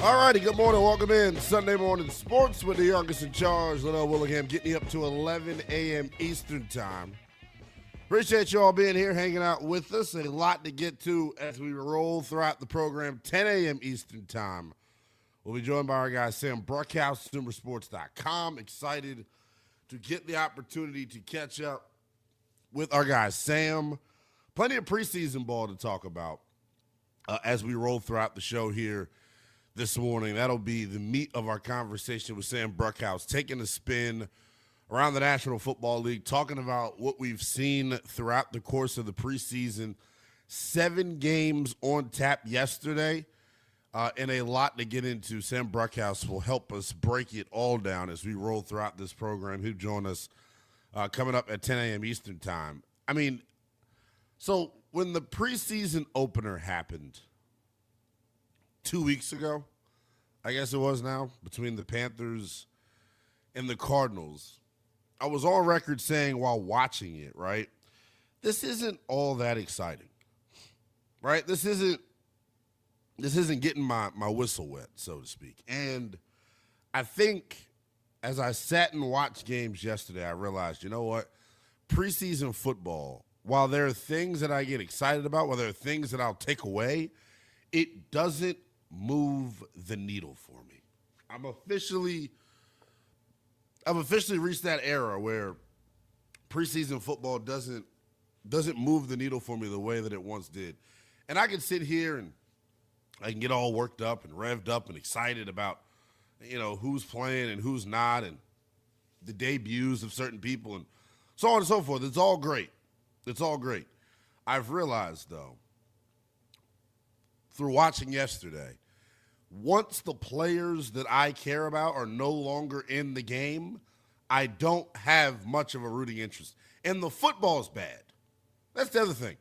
All righty, good morning. Welcome in Sunday Morning Sports with the youngest in charge, Linnell Willingham, getting you up to 11 a.m. Eastern Time. Appreciate you all being here, hanging out with us. A lot to get to as we roll throughout the program. 10 a.m. Eastern Time. We'll be joined by our guy, Sam Bruckhouse, Consumersports.com. Excited to get the opportunity to catch up with our guy, Sam. Plenty of preseason ball to talk about as we roll throughout the show here this morning. That'll be the meat of our conversation with Sam Bruckhouse, taking a spin around the National Football League, talking about what we've seen throughout the course of the preseason. 7 games on tap yesterday, and a lot to get into. Sam Bruckhouse will help us break it all down as we roll throughout this program. He'll join us coming up at 10 a.m. Eastern Time. I mean, so when the preseason opener happened 2 weeks ago, I guess it was now, between the Panthers and the Cardinals, I was on record saying while watching it, right, this isn't all that exciting, right? This isn't getting my whistle wet, so to speak. And I think as I sat and watched games yesterday, I realized, you know what, preseason football, while there are things that I get excited about, while there are things that I'll take away, it doesn't move the needle for me. I've officially reached that era where preseason football doesn't move the needle for me the way that it once did. And I can sit here and I can get all worked up and revved up and excited about, you know, who's playing and who's not and the debuts of certain people and so on and so forth. It's all great. It's all great. I've realized, though, through watching yesterday, once the players that I care about are no longer in the game, I don't have much of a rooting interest. And the football's bad. That's the other thing.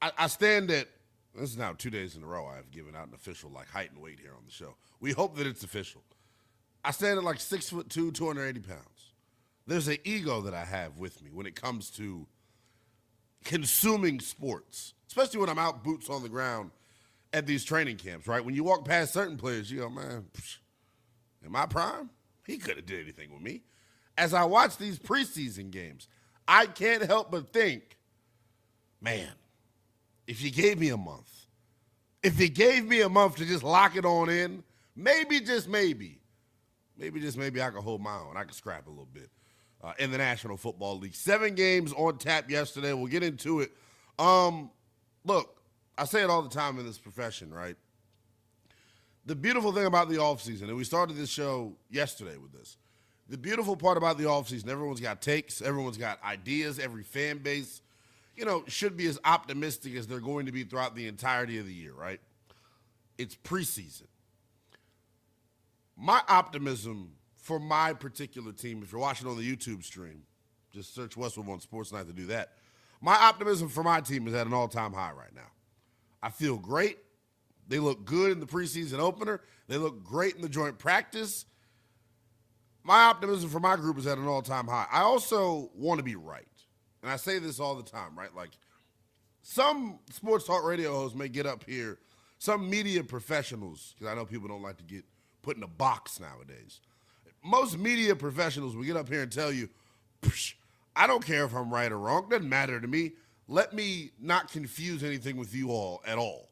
I stand at, this is now 2 days in a row I've given out an official like height and weight here on the show. We hope that it's official. I stand at like 6'2", 280 pounds. There's an ego that I have with me when it comes to consuming sports, especially when I'm out boots on the ground at these training camps, right? When you walk past certain players, you go, man, in my prime, he could have did anything with me. As I watch these preseason games, I can't help but think, man, if you gave me a month, to just lock it on in, maybe just maybe I could hold my own. I could scrap a little bit in the National Football League. 7 games on tap yesterday. We'll get into it. Look, I say it all the time in this profession, right? The beautiful thing about the offseason, and we started this show yesterday with this, the beautiful part about the offseason, everyone's got takes, everyone's got ideas, every fan base, you know, should be as optimistic as they're going to be throughout the entirety of the year, right? It's preseason. My optimism for my particular team, if you're watching on the YouTube stream, just search Westwood One Sports Night to do that. My optimism for my team is at an all-time high right now. I feel great. They look good in the preseason opener. They look great in the joint practice. My optimism for my group is at an all-time high. I also want to be right. And I say this all the time, right? Like, some sports talk radio hosts may get up here, some media professionals, because I know people don't like to get put in a box nowadays. Most media professionals will get up here and tell you, I don't care if I'm right or wrong. It doesn't matter to me. Let me not confuse anything with you all at all.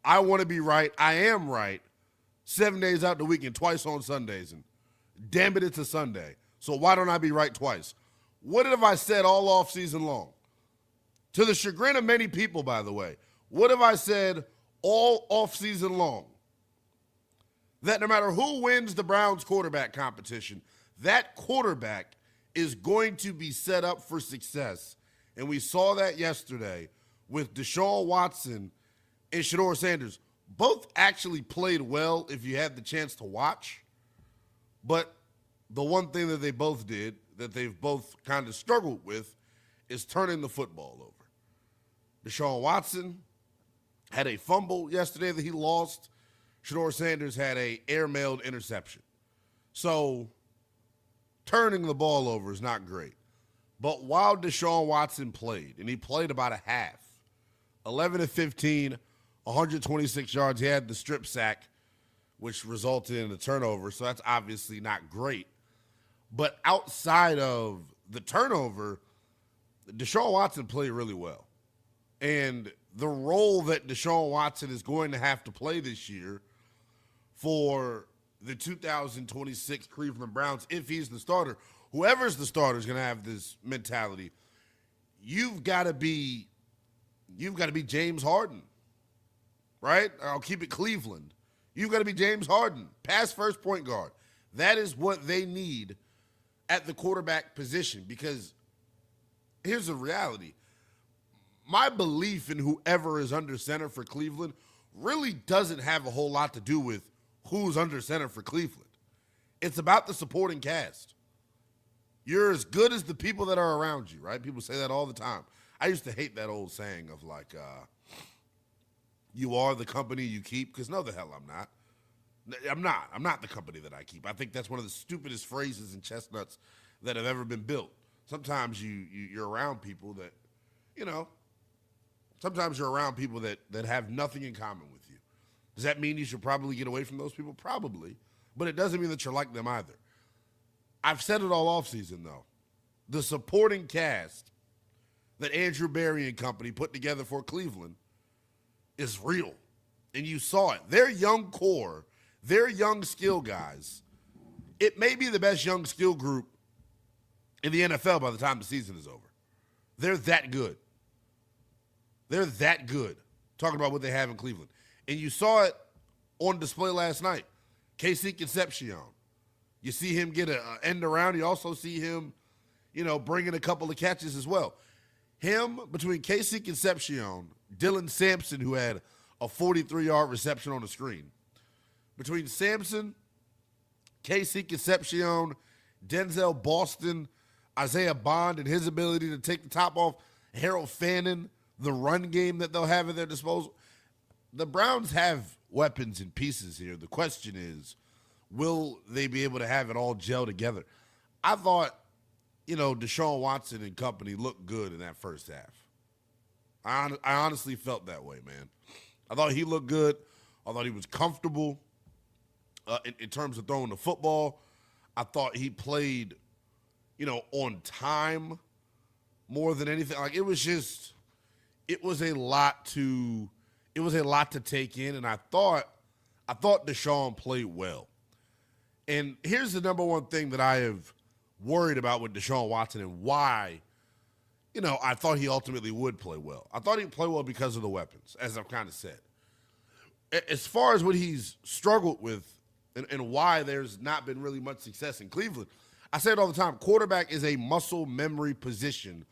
I want to be right. I am right 7 days out the week and twice on Sundays. And damn it, it's a Sunday. So why don't I be right twice? What have I said all off season long? To the chagrin of many people, by the way, what have I said all off season long? That no matter who wins the Browns quarterback competition, that quarterback is going to be set up for success. And we saw that yesterday with Deshaun Watson and Shedeur Sanders. Both actually played well if you had the chance to watch. But the one thing that they both did, that they've both kind of struggled with, is turning the football over. Deshaun Watson had a fumble yesterday that he lost. Shedeur Sanders had a air-mailed interception. So turning the ball over is not great. But while Deshaun Watson played, and he played about a half, 11 of 15, 126 yards, he had the strip sack, which resulted in a turnover. So that's obviously not great. But outside of the turnover, Deshaun Watson played really well. And the role that Deshaun Watson is going to have to play this year for the 2026 Cleveland Browns, if he's the starter, whoever's the starter is going to have this mentality. You've got to be James Harden, right? I'll keep it Cleveland. You've got to be James Harden, pass first point guard. That is what they need at the quarterback position, because here's the reality. My belief in whoever is under center for Cleveland really doesn't have a whole lot to do with who's under center for Cleveland. It's about the supporting cast. You're as good as the people that are around you, right? People say that all the time. I used to hate that old saying of like, you are the company you keep, because no, the hell I'm not. I'm not the company that I keep. I think that's one of the stupidest phrases and chestnuts that have ever been built. Sometimes you're around people that, sometimes you're around people that have nothing in common with you. Does that mean you should probably get away from those people? Probably. But it doesn't mean that you're like them either. I've said it all offseason, though. The supporting cast that Andrew Berry and company put together for Cleveland is real. And you saw it. Their young core, their young skill guys, it may be the best young skill group in the NFL by the time the season is over. They're that good. They're that good. Talking about what they have in Cleveland. And you saw it on display last night. KC Concepcion. You see him get an end around. You also see him, bringing a couple of catches as well. Him, between KC Concepcion, Dylan Sampson, who had a 43-yard reception on the screen. Between Sampson, KC Concepcion, Denzel Boston, Isaiah Bond, and his ability to take the top off Harold Fannin, the run game that they'll have at their disposal. The Browns have weapons and pieces here. The question is, will they be able to have it all gel together? I thought, Deshaun Watson and company looked good in that first half. I honestly felt that way, man. I thought he looked good. I thought he was comfortable in terms of throwing the football. I thought he played, on time more than anything. Like, it was a lot to take in, and I thought Deshaun played well. And here's the number one thing that I have worried about with Deshaun Watson and why, I thought he ultimately would play well. I thought he'd play well because of the weapons, as I've kind of said. As far as what he's struggled with and why there's not been really much success in Cleveland, I say it all the time, quarterback is a muscle memory position,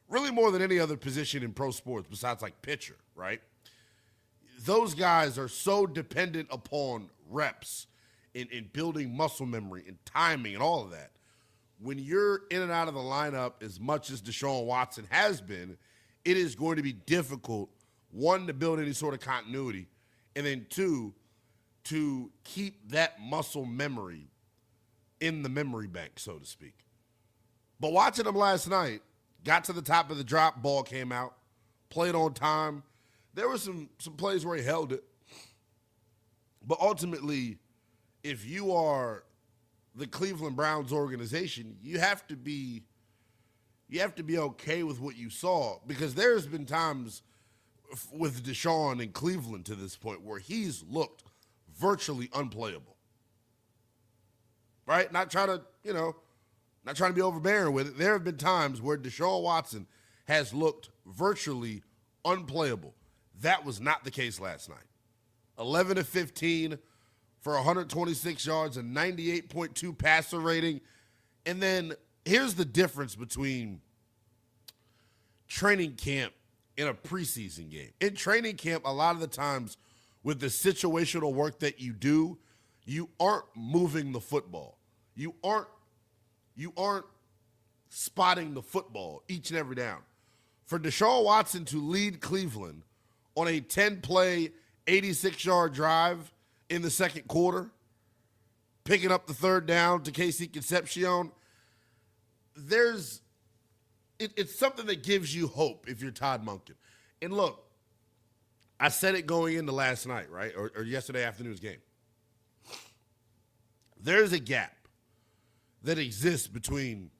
really more than any other position in pro sports besides like pitcher, right? Those guys are so dependent upon reps in building muscle memory and timing and all of that. When you're in and out of the lineup as much as Deshaun Watson has been, it is going to be difficult, one, to build any sort of continuity, and then two, to keep that muscle memory in the memory bank, so to speak. But watching him last night, got to the top of the drop, ball came out, played on time. There were some plays where he held it. But ultimately, if you are the Cleveland Browns organization, you have to be okay with what you saw, because there's been times with Deshaun in Cleveland to this point where he's looked virtually unplayable. Right? Not trying to be overbearing with it. There have been times where Deshaun Watson has looked virtually unplayable. That was not the case last night. 11 of 15 for 126 yards, a 98.2 passer rating. And then here's the difference between training camp and a preseason game. In training camp, a lot of the times with the situational work that you do, you aren't moving the football. You aren't spotting the football each and every down. For Deshaun Watson to lead Cleveland on a 10-play, 86-yard drive in the second quarter, picking up the third down to KC Concepcion, it's something that gives you hope if you're Todd Monken. And look, I said it going into last night, right, or yesterday afternoon's game. there's a gap that exists between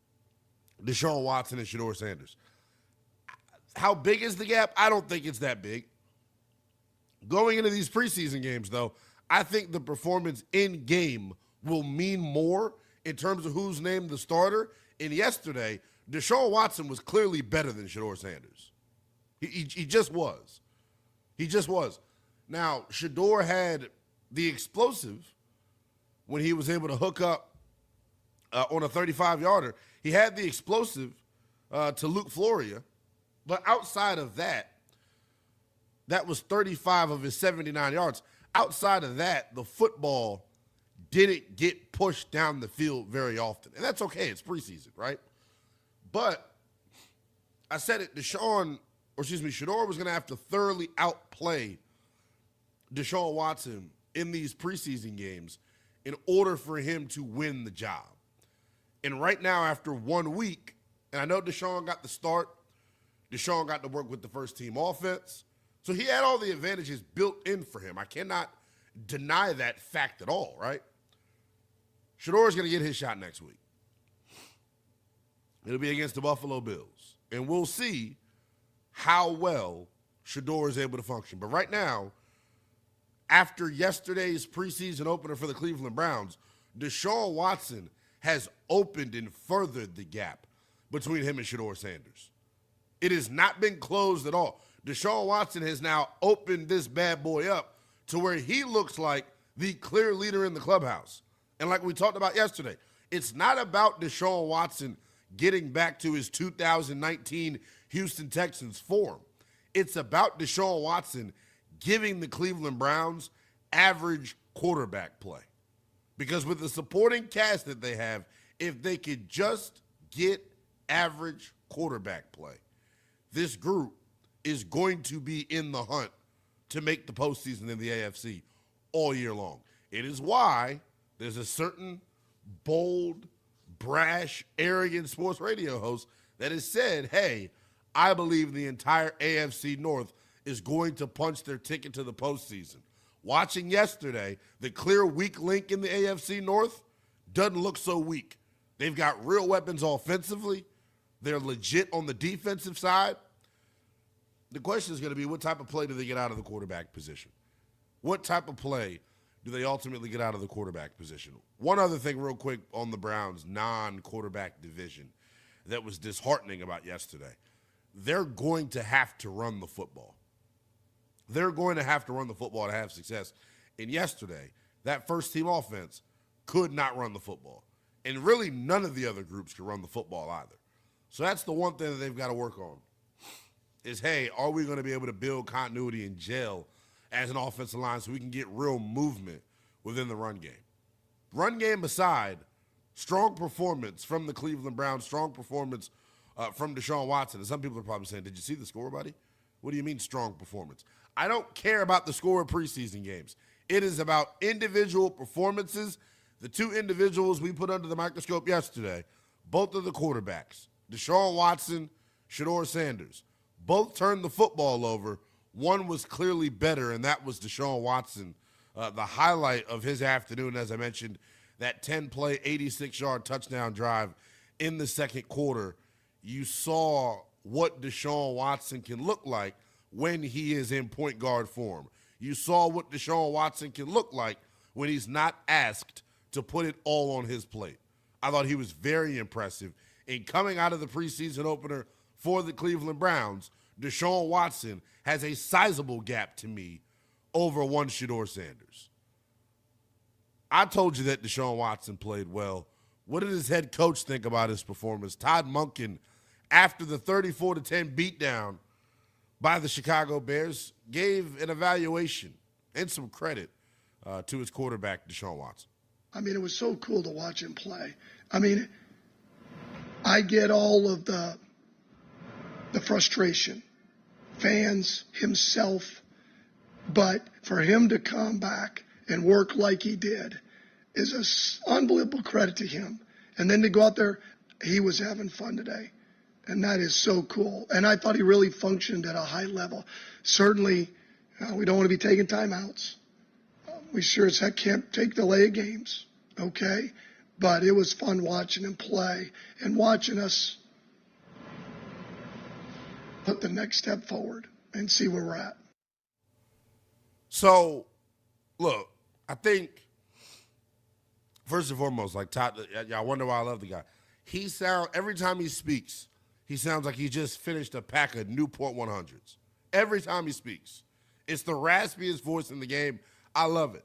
Deshaun Watson and Shedeur Sanders. How big is the gap? I don't think it's that big. Going into these preseason games, though, I think the performance in game will mean more in terms of who's named the starter. And yesterday, Deshaun Watson was clearly better than Shedeur Sanders. He just was. He just was. Now, Shedeur had the explosive when he was able to hook up on a 35-yarder. He had the explosive to Luke Floria. But outside of that, that was 35 of his 79 yards. Outside of that, the football didn't get pushed down the field very often. And that's okay. It's preseason, right? But I said it, Shedeur was going to have to thoroughly outplay Deshaun Watson in these preseason games in order for him to win the job. And right now, after 1 week, and I know Deshaun got the start, Deshaun got to work with the first-team offense, so he had all the advantages built in for him. I cannot deny that fact at all, right? Shedeur is going to get his shot next week. It'll be against the Buffalo Bills. And we'll see how well Shedeur is able to function. But right now, after yesterday's preseason opener for the Cleveland Browns, Deshaun Watson has opened and furthered the gap between him and Shedeur Sanders. It has not been closed at all. Deshaun Watson has now opened this bad boy up to where he looks like the clear leader in the clubhouse. And like we talked about yesterday, it's not about Deshaun Watson getting back to his 2019 Houston Texans form. It's about Deshaun Watson giving the Cleveland Browns average quarterback play. Because with the supporting cast that they have, if they could just get average quarterback play, this group is going to be in the hunt to make the postseason in the AFC all year long. It is why there's a certain bold, brash, arrogant sports radio host that has said, hey, I believe the entire AFC North is going to punch their ticket to the postseason. Watching yesterday, the clear weak link in the AFC North doesn't look so weak. They've got real weapons offensively. They're legit on the defensive side. The question is going to be, what type of play do they get out of the quarterback position? What type of play do they ultimately get out of the quarterback position? One other thing real quick on the Browns' non-quarterback division that was disheartening about yesterday. They're going to have to run the football. They're going to have to run the football to have success. And yesterday, that first-team offense could not run the football. And really, none of the other groups could run the football either. So that's the one thing that they've got to work on is, hey, are we going to be able to build continuity and gel as an offensive line so we can get real movement within the run game? Run game aside, strong performance from the Cleveland Browns, strong performance from Deshaun Watson. And some people are probably saying, did you see the score, buddy? What do you mean strong performance? I don't care about the score of preseason games. It is about individual performances. The two individuals we put under the microscope yesterday, both of the quarterbacks, Deshaun Watson, Shedeur Sanders, both turned the football over. One was clearly better, and that was Deshaun Watson. The highlight of his afternoon, as I mentioned, that 10-play, 86-yard touchdown drive in the second quarter. You saw what Deshaun Watson can look like when he is in point guard form. You saw what Deshaun Watson can look like when he's not asked to put it all on his plate. I thought he was very impressive. And coming out of the preseason opener for the Cleveland Browns, Deshaun Watson has a sizable gap to me over one Shedeur Sanders. I told you that Deshaun Watson played well. What did his head coach think about his performance? Todd Monken, after the 34-10 beatdown by the Chicago Bears, gave an evaluation and some credit to his quarterback, Deshaun Watson. I mean, it was so cool to watch him play. I mean, I get all of the frustration, fans, himself, but for him to come back and work like he did is an unbelievable credit to him. And then to go out there, he was having fun today. And that is so cool. And I thought he really functioned at a high level. Certainly, we don't want to be taking timeouts. We sure as heck can't take delay of games. okay? But it was fun watching him play and watching us put the next step forward and see where we're at. So, look, I think, first and foremost, like Todd, y'all wonder why I love the guy. Every time he speaks, he sounds like he just finished a pack of Newport 100s. Every time he speaks. It's the raspiest voice in the game. I love it.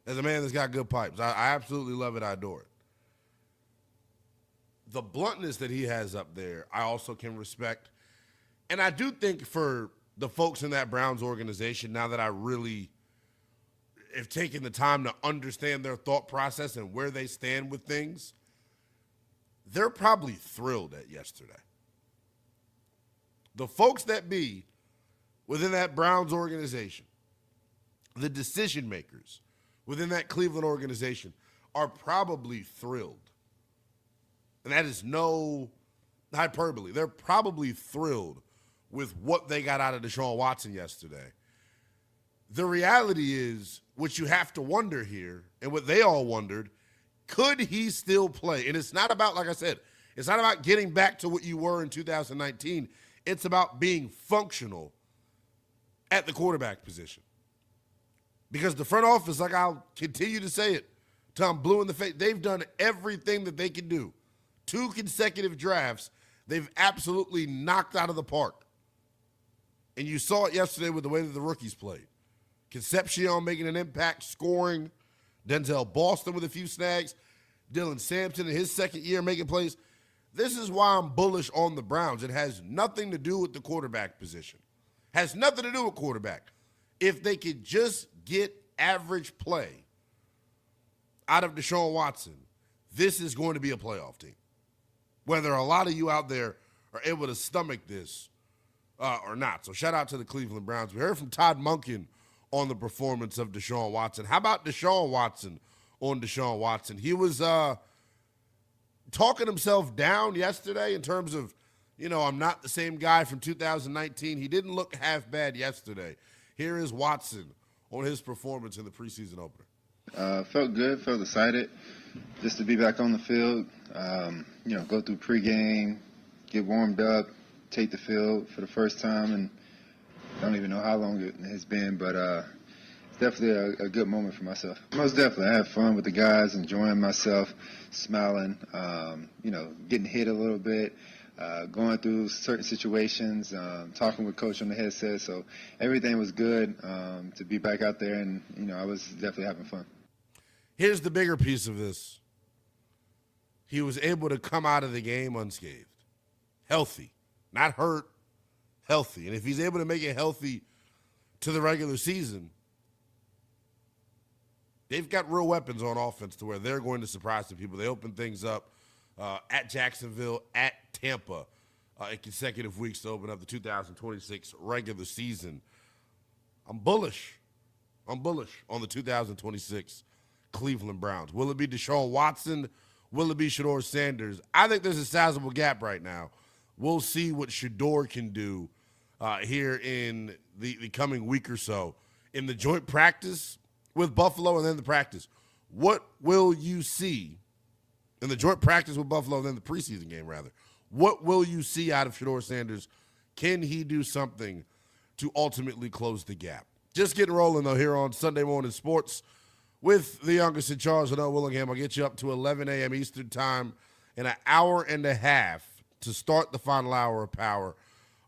As a man that's got good pipes, I absolutely love it. I adore it. The bluntness that he has up there, I also can respect. And I do think for the folks in that Browns organization, now that I really have taken the time to understand their thought process and where they stand with things, they're probably thrilled at yesterday. The folks that be within that Browns organization, the decision makers within that Cleveland organization are probably thrilled. And that is no hyperbole. They're probably thrilled with what they got out of Deshaun Watson yesterday. The reality is, what you have to wonder here, and what they all wondered, could he still play? And it's not about, like I said, it's not about getting back to what you were in 2019. It's about being functional at the quarterback position. Because the front office, like I'll continue to say it, till I'm blue in the face, they've done everything that they can do. 2 consecutive drafts, they've absolutely knocked out of the park. And you saw it yesterday with the way that the rookies played. Concepcion making an impact, scoring. Denzel Boston with a few snags. Dylan Sampson in his second year making plays. This is why I'm bullish on the Browns. It has nothing to do with the quarterback position. Has nothing to do with quarterback. If they could just get average play out of Deshaun Watson, this is going to be a playoff team. Whether a lot of you out there are able to stomach this or not. So shout out to the Cleveland Browns. We heard from Todd Monken on the performance of Deshaun Watson. How about Deshaun Watson on Deshaun Watson? He was talking himself down yesterday in terms of, I'm not the same guy from 2019. He didn't look half bad yesterday. Here is Watson on his performance in the preseason opener. Felt good, felt excited just to be back on the field, go through pregame, get warmed up, take the field for the first time, and I don't even know how long it has been, but it's definitely a good moment for myself. Most definitely. I had fun with the guys, enjoying myself, smiling, getting hit a little bit, going through certain situations, talking with Coach on the headset. So everything was good to be back out there, and, I was definitely having fun. Here's the bigger piece of this. He was able to come out of the game unscathed, healthy, not hurt, healthy. And if he's able to make it healthy to the regular season, they've got real weapons on offense to where they're going to surprise some people. They open things up at Jacksonville, at Tampa in consecutive weeks to open up the 2026 regular season. I'm bullish on the 2026 Cleveland Browns. Will it be Deshaun Watson? Will it be Shedeur Sanders? I think there's a sizable gap right now. We'll see what Shedeur can do here in the coming week or so in the joint practice with Buffalo and then the practice. What will you see in the joint practice with Buffalo and then the preseason game, rather? What will you see out of Shedeur Sanders? Can he do something to ultimately close the gap? Just getting rolling, though, here on Sunday Morning Sports with the youngest in charge, Noah Willingham. I'll get you up to 11 a.m. Eastern time in an hour and a half to start the final hour of power.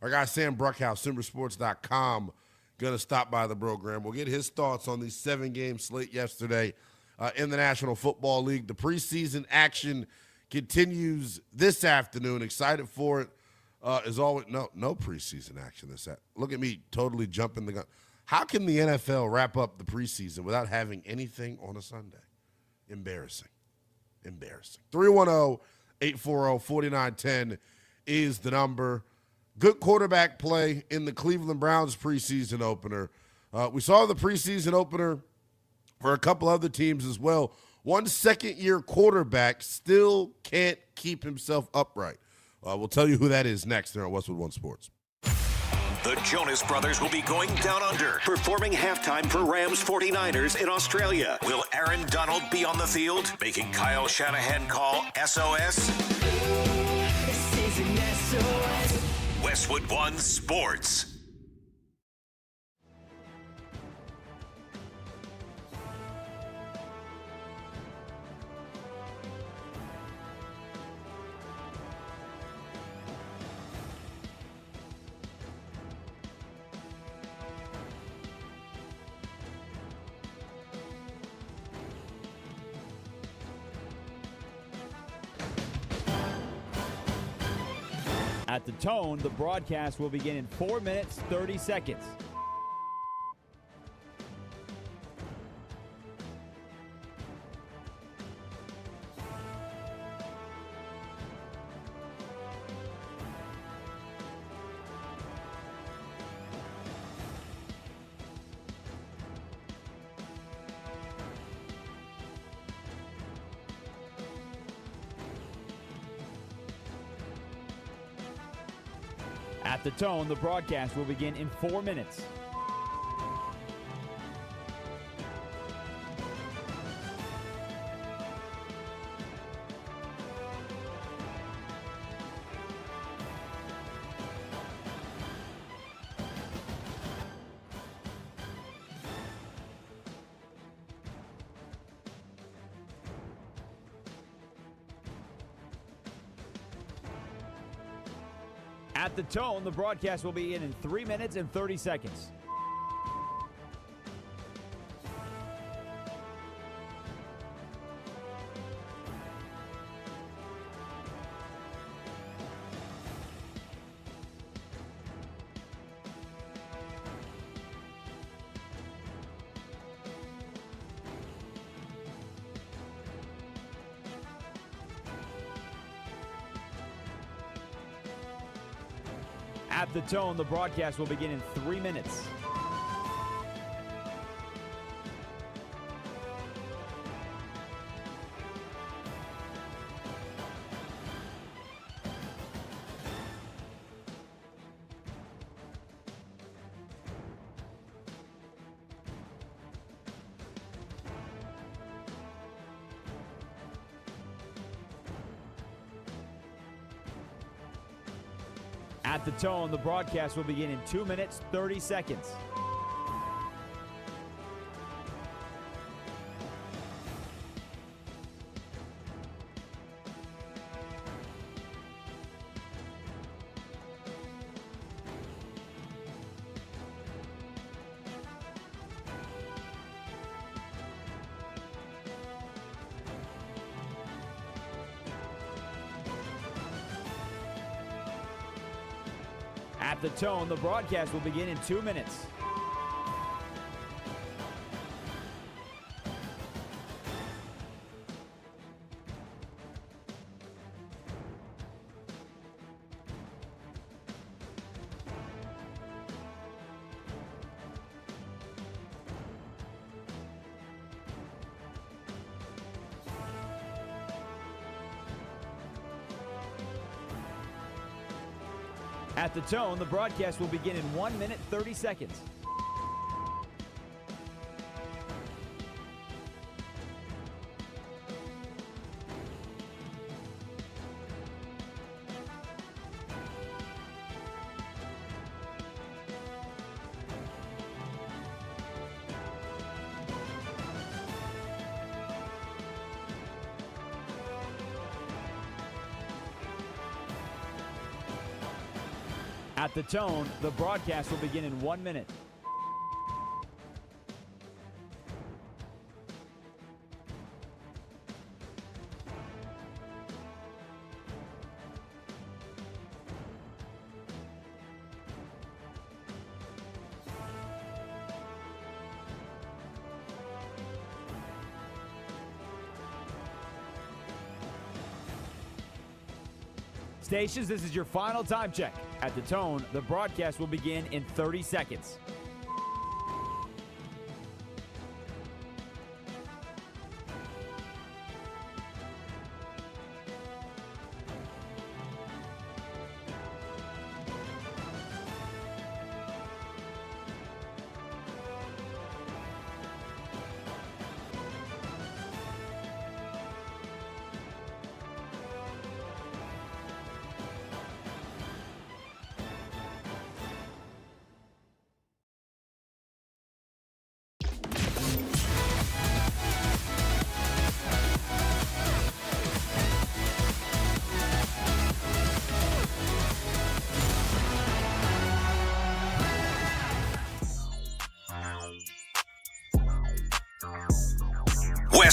Our guy Sam Bruckhouse, SimmerSports.com, going to stop by the program. We'll get his thoughts on the 7-game slate yesterday in the National Football League. The preseason action continues this afternoon. Excited for it. As always, no preseason action this afternoon. Look at me totally jumping the gun. How can the NFL wrap up the preseason without having anything on a Sunday? Embarrassing. 310-840-4910 is the number. Good quarterback play in the Cleveland Browns preseason opener. We saw the preseason opener for a couple other teams as well. One second-year quarterback still can't keep himself upright. We'll tell you who that is next here on Westwood One Sports. The Jonas Brothers will be going down under, performing halftime for Rams 49ers in Australia. Will Aaron Donald be on the field, making Kyle Shanahan call SOS? This is an SOS. Westwood One Sports. At the tone, the broadcast will begin in 4 minutes, 30 seconds. At the tone, the broadcast will begin in 4 minutes. At the tone, the broadcast will begin in 3 minutes and 30 seconds. At the tone, the broadcast will begin in 3 minutes. At the tone, the broadcast will begin in 2 minutes, 30 seconds. At the tone, the broadcast will begin in 2 minutes. At the tone, the broadcast will begin in 1 minute, 30 seconds. At the tone, the broadcast will begin in 1 minute. Stations, this is your final time check. At the tone, the broadcast will begin in 30 seconds.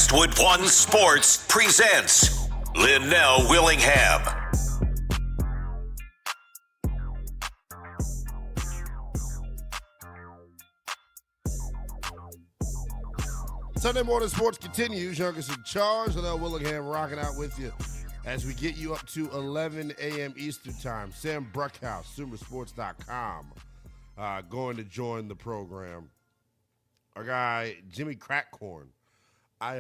Westwood One Sports presents Linnell Willingham. Sunday morning sports continues. Youngest in charge. Linnell Willingham rocking out with you as we get you up to 11 a.m. Eastern time. Sam Bruckhouse, SumerSports.com, going to join the program. Our guy Jimmy Crackcorn. I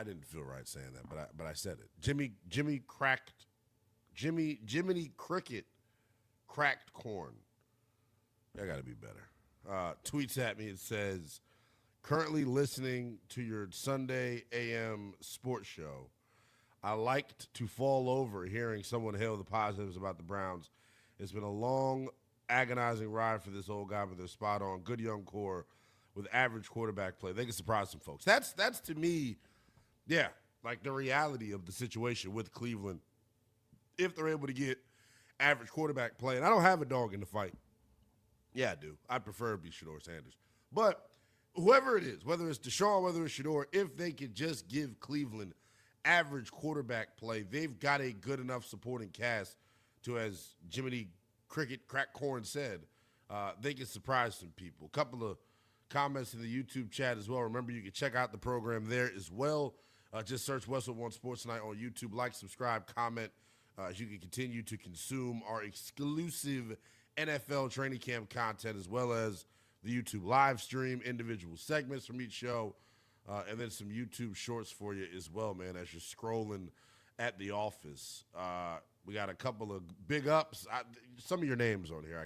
didn't feel right saying that, but I said it. Jiminy Cricket cracked corn. I got to be better. Tweets at me. It says, currently listening to your Sunday AM sports show. I liked to fall over hearing someone hail the positives about the Browns. It's been a long, agonizing ride for this old guy, but they're spot on. Good young core with average quarterback play. They can surprise some folks. That's to me, yeah, like the reality of the situation with Cleveland. If they're able to get average quarterback play, and I don't have a dog in the fight. Yeah, I do. I'd prefer it be Shedeur Sanders. But whoever it is, whether it's Deshaun, whether it's Shedeur, if they could just give Cleveland average quarterback play, they've got a good enough supporting cast to, as Jiminy Cricket Crackcorn said, they can surprise some people. A couple of comments in the YouTube chat as well. Remember, you can check out the program there as well. Just search Westwood One Sports Night on YouTube. Like, subscribe, comment as you can continue to consume our exclusive NFL training camp content as well as the YouTube live stream, individual segments from each show, and then some YouTube shorts for you as well, man, as you're scrolling at the office. We got a couple of big ups. Some of your names on here,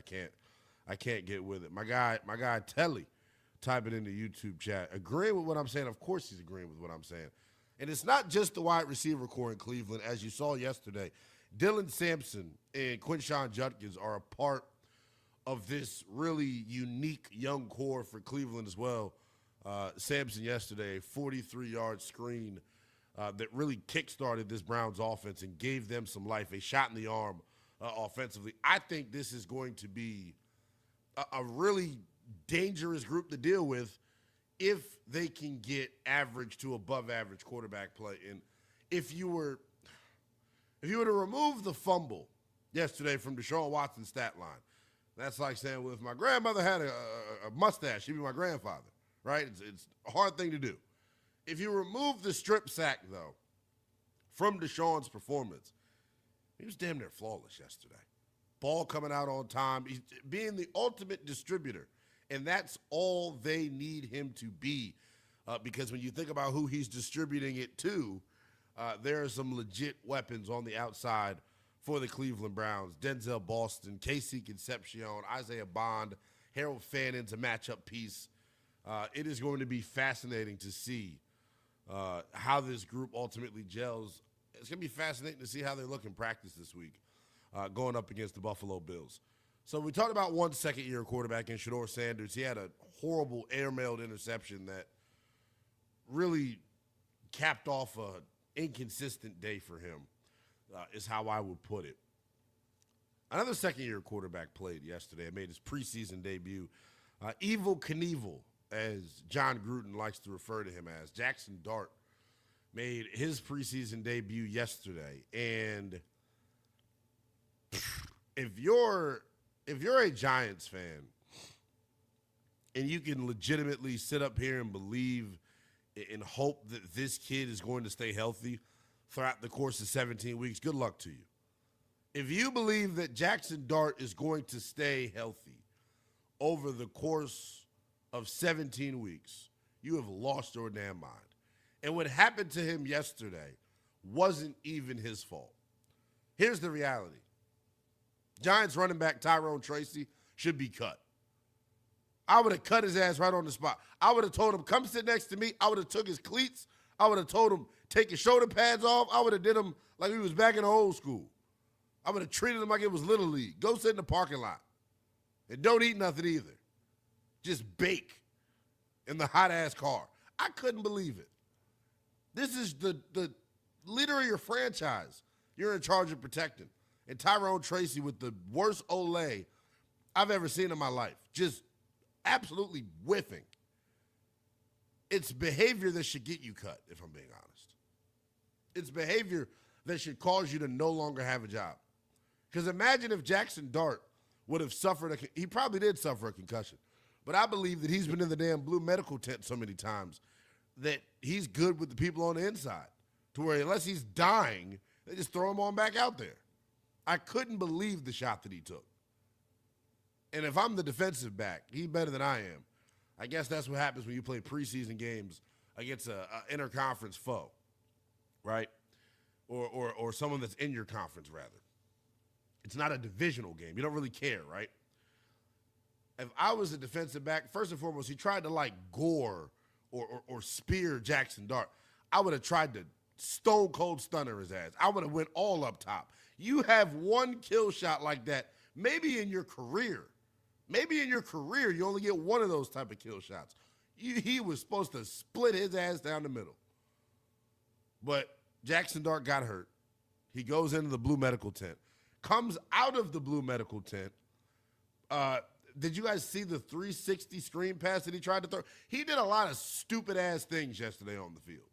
I can't get with it. My guy Telly, typing in the YouTube chat, agreeing with what I'm saying. Of course he's agreeing with what I'm saying. And it's not just the wide receiver core in Cleveland. As you saw yesterday, Dylan Sampson and Quinshon Judkins are a part of this really unique young core for Cleveland as well. Sampson yesterday, a 43-yard screen that really kick-started this Browns offense and gave them some life, a shot in the arm offensively. I think this is going to be a really dangerous group to deal with if they can get average to above average quarterback play. And if you were to remove the fumble yesterday from Deshaun Watson's stat line, that's like saying, well, if my grandmother had a mustache, she'd be my grandfather, right? It's a hard thing to do. If you remove the strip sack, though, from Deshaun's performance, he was damn near flawless yesterday. Ball coming out on time, he's being the ultimate distributor, and that's all they need him to be because when you think about who he's distributing it to, there are some legit weapons on the outside for the Cleveland Browns. Denzel Boston, Casey Concepcion, Isaiah Bond, Harold Fannon's a matchup piece. It is going to be fascinating to see how this group ultimately gels. It's going to be fascinating to see how they look in practice this week going up against the Buffalo Bills. So we talked about one second-year quarterback in Shedeur Sanders. He had a horrible air-mailed interception that really capped off an inconsistent day for him. Is how I would put it. Another second-year quarterback played yesterday. Made his preseason debut. Evil Knievel, as John Gruden likes to refer to him as. Jackson Dart made his preseason debut yesterday. And if you're a Giants fan and you can legitimately sit up here and believe and hope that this kid is going to stay healthy throughout the course of 17 weeks, good luck to you. If you believe that Jackson Dart is going to stay healthy over the course of 17 weeks, you have lost your damn mind. And what happened to him yesterday wasn't even his fault. Here's the reality. Giants running back Tyrone Tracy should be cut. I would have cut his ass right on the spot. I would have told him, come sit next to me. I would have took his cleats. I would have told him, take his shoulder pads off. I would have did him like he was back in the old school. I would have treated him like it was Little League. Go sit in the parking lot. And don't eat nothing either. Just bake in the hot-ass car. I couldn't believe it. This is the leader of your franchise you're in charge of protecting. And Tyrone Tracy with the worst Olay I've ever seen in my life. Just absolutely whiffing. It's behavior that should get you cut, if I'm being honest. It's behavior that should cause you to no longer have a job. Because imagine if Jackson Dart would have suffered he probably did suffer a concussion. But I believe that he's been in the damn blue medical tent so many times that he's good with the people on the inside. To where unless he's dying, they just throw him on back out there. I couldn't believe the shot that he took. And if I'm the defensive back, he's better than I am. I guess that's what happens when you play preseason games against a interconference foe, right? Or someone that's in your conference, rather. It's not a divisional game. You don't really care, right? If I was a defensive back, first and foremost, he tried to like gore or spear Jackson Dart. I would have tried to stone cold stunner his ass. I would have went all up top. You have one kill shot like that, maybe in your career. Maybe in your career, you only get one of those type of kill shots. He was supposed to split his ass down the middle. But Jackson Dart got hurt. He goes into the blue medical tent. Comes out of the blue medical tent. Did you guys see the 360 screen pass that he tried to throw? He did a lot of stupid-ass things yesterday on the field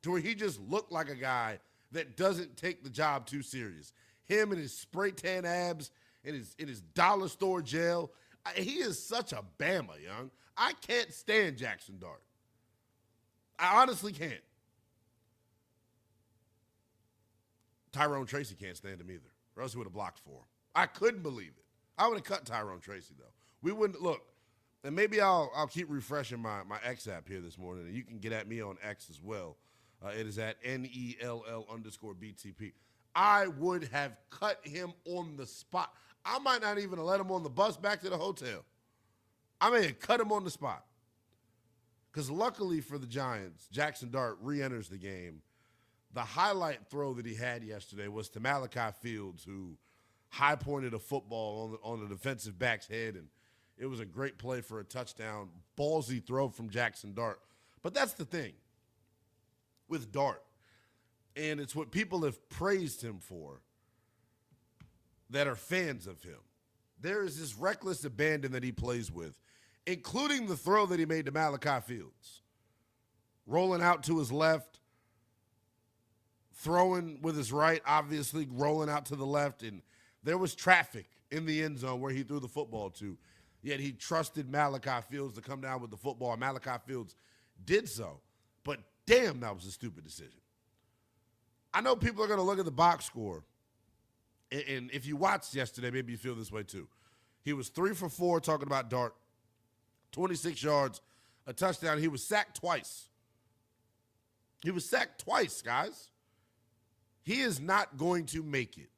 to where he just looked like a guy that doesn't take the job too serious. Him and his spray tan abs in his dollar store gel. He is such a Bama, young. I can't stand Jackson Dart. I honestly can't. Tyrone Tracy can't stand him either, or else he would have blocked for him. I couldn't believe it. I would have cut Tyrone Tracy, though. We wouldn't look. And maybe I'll keep refreshing my X app here this morning, and you can get at me on X as well. It is at NELL_BTP. I would have cut him on the spot. I might not even have let him on the bus back to the hotel. I may have cut him on the spot. Because luckily for the Giants, Jackson Dart re-enters the game. The highlight throw that he had yesterday was to Malachi Fields, who high-pointed a football on the defensive back's head, and it was a great play for a touchdown. Ballsy throw from Jackson Dart. But that's the thing with Dart, and it's what people have praised him for that are fans of him. There is this reckless abandon that he plays with, including the throw that he made to Malachi Fields. Rolling out to his left, throwing with his right, obviously rolling out to the left, and there was traffic in the end zone where he threw the football to, yet he trusted Malachi Fields to come down with the football, and Malachi Fields did so. But damn, that was a stupid decision. I know people are going to look at the box score, and if you watched yesterday, maybe you feel this way too. He was 3 for 4 talking about Dart, 26 yards, a touchdown. He was sacked twice. He was sacked twice, guys. He is not going to make it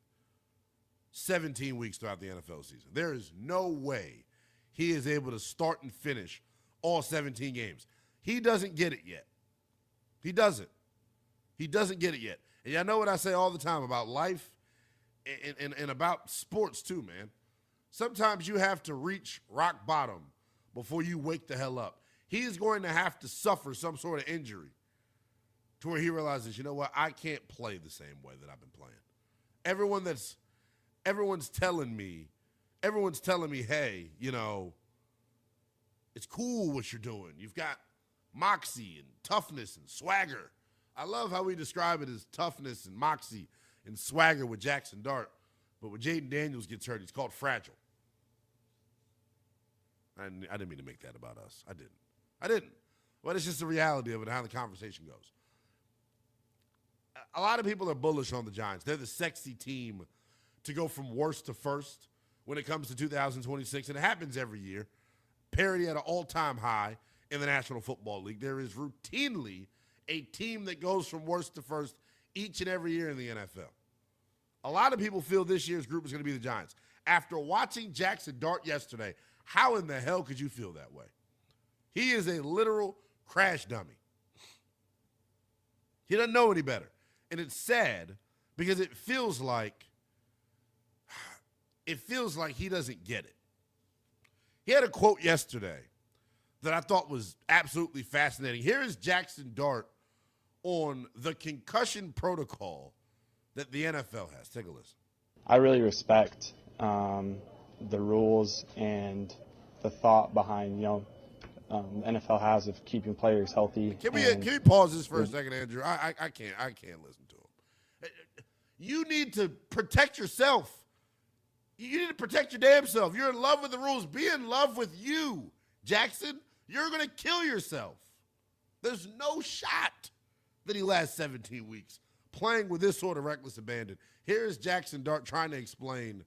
17 weeks throughout the NFL season. There is no way he is able to start and finish all 17 games. He doesn't get it yet. He doesn't. He doesn't get it yet. And y'all know what I say all the time about life and about sports too, man. Sometimes you have to reach rock bottom before you wake the hell up. He is going to have to suffer some sort of injury to where he realizes, you know what, I can't play the same way that I've been playing. Everyone's telling me, hey, you know, it's cool what you're doing. You've got moxie and toughness and swagger. I love how we describe it as toughness and moxie and swagger with Jackson Dart. But when Jaden Daniels gets hurt, he's called fragile. I didn't mean to make that about us. I didn't. But it's just the reality of it and how the conversation goes. A lot of people are bullish on the Giants. They're the sexy team to go from worst to first when it comes to 2026, and it happens every year. Parity at an all-time high in the National Football League. There is routinely a team that goes from worst to first each and every year in the NFL. A lot of people feel this year's group is going to be the Giants. After watching Jackson Dart yesterday, how in the hell could you feel that way? He is a literal crash dummy. He doesn't know any better. And it's sad because it feels like he doesn't get it. He had a quote yesterday that I thought was absolutely fascinating. Here is Jackson Dart on the concussion protocol that the NFL has. Take a listen. I really respect the rules and the thought behind, NFL has of keeping players healthy. Can we pause this for a second, Andrew? I can't listen to him. You need to protect yourself. You need to protect your damn self. You're in love with the rules. Be in love with you, Jackson. You're going to kill yourself. There's no shot that he lasts 17 weeks playing with this sort of reckless abandon. Here's Jackson Dart trying to explain.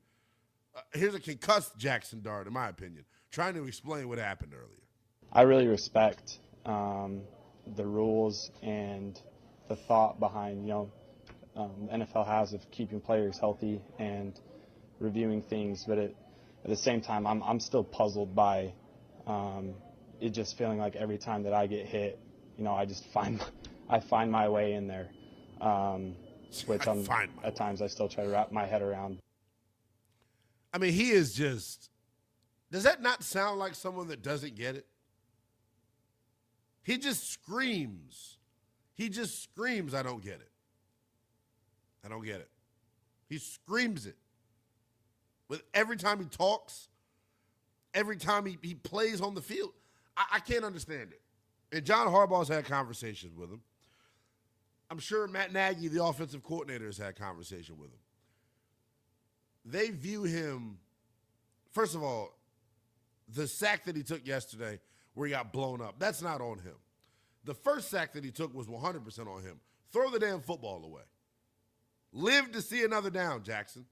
Here's a concussed Jackson Dart, in my opinion, trying to explain what happened earlier. I really respect the rules and the thought behind, NFL has of keeping players healthy and reviewing things, but at the same time, I'm still puzzled by it just feeling like every time that I get hit, I just find my way in there, which at times I still try to wrap my head around. I mean, he is just. Does that not sound like someone that doesn't get it? He just screams. He just screams, I don't get it. I don't get it. He screams it. With every time he talks, every time he plays on the field. I can't understand it. And John Harbaugh's had conversations with him. I'm sure Matt Nagy, the offensive coordinator, has had conversation with him. They view him, first of all, the sack that he took yesterday where he got blown up, that's not on him. The first sack that he took was 100% on him. Throw the damn football away. Live to see another down, Jackson.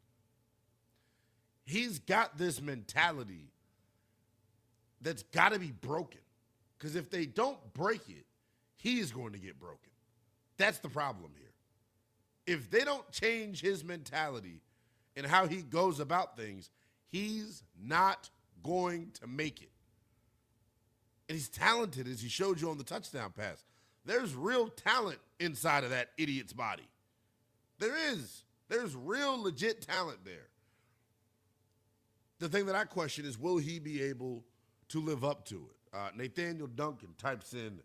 He's got this mentality that's got to be broken. Because if they don't break it, he's going to get broken. That's the problem here. If they don't change his mentality and how he goes about things, he's not going to make it. And he's talented, as he showed you on the touchdown pass. There's real talent inside of that idiot's body. There is. There's real legit talent there. The thing that I question is, will he be able to live up to it? Nathaniel Duncan types in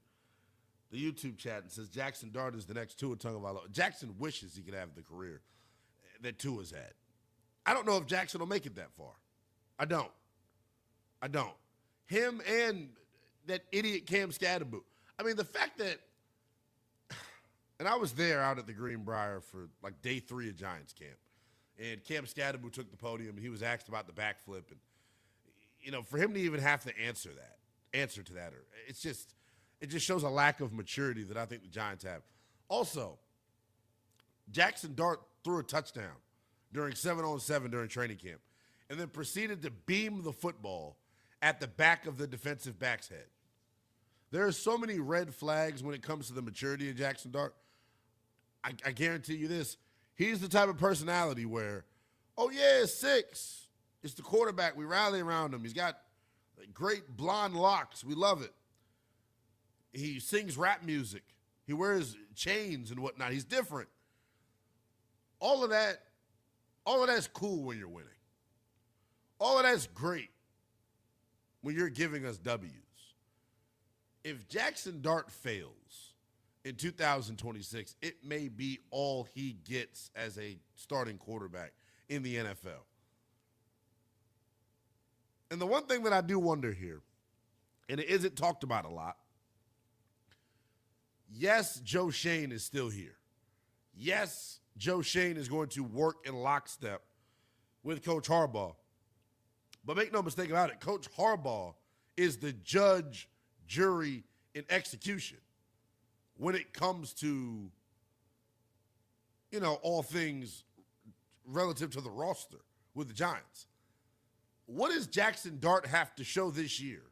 the YouTube chat and says Jackson Dart is the next Tua Tagovailoa. Jackson wishes he could have the career that Tua's had. I don't know if Jackson will make it that far. I don't. Him and that idiot Cam Scatterboot. I mean, the fact that, and I was there out at the Greenbrier for like day 3 of Giants camp, and Cam Scatterboot took the podium, and he was asked about the backflip, and for him to even have to answer to that, it just shows a lack of maturity that I think the Giants have. Also, Jackson Dart threw a touchdown during 7-on-7 during training camp, and then proceeded to beam the football at the back of the defensive back's head. There are so many red flags when it comes to the maturity of Jackson Dart. I guarantee you this. He's the type of personality where, oh, yeah, it's 6. It's the quarterback. We rally around him. He's got great blonde locks. We love it. He sings rap music. He wears chains and whatnot. He's different. All of that's cool when you're winning. All of that's great when you're giving us W's. If Jackson Dart fails in 2026, it may be all he gets as a starting quarterback in the NFL. And the one thing that I do wonder here, and it isn't talked about a lot, yes, Joe Schoen is still here. Yes, Joe Schoen is going to work in lockstep with Coach Harbaugh. But make no mistake about it, Coach Harbaugh is the judge, jury, and execution when it comes to, all things relative to the roster with the Giants. What does Jackson Dart have to show this year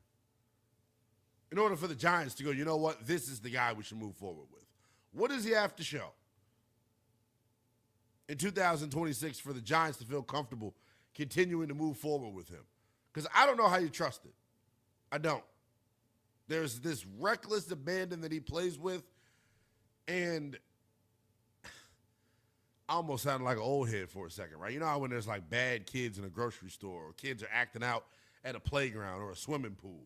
in order for the Giants to go, you know what, this is the guy we should move forward with? What does he have to show in 2026 for the Giants to feel comfortable continuing to move forward with him? Because I don't know how you trust it. I don't. There's this reckless abandon that he plays with, and I almost sounded like an old head for a second, right? You know how when there's like bad kids in a grocery store, or kids are acting out at a playground or a swimming pool,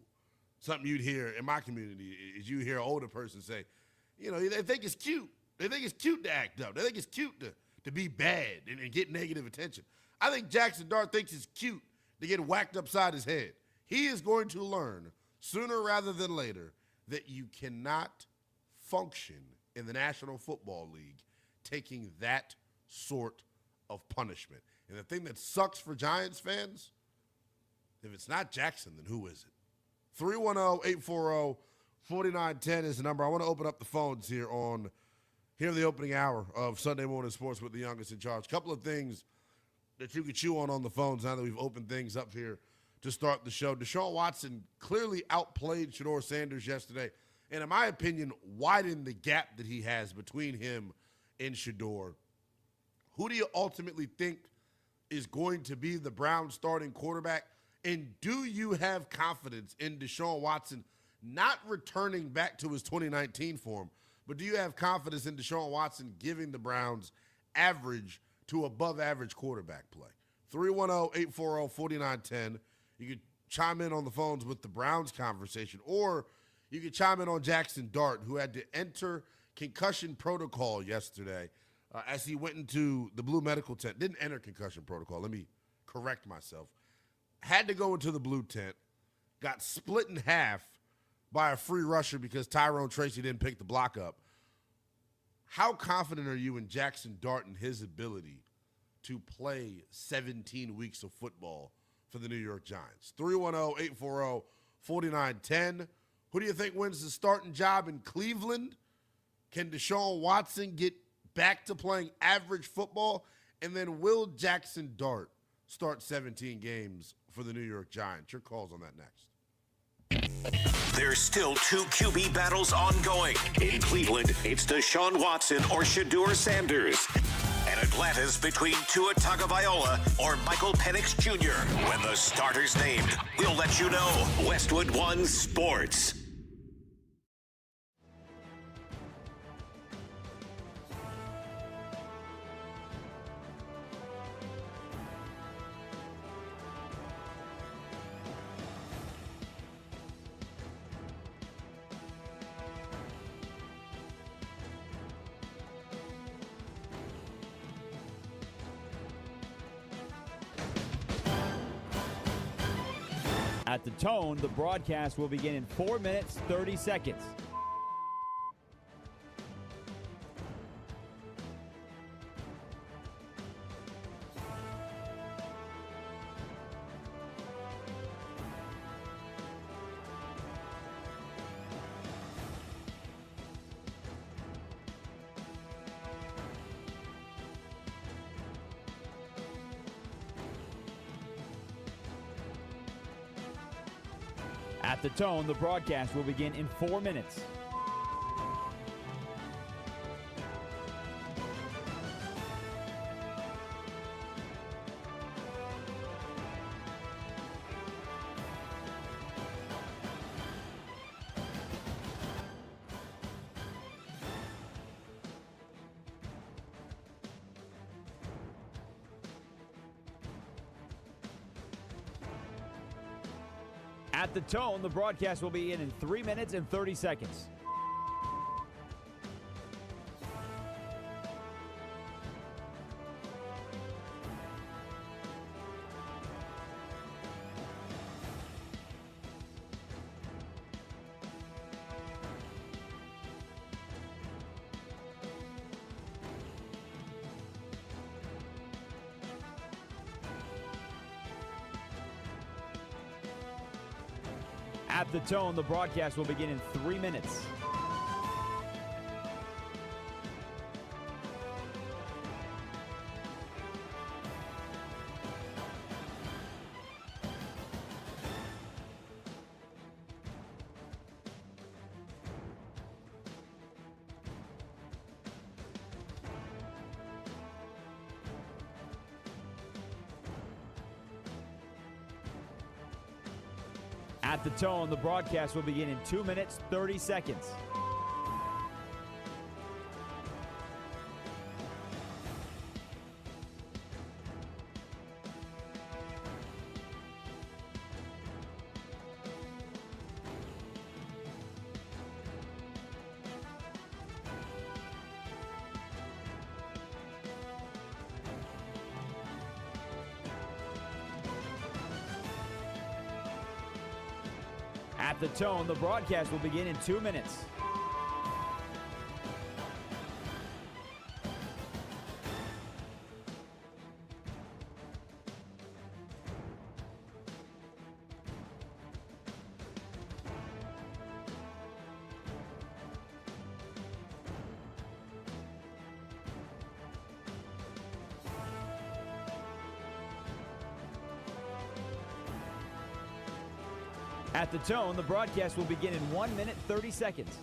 something you'd hear in my community is you hear an older person say, they think it's cute. They think it's cute to act up. They think it's cute to be bad and get negative attention. I think Jackson Dart thinks it's cute to get whacked upside his head. He is going to learn sooner rather than later that you cannot function in the National Football League taking that sort of punishment. And the thing that sucks for Giants fans, if it's not Jackson, then who is it? 310-840-4910 is the number. I want to open up the phones here in the opening hour of Sunday Morning Sports with the youngest in charge. Couple of things that you could chew on the phones now that we've opened things up here to start the show. Deshaun Watson clearly outplayed Shedeur Sanders yesterday, and in my opinion, widened the gap that he has between him and Shedeur. Who do you ultimately think is going to be the Browns starting quarterback? And do you have confidence in Deshaun Watson not returning back to his 2019 form, but do you have confidence in Deshaun Watson giving the Browns average to above average quarterback play? 310-840-4910. You could chime in on the phones with the Browns conversation, or you could chime in on Jackson Dart, who had to enter concussion protocol yesterday as he went into the blue medical tent. Didn't enter concussion protocol. Let me correct myself. Had to go into the blue tent, got split in half by a free rusher because Tyrone Tracy didn't pick the block up. How confident are you in Jackson Dart and his ability to play 17 weeks of football for the New York Giants? 310-840-4910. Who do you think wins the starting job in Cleveland? Can Deshaun Watson get back to playing average football? And then will Jackson Dart start 17 games for the New York Giants? Your calls on that next. There's still two QB battles ongoing. In Cleveland, it's Deshaun Watson or Shedeur Sanders. And Atlanta's between Tua Tagovailoa or Michael Penix Jr. When the starter's named, we'll let you know. Westwood One Sports. At the tone, the broadcast will begin in 4 minutes, 30 seconds. At the tone, the broadcast will begin in 4 minutes. At the tone, the broadcast will be in 3 minutes and 30 seconds. At the tone, the broadcast will begin in 3 minutes. At the tone, the broadcast will begin in 2 minutes, 30 seconds. At the tone, the broadcast will begin in 2 minutes. At the tone, the broadcast will begin in 1 minute, 30 seconds.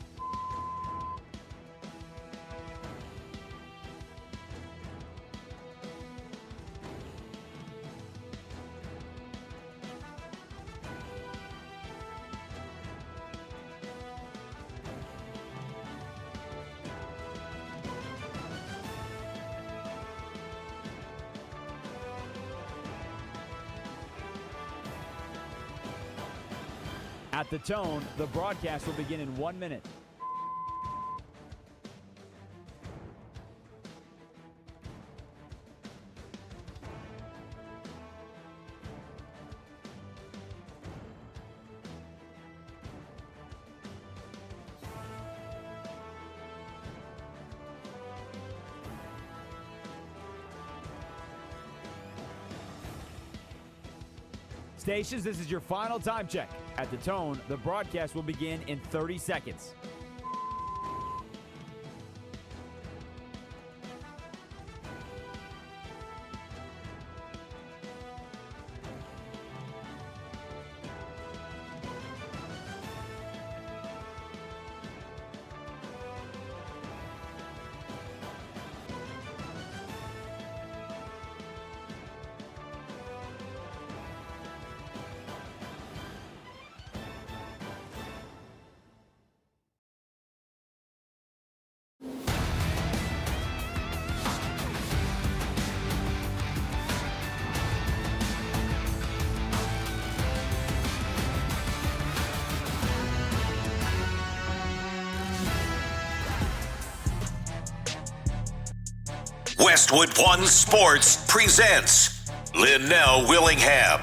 At the tone, the broadcast will begin in 1 minute. Stations, this is your final time check. At the tone, the broadcast will begin in 30 seconds. Westwood One Sports presents Linnell Willingham.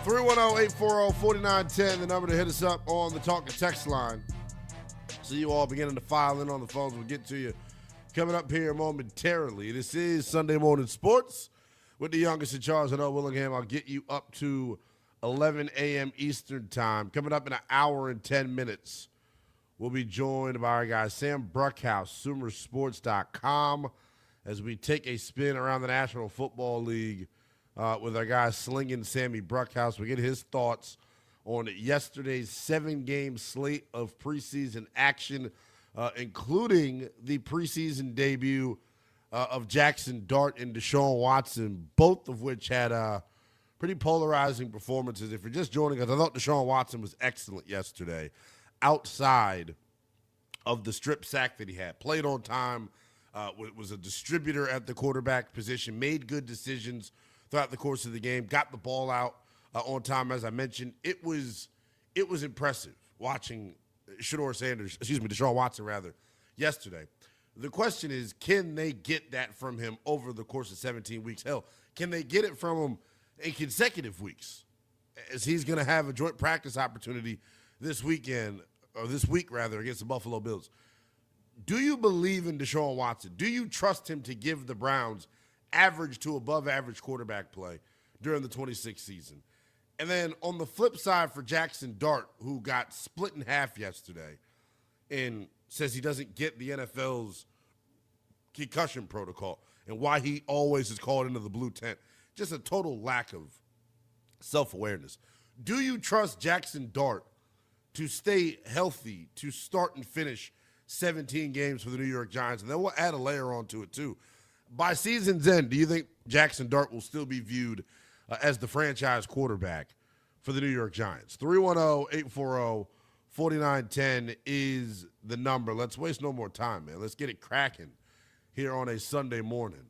310-840-4910, the number to hit us up on the talk and text line. So you all beginning to file in on the phones. We'll get to you coming up here momentarily. This is Sunday Morning Sports with the youngest in charge, Linnell Willingham. I'll get you up to 11 a.m. Eastern time. Coming up in an hour and 10 minutes, we'll be joined by our guy Sam Bruckhouse, SoonerSports.com, as we take a spin around the National Football League with our guy Slinging Sammy Bruckhouse. We get his thoughts on yesterday's 7-game slate of preseason action, including the preseason debut of Jackson Dart and Deshaun Watson, both of which had pretty polarizing performances. If you're just joining us, I thought Deshaun Watson was excellent yesterday outside of the strip sack that he had. Played on time, was a distributor at the quarterback position, made good decisions throughout the course of the game, got the ball out on time, as I mentioned. It was impressive watching Deshaun Watson, yesterday. The question is, can they get that from him over the course of 17 weeks? Hell, can they get it from him in consecutive weeks? As he's going to have a joint practice opportunity this week, against the Buffalo Bills. Do you believe in Deshaun Watson? Do you trust him to give the Browns average to above average quarterback play during the 26th season? And then on the flip side for Jackson Dart, who got split in half yesterday and says he doesn't get the NFL's concussion protocol and why he always is called into the blue tent. Just a total lack of self-awareness. Do you trust Jackson Dart to stay healthy, to start and finish 17 games for the New York Giants? And then we'll add a layer onto it, too. By season's end, do you think Jackson Dart will still be viewed as the franchise quarterback for the New York Giants? 310-840-4910 is the number. Let's waste no more time, man. Let's get it cracking here on a Sunday morning.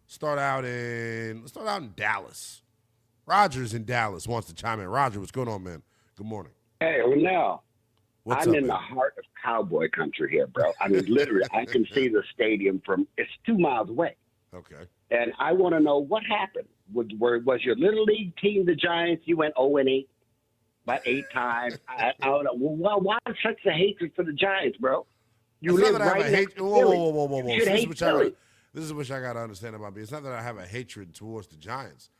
Let's start out in Dallas. Roger's in Dallas wants to chime in. Roger, what's going on, man? Good morning. Hey, Linnell. What's I'm up, in man? the heart of cowboy country here, bro. I mean, literally, I can see the stadium it's 2 miles away. Okay. And I want to know what happened. Was your little league team, the Giants, you went 0-8? about 8 times. I don't know. Well, why such a hatred for the Giants, bro? You It's live not that I have right a next hate. to Whoa, Philly. whoa, whoa, whoa, whoa. You should hate Philly. This is what I got to understand about me. It's not that I have a hatred towards the Giants.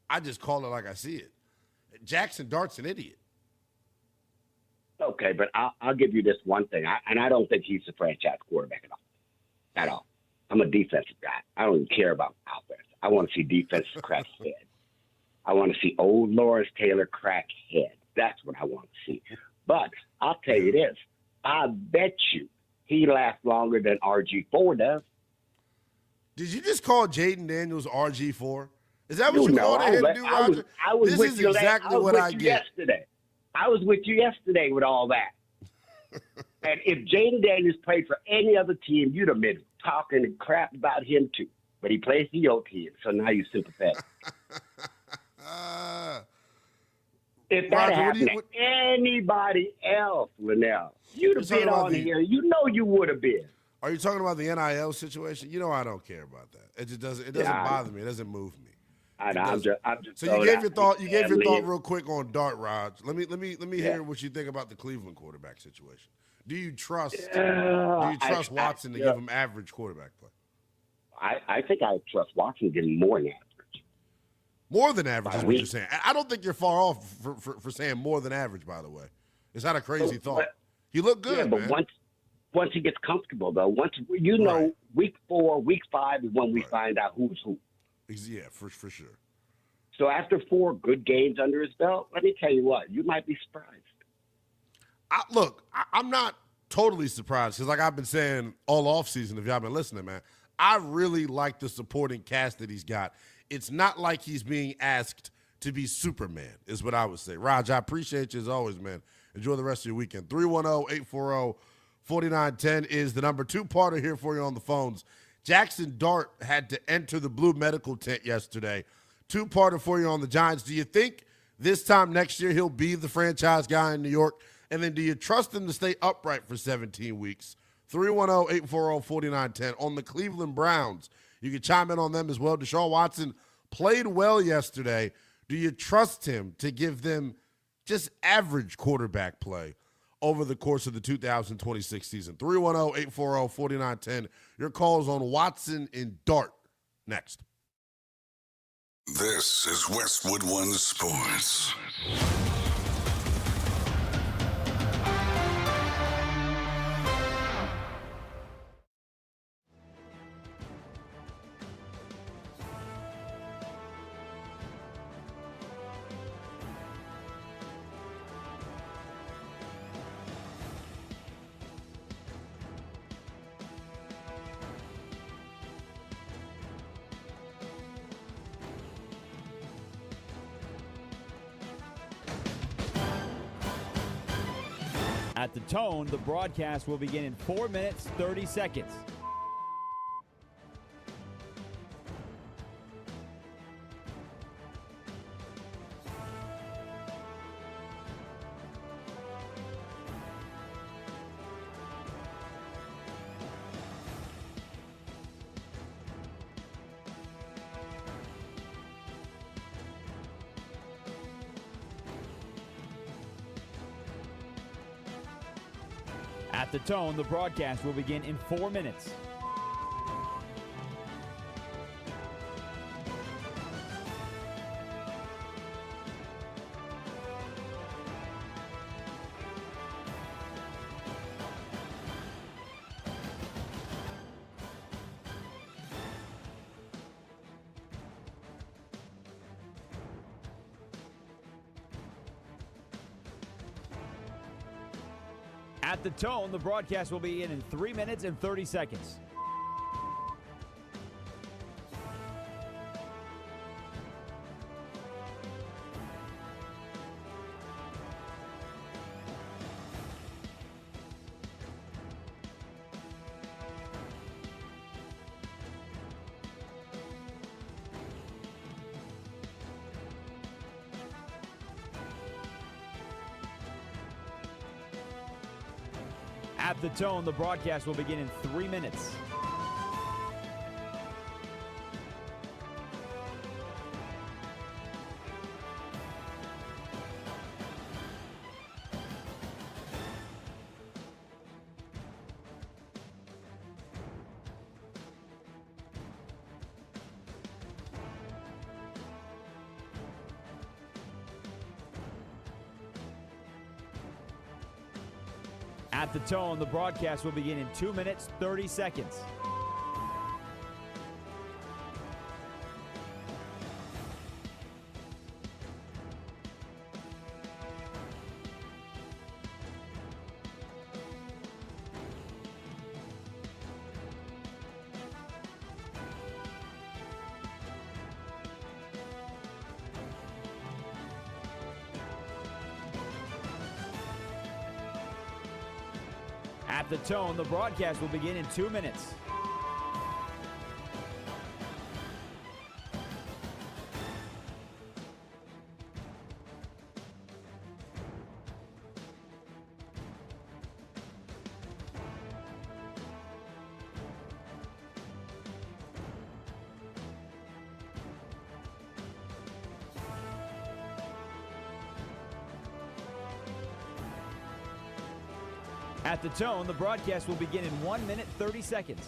I just call it like I see it. Jackson Dart's an idiot. Okay, but I'll give you this one thing, and I don't think he's a franchise quarterback at all. At all. I'm a defensive guy. I don't even care about offense. I want to see defense crack head. I want to see old Lawrence Taylor crack head. That's what I want to see. But I'll tell you this. I bet you he lasts longer than RG4 does. Did you just call Jaden Daniels RG4? Is that what You you know, called I him, was- dude, I was- Roger? I was This with is you exactly what I get. Yesterday. I was with you yesterday with all that. And if Jaden Daniels played for any other team, you'd have been talking crap about him too. But he plays for your team, so now you're sympathetic. If that Roger, happened to anybody else, Linnell, you'd have You're been talking about on the- here. You know you would have been. Are you talking about the NIL situation? You know I don't care about that. It just doesn't. It doesn't Yeah, bother me. It doesn't move me. I'm just So you gave your thought. You gave your thought real quick on Dart, Raj. Let me hear what you think about the Cleveland quarterback situation. Do you trust? Do you trust Watson to give him average quarterback play? I think I trust Watson getting more than average. More than average is what week. you're saying. I don't think you're far off for saying more than average. By the way, it's not a crazy thought. He looked good, Yeah, but man. once he gets comfortable, though, week 4, week 5 is when we find out who's who. Yeah, for sure. So after 4 good games under his belt, let me tell you what, you might be surprised. I'm not totally surprised because, like I've been saying all offseason, if y'all been listening, man, I really like the supporting cast that he's got. It's not like he's being asked to be Superman, is what I would say. Raj, I appreciate you as always, man. Enjoy the rest of your weekend. 310-840-4910 is the number. 2-parter here for you on the phones. Jackson Dart had to enter the blue medical tent yesterday. 2-parter for you on the Giants. Do you think this time next year he'll be the franchise guy in New York? And then do you trust him to stay upright for 17 weeks? 310-840-4910 on the Cleveland Browns. You can chime in on them as well. Deshaun Watson played well yesterday. Do you trust him to give them just average quarterback play over the course of the 2026 season? 310-840-4910. Your calls on Watson and Dart next. This is Westwood One Sports. At the tone, the broadcast will begin in 4 minutes, 30 seconds. At the tone, the broadcast will begin in 4 minutes. At the tone, the broadcast will begin in 3 minutes and 30 seconds. At the tone, the broadcast will begin in 3 minutes. At the tone, the broadcast will begin in 2 minutes, 30 seconds. At the tone, the broadcast will begin in 2 minutes. At the tone, the broadcast will begin in 1 minute, 30 seconds.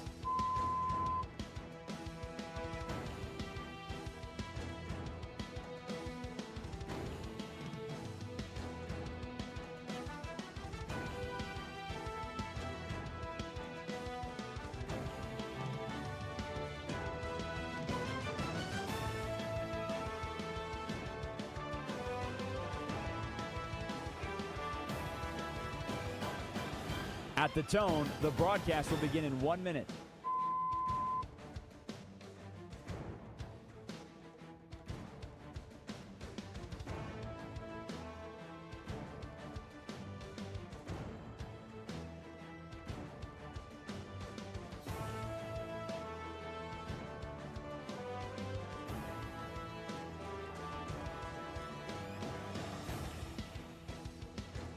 At the tone, the broadcast will begin in 1 minute.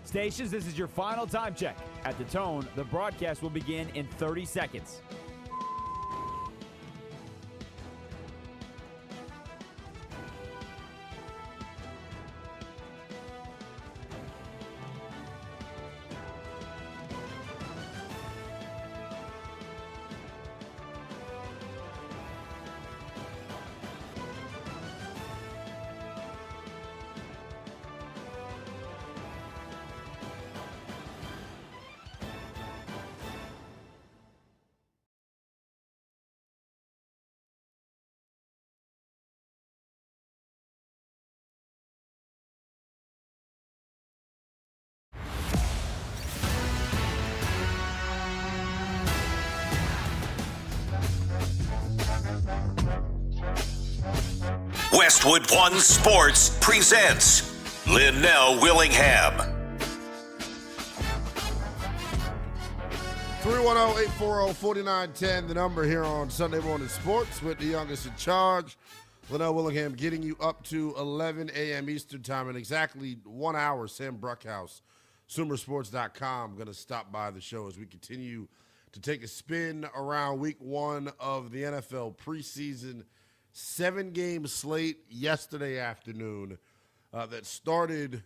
Stations, this is your final time check. At the tone, the broadcast will begin in 30 seconds. Westwood One Sports presents Linnell Willingham. 310-840-4910, the number here on Sunday Morning Sports with the youngest in charge. Linnell Willingham getting you up to 11 a.m. Eastern Time in exactly 1 hour. Sam Bruckhouse, SumerSports.com, going to stop by the show as we continue to take a spin around week one of the NFL preseason 7-game slate yesterday afternoon that started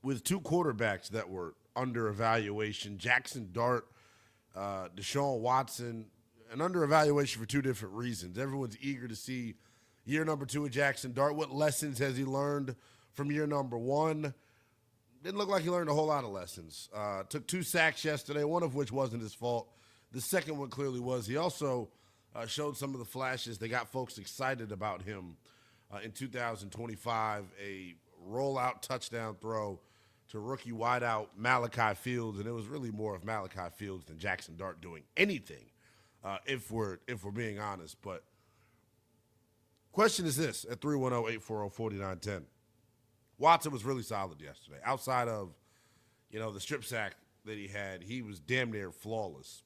with two quarterbacks that were under evaluation. Jackson Dart, Deshaun Watson, and under evaluation for two different reasons. Everyone's eager to see year number 2 of Jackson Dart. What lessons has he learned from year number 1? Didn't look like he learned a whole lot of lessons. Took 2 sacks yesterday, one of which wasn't his fault. The second one clearly was. He also showed some of the flashes that got folks excited about him in 2025, a rollout touchdown throw to rookie wideout Malachi Fields, and it was really more of Malachi Fields than Jackson Dart doing anything, if we're being honest. But question is this at 310-840-4910. Watson was really solid yesterday. Outside of, the strip sack that he had, he was damn near flawless,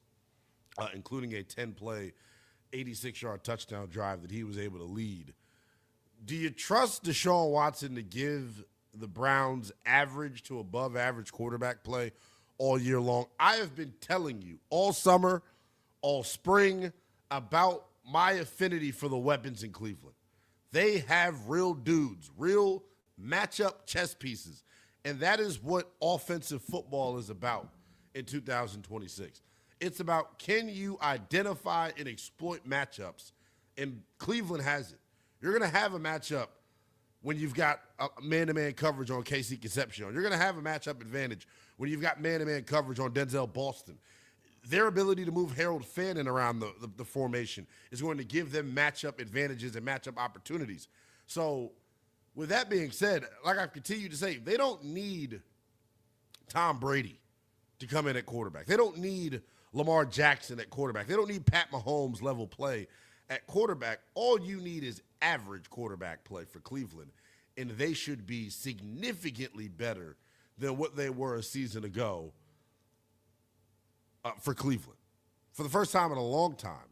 including a 10-play, 86-yard touchdown drive that he was able to lead. Do you trust Deshaun Watson to give the Browns average to above average quarterback play all year long? I have been telling you all summer, all spring, about my affinity for the weapons in Cleveland. They have real dudes, real matchup chess pieces, and that is what offensive football is about in 2026. It's about, can you identify and exploit matchups? And Cleveland has it. You're going to have a matchup when you've got man-to-man coverage on Casey Concepcion. You're going to have a matchup advantage when you've got man-to-man coverage on Denzel Boston. Their ability to move Harold Fannin around the formation is going to give them matchup advantages and matchup opportunities. So with that being said, like I've continued to say, they don't need Tom Brady to come in at quarterback. They don't need Lamar Jackson at quarterback. They don't need Pat Mahomes level play at quarterback. All you need is average quarterback play for Cleveland, and they should be significantly better than what they were a season ago for Cleveland. For the first time in a long time,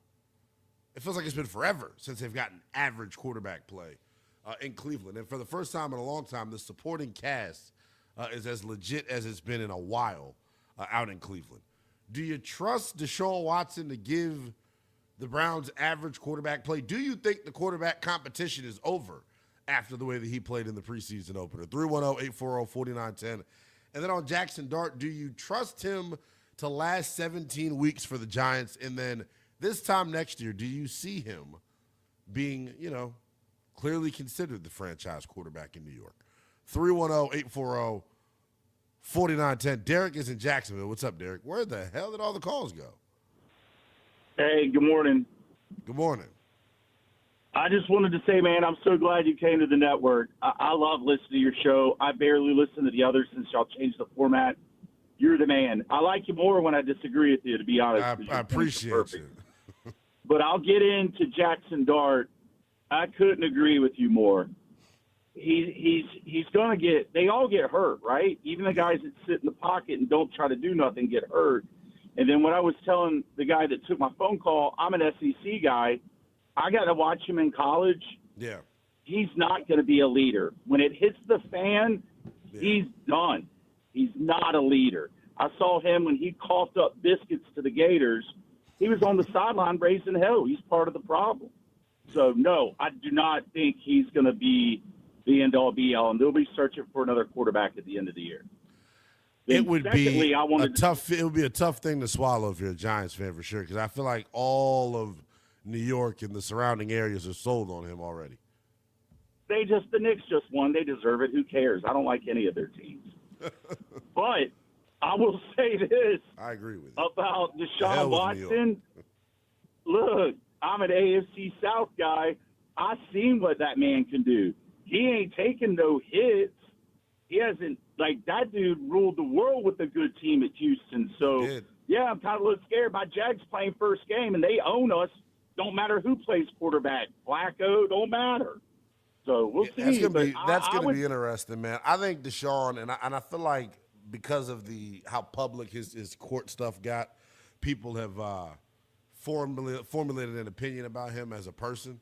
it feels like it's been forever since they've gotten average quarterback play in Cleveland. And for the first time in a long time, the supporting cast is as legit as it's been in a while out in Cleveland. Do you trust Deshaun Watson to give the Browns average quarterback play? Do you think the quarterback competition is over after the way that he played in the preseason opener? 310-840-4910. And then on Jackson Dart, do you trust him to last 17 weeks for the Giants? And then this time next year, do you see him being, clearly considered the franchise quarterback in New York? 310-840-4910. Derek is in Jacksonville. What's up, Derek? Where the hell did all the calls go? Hey, good morning. Good morning. I just wanted to say, man, I'm so glad you came to the network. I love listening to your show. I barely listen to the others since y'all changed the format. You're the man. I like you more when I disagree with you, to be honest. I appreciate you. But I'll get into Jackson Dart. I couldn't agree with you more. He's going to get – they all get hurt, right? Even the guys that sit in the pocket and don't try to do nothing get hurt. And then when I was telling the guy that took my phone call, I'm an SEC guy, I got to watch him in college. Yeah. He's not going to be a leader. When it hits the fan, he's done. He's not a leader. I saw him when he coughed up biscuits to the Gators. He was on the sideline raising hell. He's part of the problem. So, no, I do not think he's going to be the end-all, be-all, and they'll be searching for another quarterback at the end of the year. It would be a tough thing to swallow if you're a Giants fan for sure, because I feel like all of New York and the surrounding areas are sold on him already. The Knicks just won. They deserve it. Who cares? I don't like any of their teams. But I will say this. I agree with you. About Deshaun Watson. Look, I'm an AFC South guy. I seen what that man can do. He ain't taking no hits. He hasn't, that dude ruled the world with a good team at Houston. So, yeah, I'm kind of a little scared. My Jags playing first game, and they own us. Don't matter who plays quarterback. Flacco, don't matter. So we'll see. That's going to be interesting, man. I think Deshaun, and I feel like because of how public his court stuff got, people have formulated an opinion about him as a person.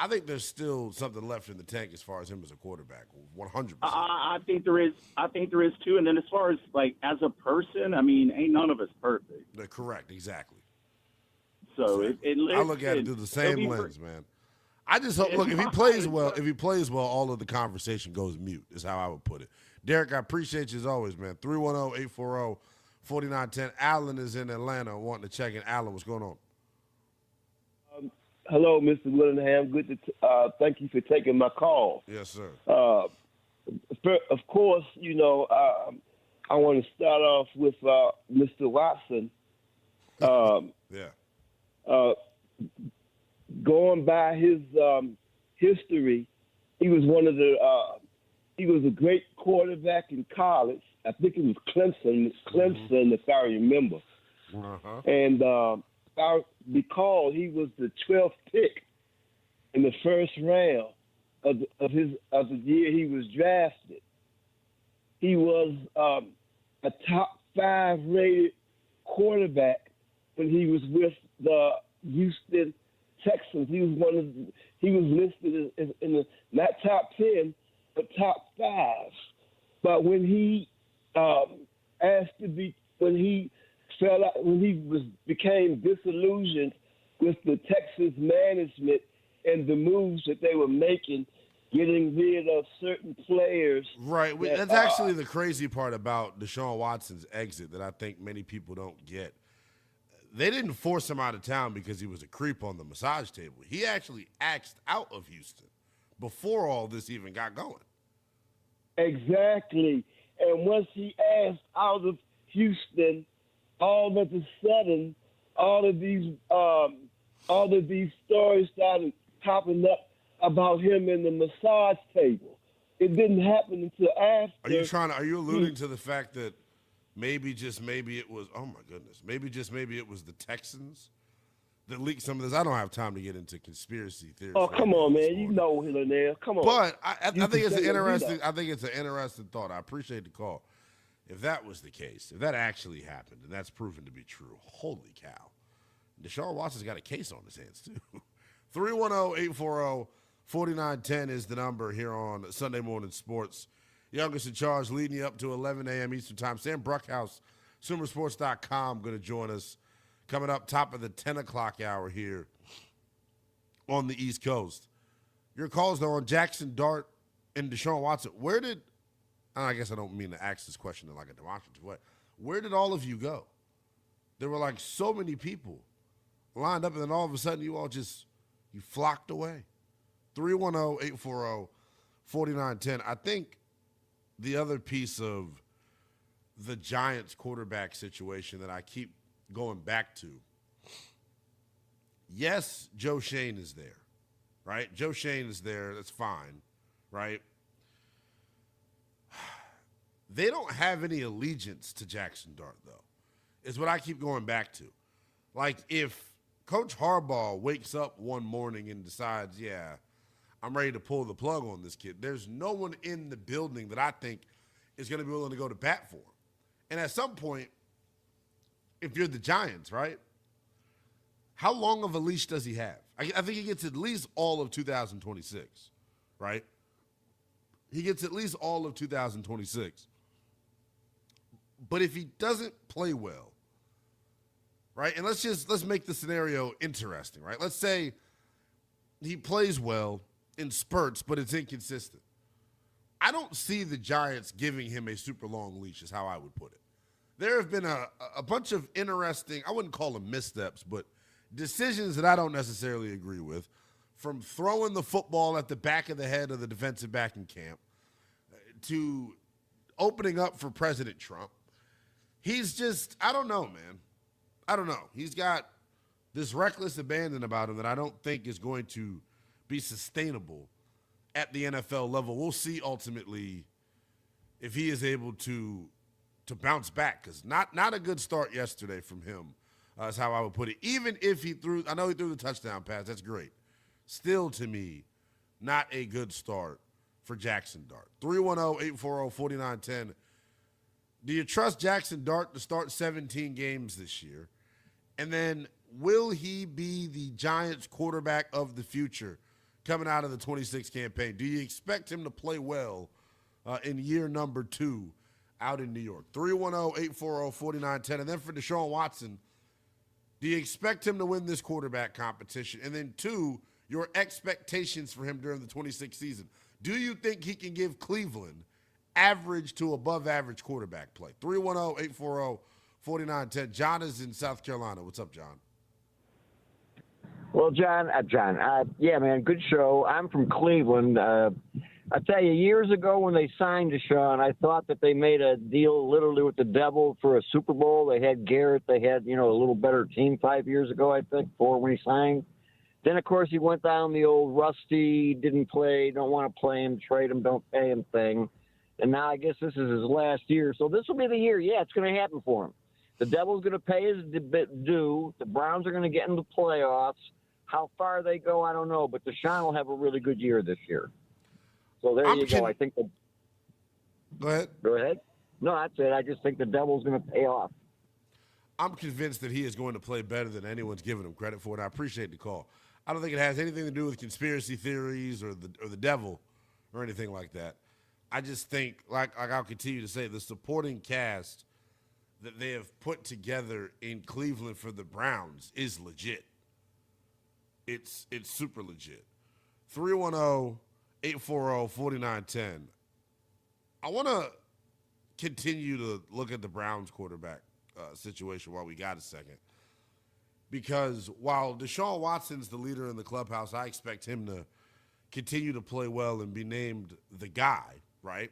I think there's still something left in the tank as far as him as a quarterback, 100%. I think there is. I think there is too. And then as far as as a person, I mean, ain't none of us perfect. They're correct, exactly. So I look at it through the same lens, man. I just hope. Look, if he plays well, all of the conversation goes mute. Is how I would put it. Derek, I appreciate you as always, man. 310-840-4910. Allen is in Atlanta, wanting to check in. Allen, what's going on? Hello, Mr. Willingham. Good to thank you for taking my call. Yes, sir. Of course, I want to start off with Mr. Watson. Going by his history, he was he was a great quarterback in college. I think it was Clemson, if I remember. Uh-huh. And I recall he was the 12th pick in the first round of the year he was drafted. He was a top 5 rated quarterback when he was with the Houston Texans. He was listed in the not top 10, but top 5. But when he became disillusioned with the Texas management and the moves that they were making, getting rid of certain players. Right. That's actually the crazy part about Deshaun Watson's exit that I think many people don't get. They didn't force him out of town because he was a creep on the massage table. He actually axed out of Houston before all this even got going. Exactly. And once he asked out of Houston, all of a sudden, all of these stories started popping up about him in the massage table. It didn't happen until after. Are you alluding to the fact that maybe it was, oh my goodness, maybe it was the Texans that leaked some of this? I don't have time to get into conspiracy theories. Oh, come on, man. You know Linnell. Come on. But I think it's an interesting. I think it's an interesting thought. I appreciate the call. If that was the case, if that actually happened, and that's proven to be true, holy cow, Deshaun Watson's got a case on his hands too. 310-840-4910 is the number here on Sunday Morning Sports. Youngest in charge, leading you up to 11 a.m. Eastern Time. Sam Bruckhouse, SumerSports.com, going to join us coming up top of the 10 o'clock hour here on the East Coast. Your calls, though, on Jackson Dart and Deshaun Watson. I guess I don't mean to ask this question in like a demonstrative way. Where did all of you go? There were like so many people lined up, and then all of a sudden you flocked away. 310-840-4910. I think the other piece of the Giants quarterback situation that I keep going back to, yes, Joe Shane is there, right? Joe Shane is there. That's fine, right? They don't have any allegiance to Jackson Dart, though, is what I keep going back to. Like, if Coach Harbaugh wakes up one morning and decides, yeah, I'm ready to pull the plug on this kid, there's no one in the building that I think is going to be willing to go to bat for him. And at some point, if you're the Giants, right, how long of a leash does he have? I think he gets at least all of 2026, right? He gets at least all of 2026. But if he doesn't play well, right, and let's make the scenario interesting, right? Let's say he plays well in spurts, but it's inconsistent. I don't see the Giants giving him a super long leash, is how I would put it. There have been a bunch of interesting, I wouldn't call them missteps, but decisions that I don't necessarily agree with, from throwing the football at the back of the head of the defensive back in camp to opening up for President Trump. He's just, I don't know, man. I don't know. He's got this reckless abandon about him that I don't think is going to be sustainable at the NFL level. We'll see ultimately if he is able to bounce back, because not a good start yesterday from him, is how I would put it. Even if I know he threw the touchdown pass, that's great. Still, to me, not a good start for Jackson Dart. 310-840-4910. Do you trust Jackson Dart to start 17 games this year? And then will he be the Giants quarterback of the future coming out of the 26 campaign? Do you expect him to play well in year number 2 out in New York? 310-840-4910. And then for Deshaun Watson, do you expect him to win this quarterback competition? And then 2, your expectations for him during the 26th season. Do you think he can give Cleveland average to above average quarterback play? 310-840-4910. John is in South Carolina. What's up, John? Well, John, yeah, man, good show. I'm from Cleveland. I tell you, years ago when they signed Deshaun, I thought that they made a deal literally with the devil for a Super Bowl. They had Garrett. They had, a little better team 5 years ago, I think, when he signed. Then, of course, he went down the old rusty, didn't play, don't want to play him, trade him, don't pay him thing. And now I guess this is his last year. So this will be the year. Yeah, it's going to happen for him. The Devil's going to pay his due. The Browns are going to get into the playoffs. How far they go, I don't know. But Deshaun will have a really good year this year. So there you go. I think Go ahead. Go ahead. No, that's it. I just think the Devil's going to pay off. I'm convinced that he is going to play better than anyone's giving him credit for, and I appreciate the call. I don't think it has anything to do with conspiracy theories or the devil or anything like that. I just think, like I'll continue to say, the supporting cast that they have put together in Cleveland for the Browns is legit. It's super legit. 310-840-4910. I want to continue to look at the Browns quarterback situation while we got a second. Because while Deshaun Watson's the leader in the clubhouse, I expect him to continue to play well and be named the guy, right?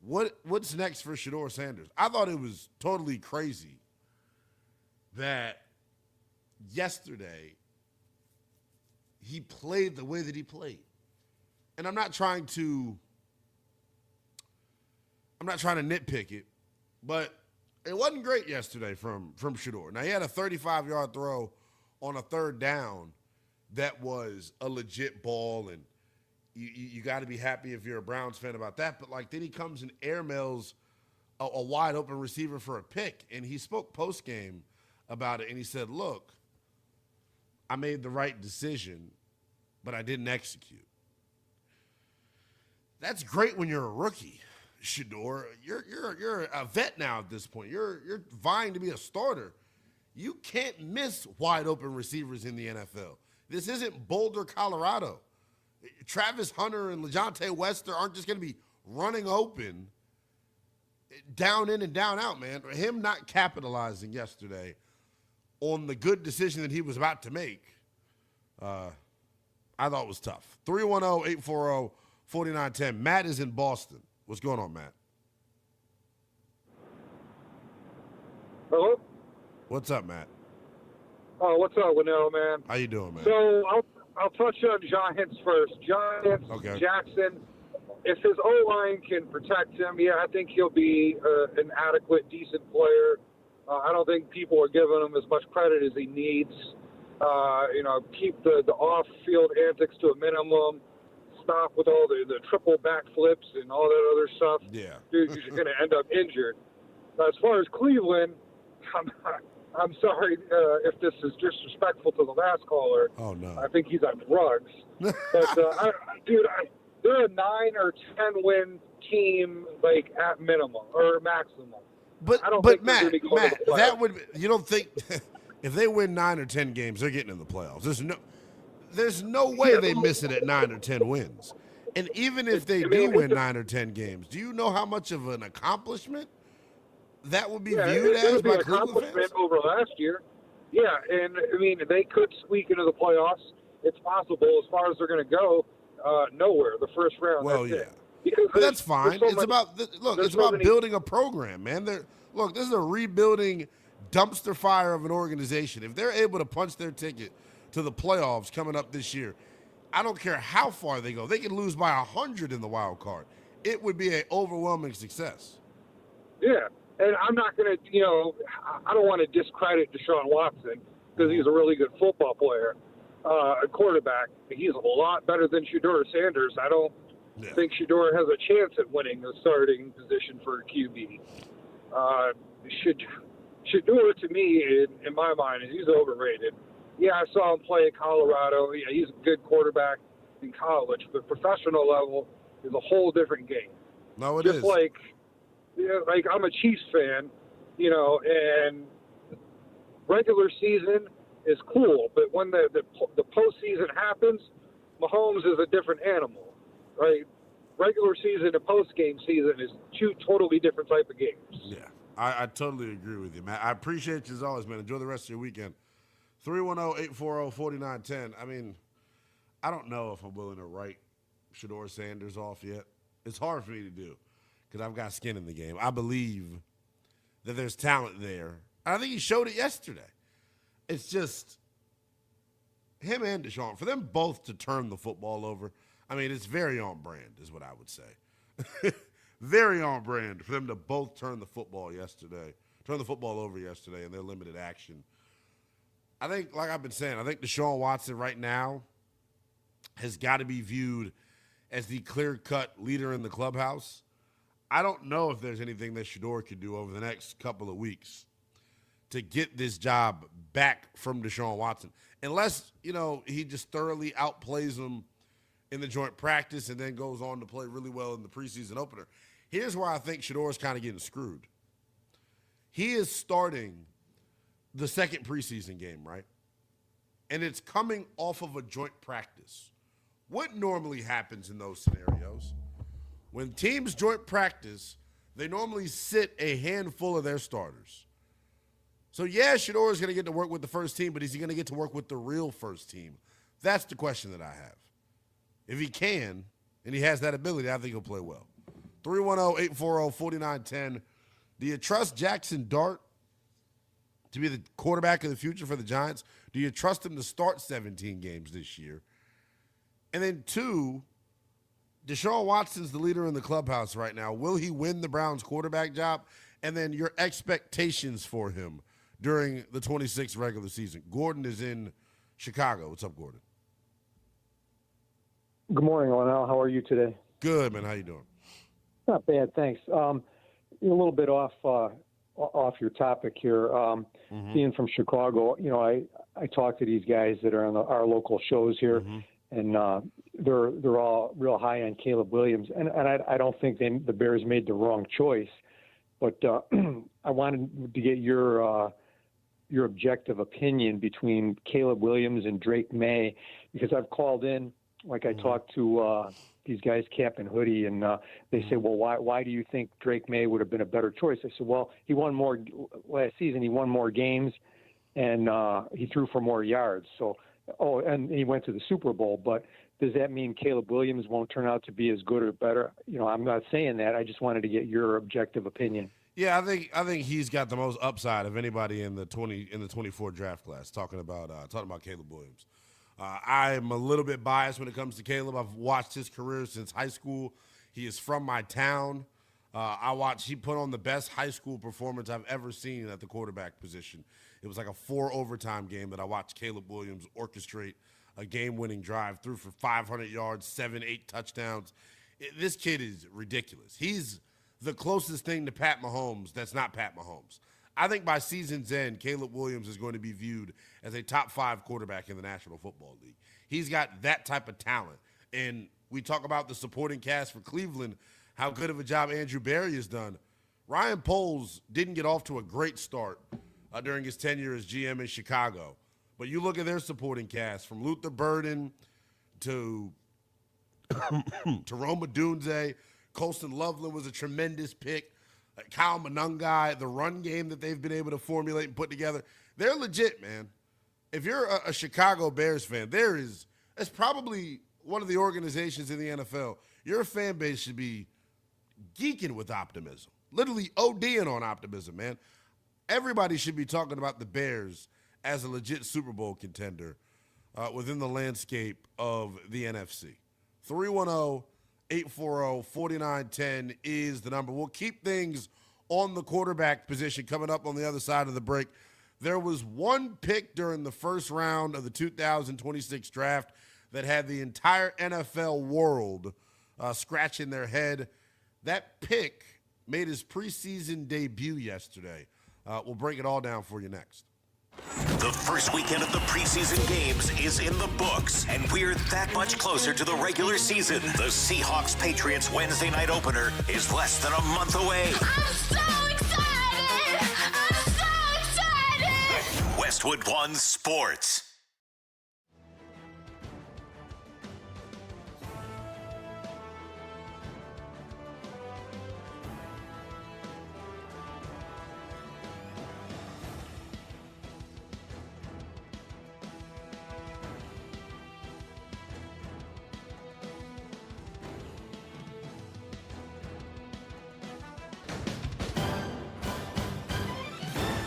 What's next for Shedeur Sanders? I thought it was totally crazy that yesterday he played the way that he played. And I'm not trying to nitpick it, but it wasn't great yesterday from Shedeur. Now, he had a 35-yard throw on a third down that was a legit ball, and you got to be happy if you're a Browns fan about that. But, like, then he comes and airmails a wide-open receiver for a pick, and he spoke post-game about it, and he said, look, I made the right decision, but I didn't execute. That's great when you're a rookie, Shedeur. You're a vet now at this point. You're vying to be a starter. You can't miss wide-open receivers in the NFL. This isn't Boulder, Colorado. Travis Hunter and LeJontay Wester aren't just going to be running open down in and down out, man. Him not capitalizing yesterday on the good decision that he was about to make, I thought was tough. 310-840-4910. Matt is in Boston. What's going on, Matt? Hello? What's up, Matt? Oh, what's up, Winnell, man? How you doing, man? So I'll touch on Giants first. Giants, Okay. Jackson. If his O-line can protect him, yeah, I think he'll be an adequate, decent player. I don't think people are giving him as much credit as he needs. Keep the off-field antics to a minimum. Stop with all the triple backflips and all that other stuff. Yeah. Dude, you're going to end up injured. As far as Cleveland, I'm sorry if this is disrespectful to the last caller. Oh, no. I think he's on drugs. But, they're a 9 or 10 win team, like, at minimum or maximum. But I don't think they're Matt, gonna be going to the playoffs. that would you don't think if they win 9 or 10 games, they're getting in the playoffs. There's no way they miss it at 9 or 10 wins. And even if they do win 9 or 10 games, do you know how much of an accomplishment that would be viewed it as would be by an Cleveland accomplishment fans? over last year. Yeah, and I mean they could squeak into the playoffs. It's possible. As far as they're going to go, nowhere. The first round. Well, that's yeah. it. Because But that's fine. there's so It's much- about there's it's so about many- building a program, man. Look, this is a rebuilding dumpster fire of an organization. If they're able to punch their ticket to the playoffs coming up this year, I don't care how far they go. They can lose by 100 in the wild card. It would be an overwhelming success. Yeah, and I'm not going to, I don't want to discredit Deshaun Watson because he's a really good football player, a quarterback. He's a lot better than Shedeur Sanders. I don't think Shedeur has a chance at winning the starting position for QB. Shedeur, to me, in my mind, he's overrated. Yeah, I saw him play at Colorado. Yeah, he's a good quarterback in college, but professional level is a whole different game. No, it Just is. like I'm a Chiefs fan, and regular season is cool, but when the postseason happens, Mahomes is a different animal, right? Regular season and post-game season is two totally different type of games. Yeah, I totally agree with you, man. I appreciate you as always, man. Enjoy the rest of your weekend. 310-840-4910. I mean, I don't know if I'm willing to write Shedeur Sanders off yet. It's hard for me to do because I've got skin in the game. I believe that there's talent there. I think he showed it yesterday. It's just him and Deshaun, for them both to turn the football over, I mean, it's very on brand is what I would say. Very on brand for them to both turn the football over yesterday in their limited action. I think, like I've been saying, I think Deshaun Watson right now has got to be viewed as the clear-cut leader in the clubhouse. I don't know if there's anything that Shedeur could do over the next couple of weeks to get this job back from Deshaun Watson, unless, he just thoroughly outplays him in the joint practice and then goes on to play really well in the preseason opener. Here's where I think Shedeur is kind of getting screwed. He is starting the second preseason game, right? And it's coming off of a joint practice. What normally happens in those scenarios? When teams joint practice, they normally sit a handful of their starters. So, yeah, Shedeur is going to get to work with the first team, but is he going to get to work with the real first team? That's the question that I have. if he can, and he has that ability, I think he'll play well. 310-840-4910. Do you trust Jackson Dart to be the quarterback of the future for the Giants? Do you trust him to start 17 games this year? And then 2, Deshaun Watson's the leader in the clubhouse right now. Will he win the Browns quarterback job? And then your expectations for him during the 26th regular season. Gordon is in Chicago. What's up, Gordon? Good morning, Lionel. How are you today? Good, man. How you doing? Not bad, thanks. A little bit off your topic here. Being from Chicago, I talk to these guys that are on our local shows here, and they're all real high on Caleb Williams, and I don't think the Bears made the wrong choice, but I wanted to get your objective opinion between Caleb Williams and Drake May, because I've called in, like I talked to these guys, Cap and Hoodie, and they say, well, why do you think Drake May would have been a better choice? I said, well, he won more last season. He won more games, and he threw for more yards. So, and he went to the Super Bowl. But does that mean Caleb Williams won't turn out to be as good or better? I'm not saying that. I just wanted to get your objective opinion. Yeah, I think he's got the most upside of anybody in the 24 draft class. Talking about Caleb Williams. I'm a little bit biased when it comes to Caleb. I've watched his career since high school. He is from my town. He put on the best high school performance I've ever seen at the quarterback position. It was like a 4 overtime game that I watched Caleb Williams orchestrate a game-winning drive, threw for 500 yards, 7-8 touchdowns. This kid is ridiculous. He's the closest thing to Pat Mahomes that's not Pat Mahomes. I think by season's end, Caleb Williams is going to be viewed as a top 5 quarterback in the National Football League. He's got that type of talent. And we talk about the supporting cast for Cleveland, how good of a job Andrew Berry has done. Ryan Poles didn't get off to a great start during his tenure as GM in Chicago. But you look at their supporting cast, from Luther Burden to Roma Dunze. Colston Loveland was a tremendous pick. Kyle Monangai, the run game that they've been able to formulate and put together, they're legit, man. If you're a Chicago Bears fan, it's probably one of the organizations in the NFL. Your fan base should be geeking with optimism, literally ODing on optimism, man. Everybody should be talking about the Bears as a legit Super Bowl contender within the landscape of the NFC. 310-840-4910 is the number. We'll keep things on the quarterback position coming up on the other side of the break. There was one pick during the first round of the 2026 draft that had the entire NFL world scratching their head. That pick made his preseason debut yesterday. We'll break it all down for you next. The first weekend of the preseason games is in the books, and we're that much closer to the regular season. The Seahawks-Patriots Wednesday night opener is less than a month away. I'm so excited! I'm so excited! Westwood One Sports.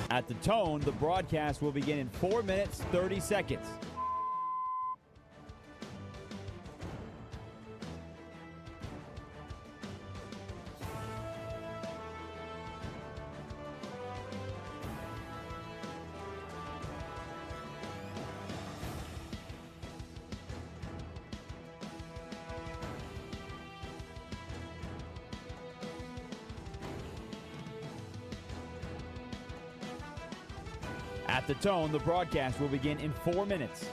At the tone, the broadcast will begin in 4 minutes, 30 seconds. At the tone, the broadcast will begin in 4 minutes.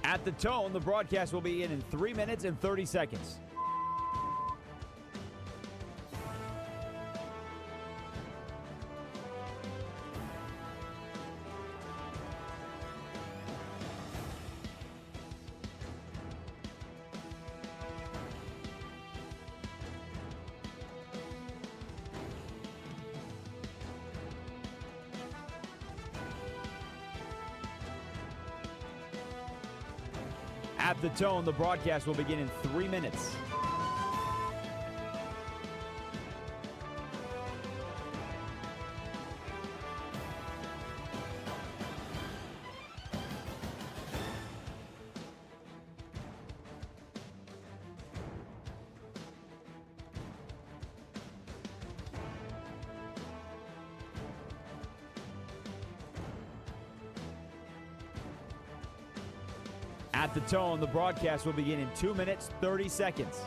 At the tone, the broadcast will begin in 3 minutes and 30 seconds. At the tone, the broadcast will begin in 3 minutes. At the tone, the broadcast will begin in 2 minutes, 30 seconds.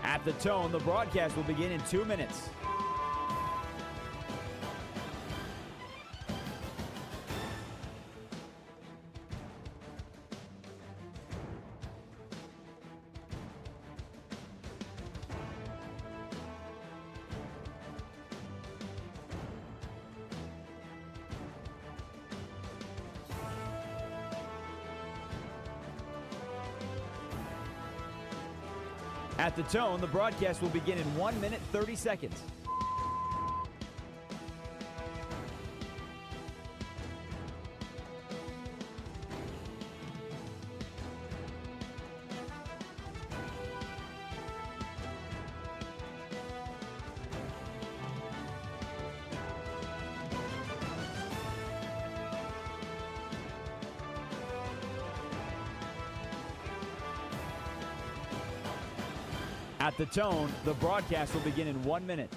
At the tone, the broadcast will begin in 2 minutes. At the tone, the broadcast will begin in 1 minute, 30 seconds. At the tone, the broadcast will begin in 1 minute.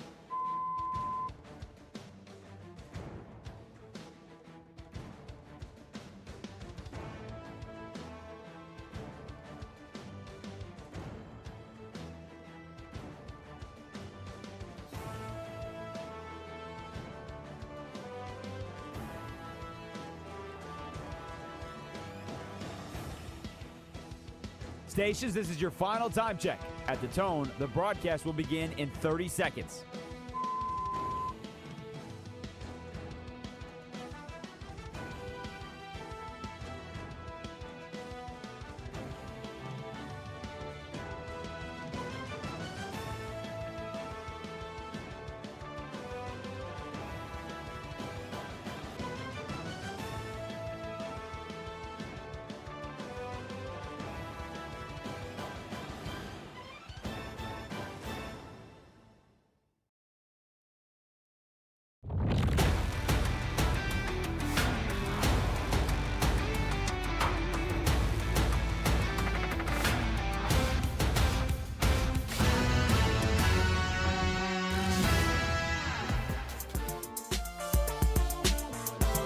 Stations, this is your final time check. At the tone, the broadcast will begin in 30 seconds.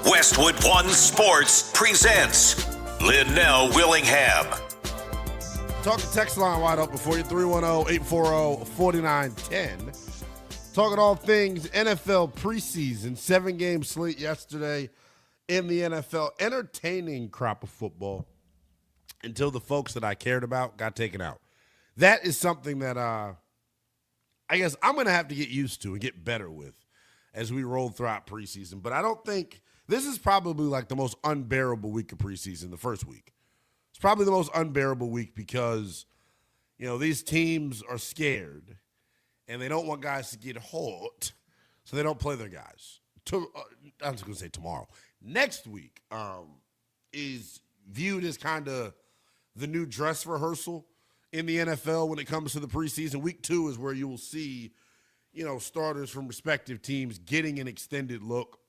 Westwood One Sports presents Linnell Willingham. Talk the text line wide open for you, 310-840-4910. Talking all things NFL preseason, 7-game slate yesterday in the NFL. Entertaining crop of football until the folks that I cared about got taken out. That is something that I guess I'm going to have to get used to and get better with as we roll throughout preseason. But I don't think this is probably like the most unbearable week of preseason, the first week. It's probably the most unbearable week because, you know, these teams are scared and they don't want guys to get hurt, so they don't play their guys. I was going to say tomorrow. Next week is viewed as kind of the new dress rehearsal in the NFL when it comes to the preseason. Week 2 is where you will see, you know, starters from respective teams getting an extended look.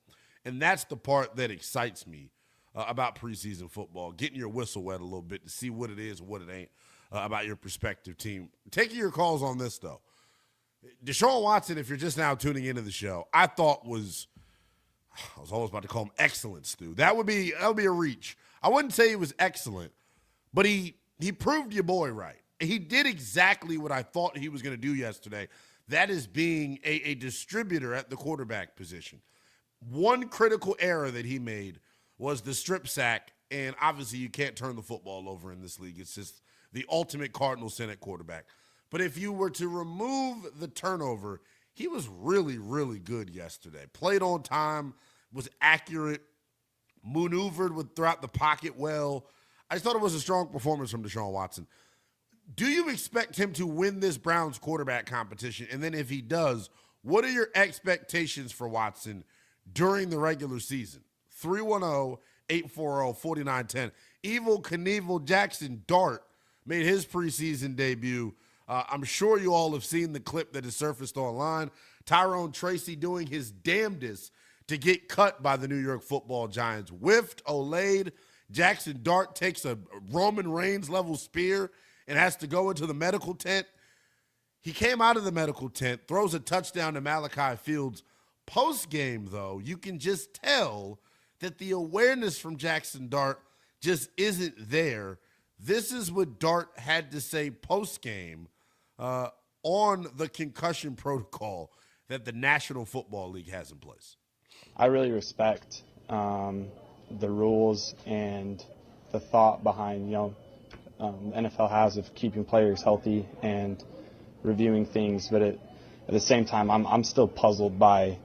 And that's the part that excites me about preseason football, getting your whistle wet a little bit to see what it is and what it ain't about your prospective team. Taking your calls on this, though. Deshaun Watson, if you're just now tuning into the show, I was almost about to call him excellent, Stu. That would be a reach. I wouldn't say he was excellent, but he proved your boy right. He did exactly what I thought he was going to do yesterday. That is being a distributor at the quarterback position. One critical error that he made was the strip sack, and obviously you can't turn the football over in this league. It's just the ultimate cardinal sin at quarterback. But if you were to remove the turnover, he was really, really good yesterday. Played on time, was accurate, maneuvered throughout the pocket well. I just thought it was a strong performance from Deshaun Watson. Do you expect him to win this Browns quarterback competition? And then if he does, what are your expectations for Watson during the regular season? 310-840-4910. Evil Knievel Jackson Dart made his preseason debut. I'm sure you all have seen the clip that has surfaced online. Tyrone Tracy doing his damnedest to get cut by the New York Football Giants. Whiffed, Olayed. Jackson Dart takes a Roman Reigns level spear and has to go into the medical tent. He came out of the medical tent, throws a touchdown to Malachi Fields. Post-game, though, you can just tell that the awareness from Jackson Dart just isn't there. This is what Dart had to say post-game on the concussion protocol that the National Football League has in place. I really respect the rules and the thought behind, the NFL has of keeping players healthy and reviewing things, but at the same time, I'm still puzzled by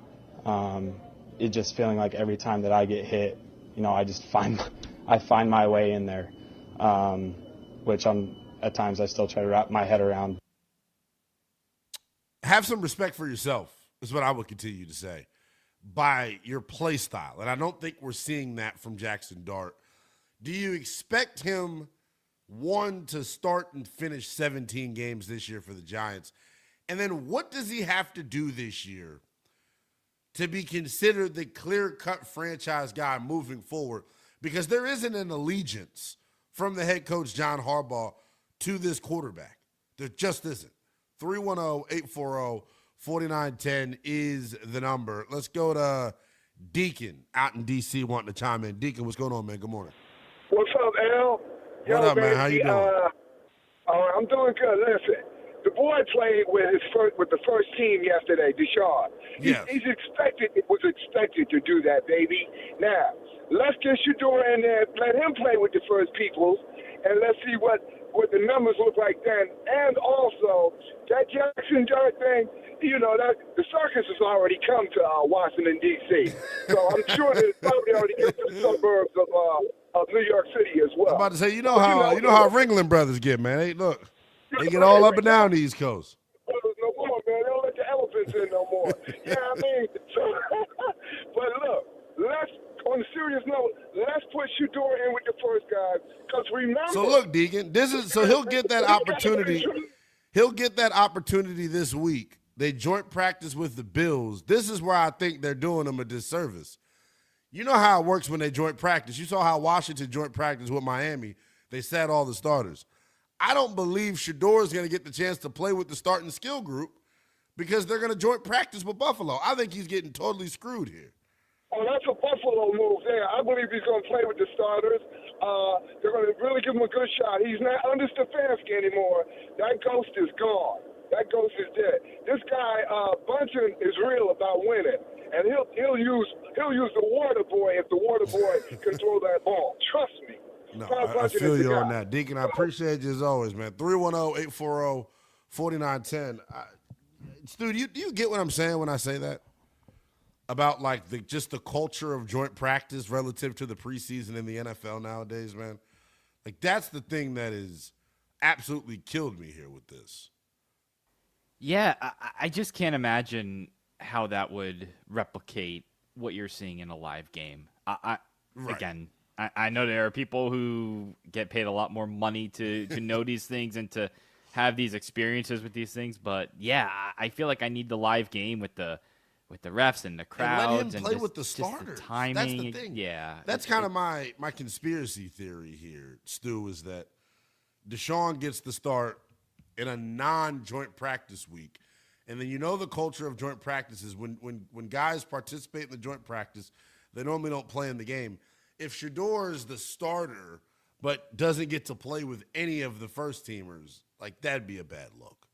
it just feeling like every time that I get hit, I just find my way in there, which at times I still try to wrap my head around. Have some respect for yourself is what I would continue to say by your play style. And I don't think we're seeing that from Jackson Dart. Do you expect him, one, to start and finish 17 games this year for the Giants? And then what does he have to do this year to be considered the clear-cut franchise guy moving forward? Because there isn't an allegiance from the head coach, John Harbaugh, to this quarterback. There just isn't. 310-840-4910 is the number. Let's go to Deacon out in D.C. wanting to chime in. Deacon, what's going on, man? Good morning. What's up, Al? What up, man? How you doing? I'm doing good. Listen, the boy played with the first team yesterday, Deshaun. Yes. It was expected to do that, baby. Now, let's get Shedeur in there, let him play with the first people, and let's see what the numbers look like then. And also, that Jackson Dart thing, that the circus has already come to Washington, D.C. So I'm sure that it's probably already come to the suburbs of New York City as well. I'm about to say, you know how Ringling Brothers get, man. They get all up and down the East Coast. No more, man. They don't let the elephants in no more. Yeah, I mean, but look, on a serious note, let's put Shedeur in with the first guys. Because remember. So look, Deacon, he'll get that opportunity. He'll get that opportunity this week. They joint practice with the Bills. This is where I think they're doing them a disservice. You know how it works when they joint practice. You saw how Washington joint practice with Miami. They sat all the starters. I don't believe Shedeur is going to get the chance to play with the starting skill group because they're going to joint practice with Buffalo. I think he's getting totally screwed here. Oh, that's a Buffalo move there. I believe he's going to play with the starters. They're going to really give him a good shot. He's not under Stefanski anymore. That ghost is gone. That ghost is dead. This guy Bunchen is real about winning, and he'll use the water boy if the water boy can throw that ball. Trust me. No, I feel you on that, Deacon. I appreciate you as always, man. 310-840-4910. Stu, do you get what I'm saying when I say that? About like just the culture of joint practice relative to the preseason in the NFL nowadays, man. Like that's the thing that is absolutely killed me here with this. Yeah, I just can't imagine how that would replicate what you're seeing in a live game. Again, I know there are people who get paid a lot more money to know these things and to have these experiences with these things, but yeah, I feel like I need the live game with the refs and the crowds and let him play with the starters. Just the timing. That's the thing. Yeah, that's kind of my conspiracy theory here, Stu, is that Deshaun gets the start in a non-joint practice week. And then the culture of joint practice is when guys participate in the joint practice, they normally don't play in the game. If Shedeur is the starter but doesn't get to play with any of the first-teamers, like that'd be a bad look.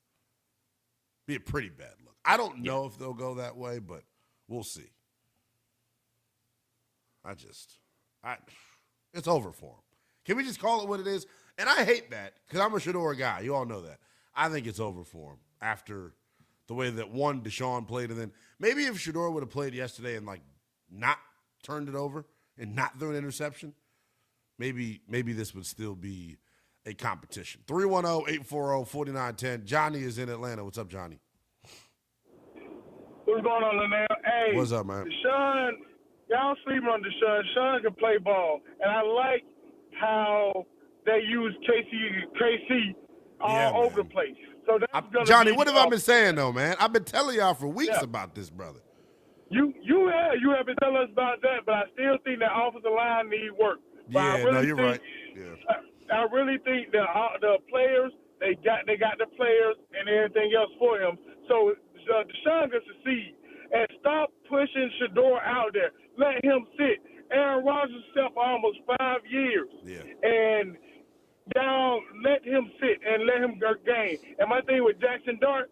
Be a pretty bad look. I don't know if they'll go that way, but we'll see. It's over for him. Can we just call it what it is? And I hate that because I'm a Shedeur guy. You all know that. I think it's over for him after the way that one Deshaun played, and then maybe if Shedeur would have played yesterday and like not turned it over and not thrown an interception, maybe this would still be a competition. 310-840-4910. Johnny is in Atlanta. What's up, Johnny? What's going on, Linnell? Hey, what's up, man? Deshaun, y'all sleeping on Deshaun. Deshaun can play ball, and I like how they use KC all over the place. So that's gonna Johnny, be, what have I been saying though, man? I've been telling y'all for weeks about this, brother. You have been telling us about that, but I still think that offensive line need work. But I really you're right. Yeah. I really think that the players they got the players and everything else for him. So Deshaun can succeed and stop pushing Shedeur out there. Let him sit. Aaron Rodgers sat for almost 5 years, and y'all let him sit and let him go game. And my thing with Jackson Dart,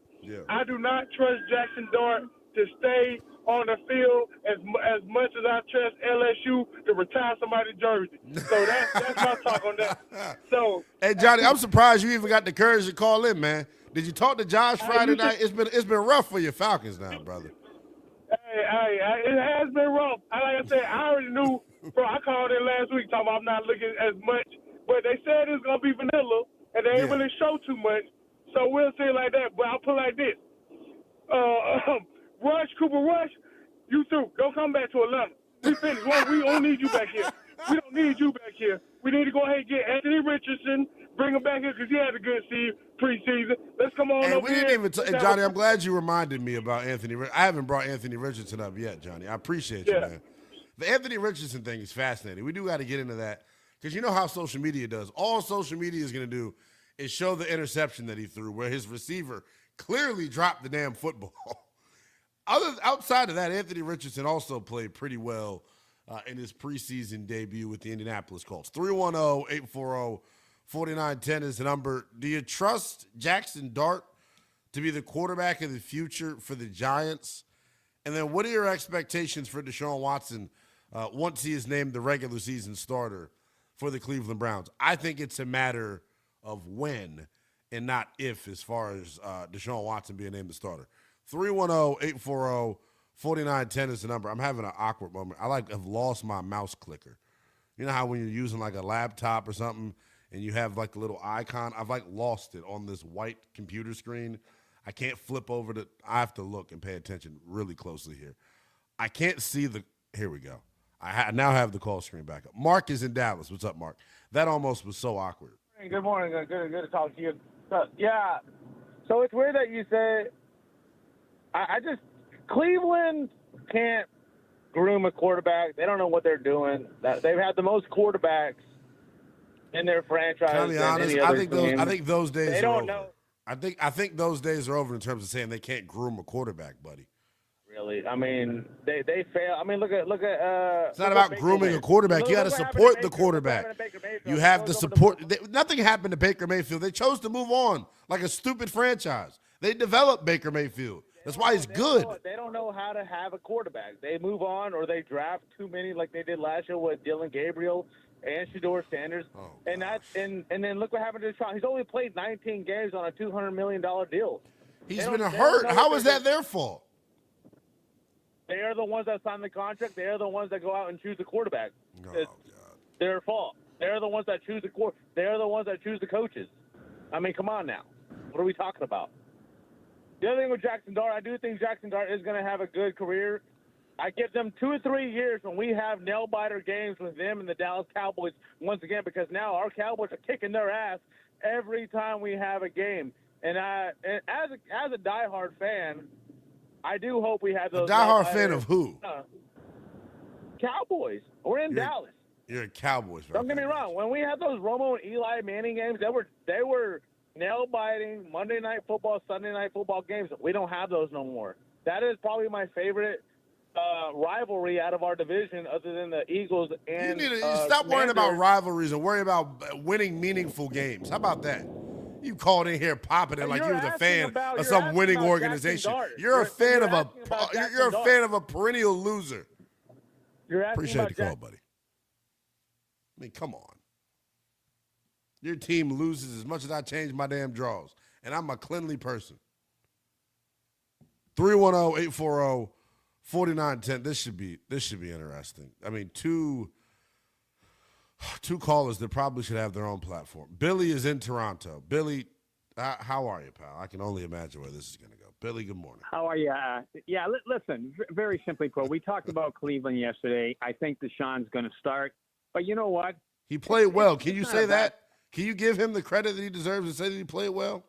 I do not trust Jackson Dart to stay on the field as much as I trust LSU to retire somebody's jersey. So that's my talk on that. So, hey Johnny, I'm surprised you even got the courage to call in, man. Did you talk to Josh Friday night? It's been rough for your Falcons now, brother. Hey, it has been rough. Like I said, I already knew. Bro, I called in last week talking about I'm not looking as much, but they said it's gonna be vanilla, and they ain't really show too much. So we'll see it like that. But I'll put it like this: Cooper Rush, you through? Don't come back to Atlanta. We finished. We don't need you back here. We don't need you back here. We need to go ahead and get Anthony Richardson, bring him back here because he had a good preseason. Let's come on over here. Johnny, I'm glad you reminded me about Anthony. I haven't brought Anthony Richardson up yet, Johnny. I appreciate you, man. The Anthony Richardson thing is fascinating. We do got to get into that because you know how social media does. All social media is going to do is show the interception that he threw where his receiver clearly dropped the damn football. Outside of that, Anthony Richardson also played pretty well in his preseason debut with the Indianapolis Colts. 310-840-4910 is the number. Do you trust Jackson Dart to be the quarterback of the future for the Giants? And then what are your expectations for Deshaun Watson once he is named the regular season starter for the Cleveland Browns? I think it's a matter of when and not if as far as Deshaun Watson being named the starter. 310-840-4910 is the number. I'm having an awkward moment. I've lost my mouse clicker. You know how when you're using like a laptop or something and you have like a little icon? I've like lost it on this white computer screen. I can't flip over to – I have to look and pay attention really closely here. I can't see the – here we go. I now have the call screen back up. Mark is in Dallas. What's up, Mark? That almost was so awkward. Good morning. Good to talk to you. So it's weird that you say – Cleveland can't groom a quarterback. They don't know what they're doing. They've had the most quarterbacks in their franchise. Can I be honest? I think those days they are don't over. know. I think those days are over in terms of saying they can't groom a quarterback, buddy. Really, I mean, they fail. I mean, look at. It's not about grooming a quarterback. You got to support the quarterback. You have to support. Nothing happened to Baker Mayfield. They chose to move on like a stupid franchise. They developed Baker Mayfield. That's why he's good. They don't know how to have a quarterback. They move on or they draft too many like they did last year with Dylan Gabriel and Shedeur Sanders. And then look what happened to Deshaun. He's only played 19 games on a $200 million deal. He's been hurt. How is that their fault? They are the ones that sign the contract. They are the ones that go out and choose the quarterback. It's their fault. They're the ones that choose the They're the ones that choose the coaches. I mean, come on now. What are we talking about? The other thing with Jackson Dart, I do think Jackson Dart is going to have a good career. I give them 2 or 3 years when we have nail-biter games with them and the Dallas Cowboys once again, because now our Cowboys are kicking their ass every time we have a game. And as a diehard fan, I do hope we have those. A diehard fan of who? Cowboys. We're in Dallas. You're a Cowboys fan. Don't get me wrong. When we had those Romo and Eli Manning games, they were nail-biting Monday Night Football, Sunday Night Football games. We don't have those no more. That is probably my favorite rivalry out of our division other than the Eagles and you need to stop worrying about rivalries and worry about winning meaningful games. How about that? You called in here popping it like you were the fan of some winning organization. You're a fan of a perennial loser. Appreciate the call, buddy. I mean, come on. Your team loses as much as I change my damn draws. and I'm a cleanly person. 310-840-4910. This should be interesting. I mean, two callers that probably should have their own platform. Billy is in Toronto. Billy, how are you, pal? I can only imagine where this is going to go. Billy, good morning. How are you? Listen, very simply put, we talked about Cleveland yesterday. I think Deshaun's going to start. But you know what? He played well. Can you say that? Can you give him the credit that he deserves and say that he played well?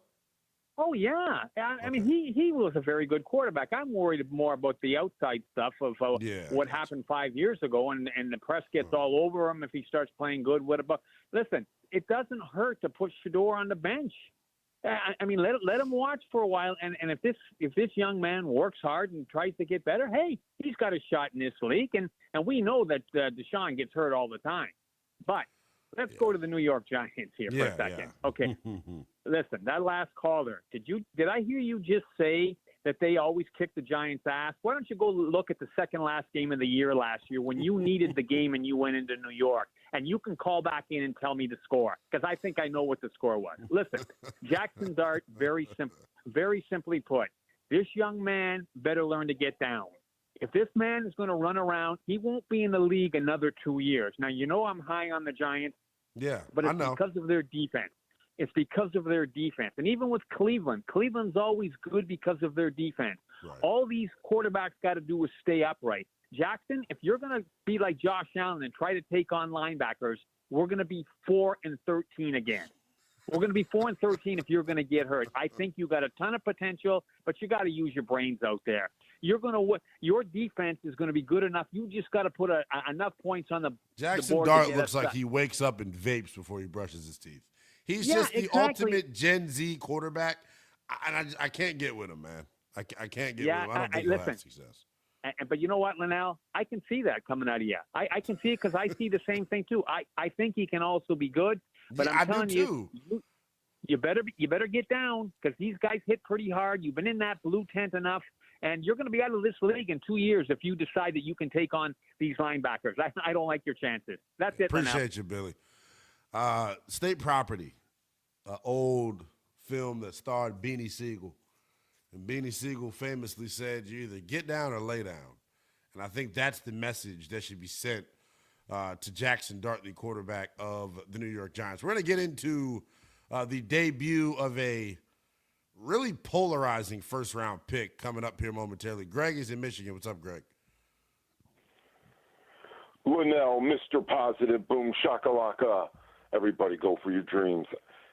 Oh, yeah. I mean, he was a very good quarterback. I'm worried more about the outside stuff of what happened 5 years ago, and the press gets all over him if he starts playing good. Listen, it doesn't hurt to put Shedeur on the bench. I mean, let him watch for a while, and if this young man works hard and tries to get better, hey, he's got a shot in this league, and we know that Deshaun gets hurt all the time. But let's go to the New York Giants here for a second. Yeah. Okay. Listen, that last caller, did I hear you just say that they always kick the Giants' ass? Why don't you go look at the second last game of the year last year when you needed the game and you went into New York, and you can call back in and tell me the score, because I think I know what the score was. Listen, Jackson Dart, very simply put, this young man better learn to get down. If this man is going to run around, he won't be in the league another 2 years. Now, you know I'm high on the Giants. Yeah, but it's because of their defense. It's because of their defense. And even with Cleveland's always good because of their defense. Right. All these quarterbacks got to do is stay upright. Jackson, if you're going to be like Josh Allen and try to take on linebackers, we're going to be 4-13 again. We're going to be 4-13 if you're going to get hurt. I think you got a ton of potential, but you got to use your brains out there. Your defense is going to be good enough. You just got to put enough points on the Jackson board. Dart looks like he wakes up and vapes before he brushes his teeth. He's just the ultimate Gen Z quarterback, and I can't get with him, man. I can't get with him. I don't think he'll have success. But you know what, Linnell? I can see that coming out of you. I can see it because I see the same thing too. I think he can also be good, but I'm telling you, you better get down because these guys hit pretty hard. You've been in that blue tent enough, and you're going to be out of this league in 2 years if you decide that you can take on these linebackers. I don't like your chances. That's it. Appreciate you, Billy. State Property, an old film that starred Beanie Siegel. And Beanie Siegel famously said, you either get down or lay down. And I think that's the message that should be sent to Jackson Dart, the quarterback of the New York Giants. We're going to get into the debut of a really polarizing first-round pick coming up here momentarily. Greg is in Michigan. What's up, Greg? Linnell, Mr. Positive, boom, shakalaka. Everybody go for your dreams.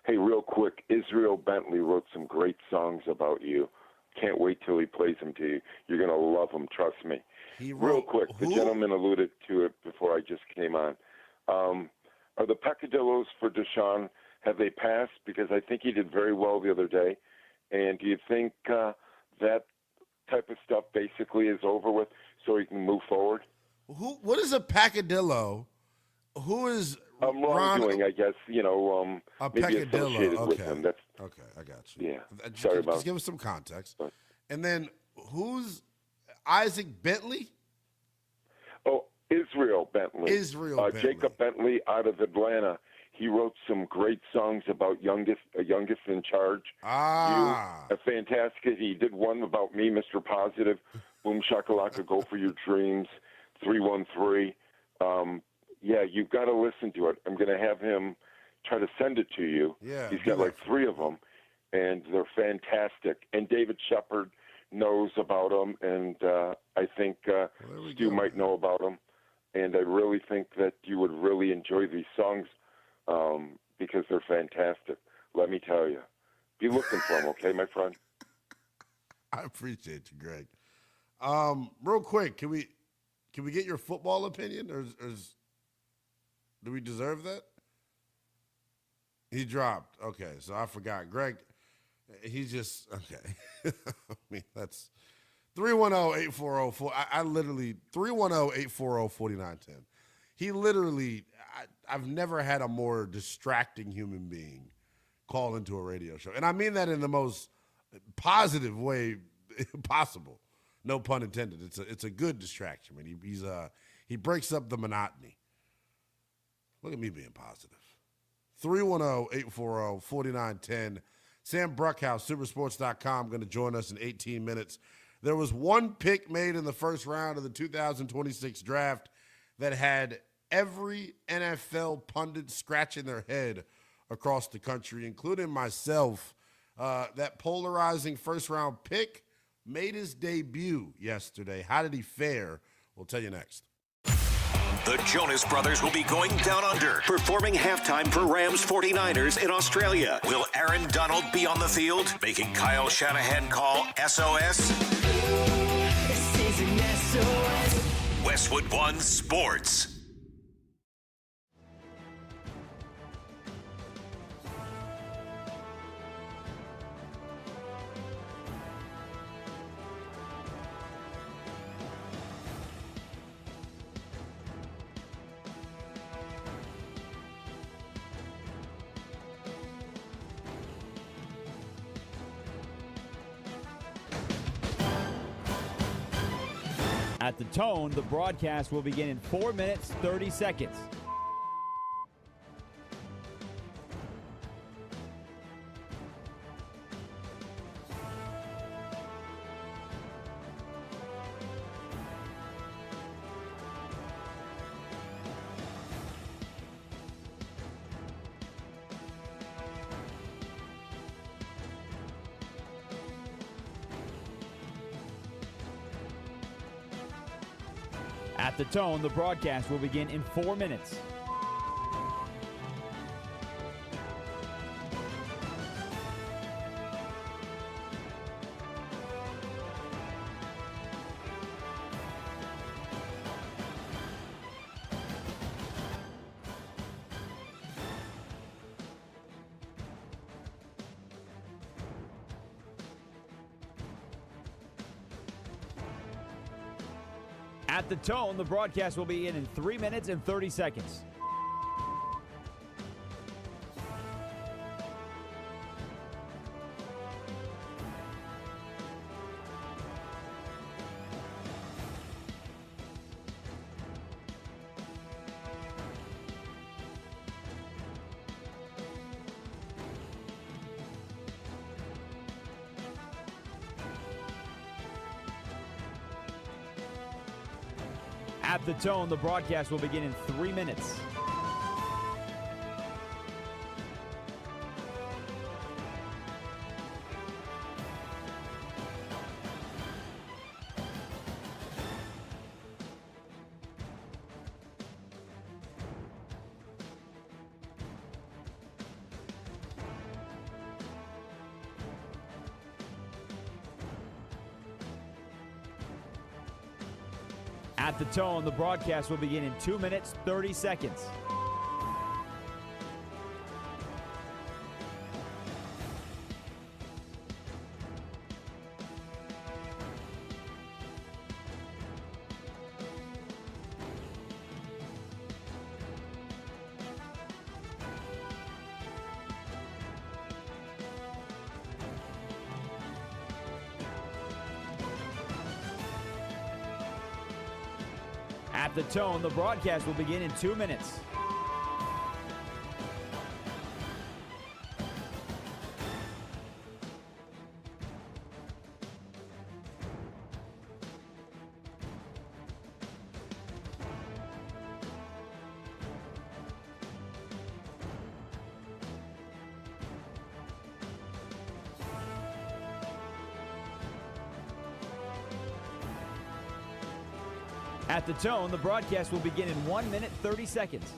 Hey, real quick, Israel Bentley wrote some great songs about you. Can't wait till he plays them to you. You're going to love them, trust me. Real quick, the gentleman alluded to it before I just came on. Are the peccadillos for Deshaun, have they passed? Because I think he did very well the other day. And do you think that type of stuff basically is over with so he can move forward? What is a peccadillo? Who is wrongdoing? I guess a maybe associated with him. That's okay. I got you. Yeah. Just give us some context. And then who's Isaac Bentley? Oh, Israel Bentley. Bentley. Jacob Bentley out of Atlanta. He wrote some great songs about youngest in charge. A fantastic. He did one about me, Mr. Positive. Boom shakalaka, go for your dreams. 313. Yeah, you've got to listen to it. I'm going to have him try to send it to you. Yeah, he's got like 3 of them, and they're fantastic. And David Shepard knows about them, and I think Stu might know about them. And I really think that you would really enjoy these songs because they're fantastic. Let me tell you. Be looking for them, okay, my friend? I appreciate you, Greg. Real quick, can we get your football opinion, or do we deserve that? He dropped. Okay, so I forgot. Greg, he's just, okay. I mean, that's 310-840-4. I literally, 310-840-4910. He literally, I've never had a more distracting human being call into a radio show. And I mean that in the most positive way possible. No pun intended. It's a good distraction, man. He breaks up the monotony. Look at me being positive. 310-840-4910. Sam Bruckhouse, Supersports.com, going to join us in 18 minutes. There was one pick made in the first round of the 2026 draft that had every NFL pundit scratching their head across the country, including myself. That polarizing first-round pick made his debut yesterday. How did he fare? We'll tell you next. The Jonas Brothers will be going down under, performing halftime for Rams 49ers in Australia. Will Aaron Donald be on the field, making Kyle Shanahan call SOS? This is an SOS. Westwood One Sports. At the tone, the broadcast will begin in 4 minutes, 30 seconds. At the tone, the broadcast will begin in 4 minutes. At the tone, the broadcast will be in 3 minutes and 30 seconds. At the tone, the broadcast will begin in 3 minutes. At the tone, the broadcast will begin in 2 minutes, 30 seconds. At the tone, the broadcast will begin in 2 minutes. At the tone, the broadcast will begin in 1 minute, 30 seconds.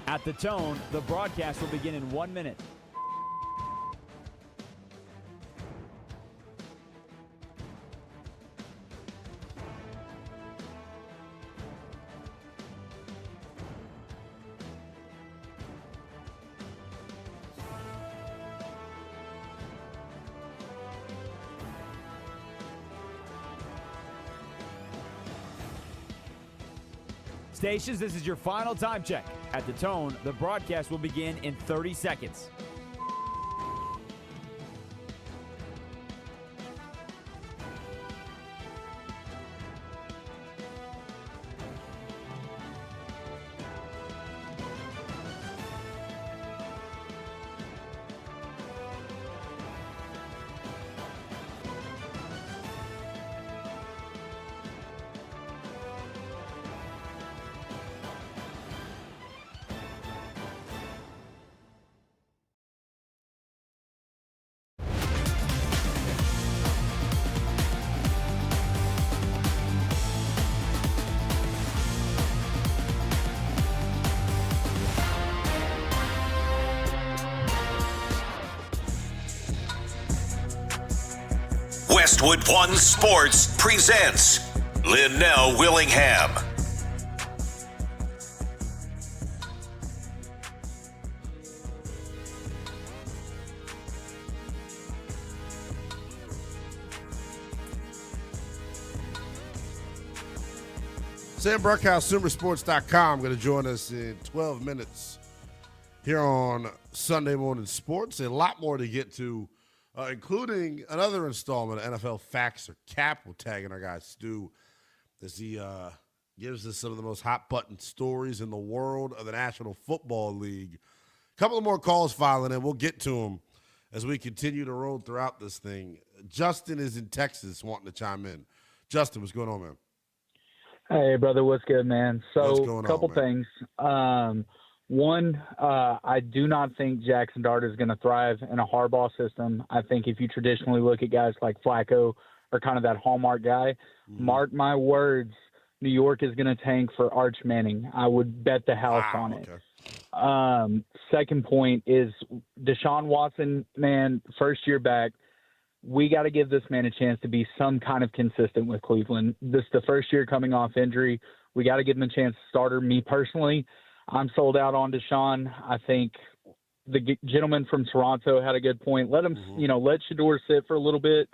At the tone, the broadcast will begin in 1 minute. Stations, this is your final time check. At the tone, the broadcast will begin in 30 seconds. Westwood One Sports presents Linnell Willingham. Sam Bruckhouse, SumerSports.com, going to join us in 12 minutes here on Sunday Morning Sports. A lot more to get to, including another installment of NFL Facts or Cap. We're tagging our guy Stu as he gives us some of the most hot-button stories in the world of the National Football League. A couple of more calls filing in. We'll get to them as we continue to roll throughout this thing. Justin is in Texas wanting to chime in. Justin, what's going on, man? Hey, brother, what's good, man? So, a couple things. One, I do not think Jackson Dart is going to thrive in a Harbaugh system. I think if you traditionally look at guys like Flacco or kind of that hallmark guy, mark my words, New York is going to tank for Arch Manning. I would bet the house on it. Second point is Deshaun Watson, man, first year back. We got to give this man a chance to be some kind of consistent with Cleveland. This is the first year coming off injury. We got to give him a chance to starter. Me personally, I'm sold out on Deshaun. I think the gentleman from Toronto had a good point. Let him, let Shedeur sit for a little bit.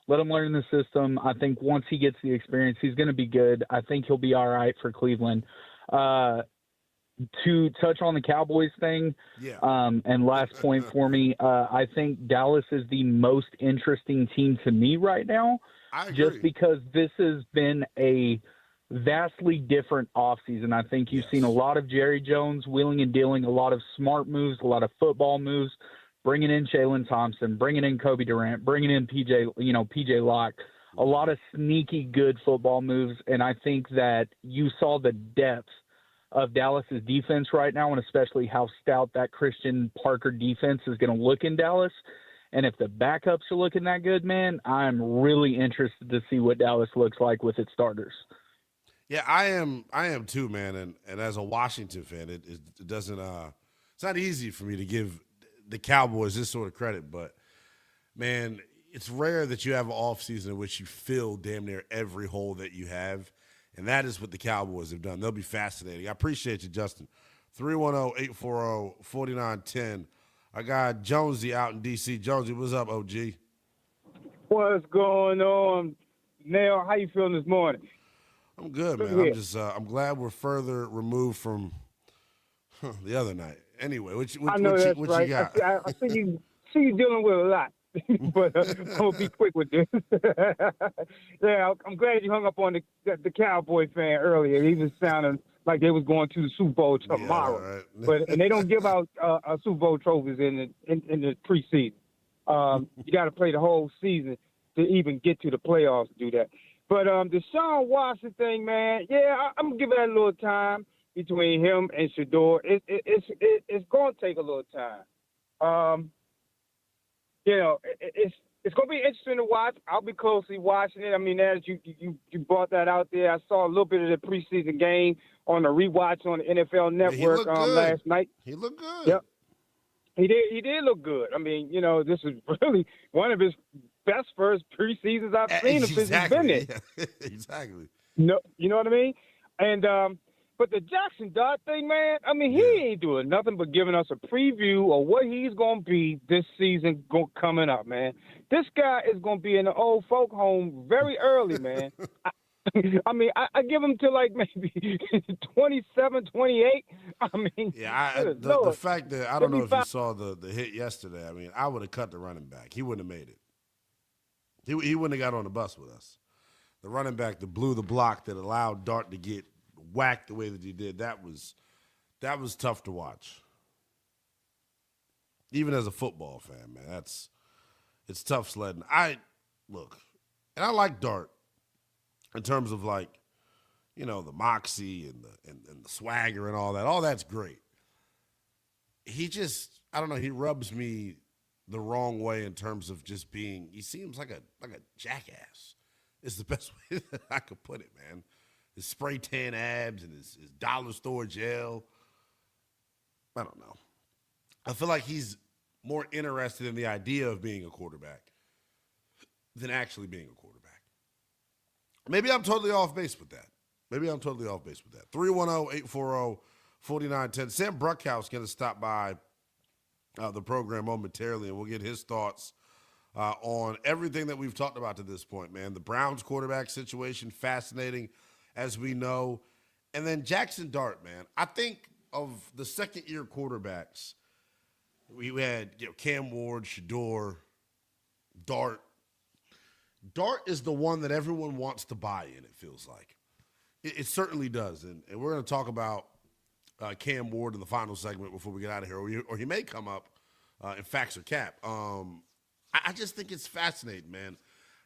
Let him learn the system. I think once he gets the experience, he's going to be good. I think he'll be all right for Cleveland. To touch on the Cowboys thing, and last point for me, I think Dallas is the most interesting team to me right now, just because this has been a vastly different offseason. I think you've seen a lot of Jerry Jones wheeling and dealing, a lot of smart moves, a lot of football moves, bringing in Jalen Thompson, bringing in Kobe Durant, bringing in PJ Locke, a lot of sneaky good football moves, and I think that you saw the depth of Dallas's defense right now, and especially how stout that Christian Parker defense is going to look in Dallas. And if the backups are looking that good, man, I'm really interested to see what Dallas looks like with its starters. Yeah, I am too, man. And as a Washington fan, it doesn't it's not easy for me to give the Cowboys this sort of credit, but man, it's rare that you have an offseason in which you fill damn near every hole that you have. And that is what the Cowboys have done. They'll be fascinating. I appreciate you, Justin. 310-840-4910. I got Jonesy out in D.C. Jonesy, what's up, OG? What's going on? Nell, how you feeling this morning? I'm good, man. I'm glad we're further removed from the other night. Anyway, what you got? I see you dealing with a lot. But I'm going to be quick with this. Yeah, I'm glad you hung up on the Cowboy fan earlier. He was sounding like they was going to the Super Bowl tomorrow. Yeah, right. And they don't give out Super Bowl trophies in the preseason. You got to play the whole season to even get to the playoffs to do that. But the Deshaun Watson thing, man, yeah, I'm going to give it a little time between him and Shedeur. It's going to take a little time. It's going to be interesting to watch. I'll be closely watching it. I mean, as you brought that out there, I saw a little bit of the preseason game on the rewatch on the NFL Network last night. He looked good. Yep. He did look good. I mean, this is really one of his best first preseasons I've seen him since he's been there. Exactly. No, you know what I mean? And but the Jackson Dart thing, man, I mean, he ain't doing nothing but giving us a preview of what he's going to be this season coming up, man. This guy is going to be in the old folk home very early, man. I mean, I give him to like maybe 27, 28. I mean, Yeah, the fact that I don't know if you saw the hit yesterday. I mean, I would have cut the running back. He wouldn't have made it. He wouldn't have got on the bus with us. The running back that blew the block that allowed Dart to get whacked the way that he did, that was tough to watch. Even as a football fan, man, it's tough sledding. Look, and I like Dart in terms of like, you know, the moxie and the swagger and all that. All that's great. He just, I don't know, he rubs me the wrong way in terms of just being, he seems like a jackass. It's the best way that I could put it, man. His spray tan abs and his dollar store gel. I don't know. I feel like he's more interested in the idea of being a quarterback than actually being a quarterback. Maybe I'm totally off base with that. 310-840-4910. Sam Bruckhouse going to stop by the program momentarily, and we'll get his thoughts on everything that we've talked about to this point, man. The Browns quarterback situation, fascinating, as we know. And then Jackson Dart, man. I think of the second-year quarterbacks, we had Cam Ward, Shedeur, Dart. Dart is the one that everyone wants to buy in, it feels like. It certainly does. And we're going to talk about Cam Ward in the final segment before we get out of here, or he may come up in Facts or Cap. I just think it's fascinating, man,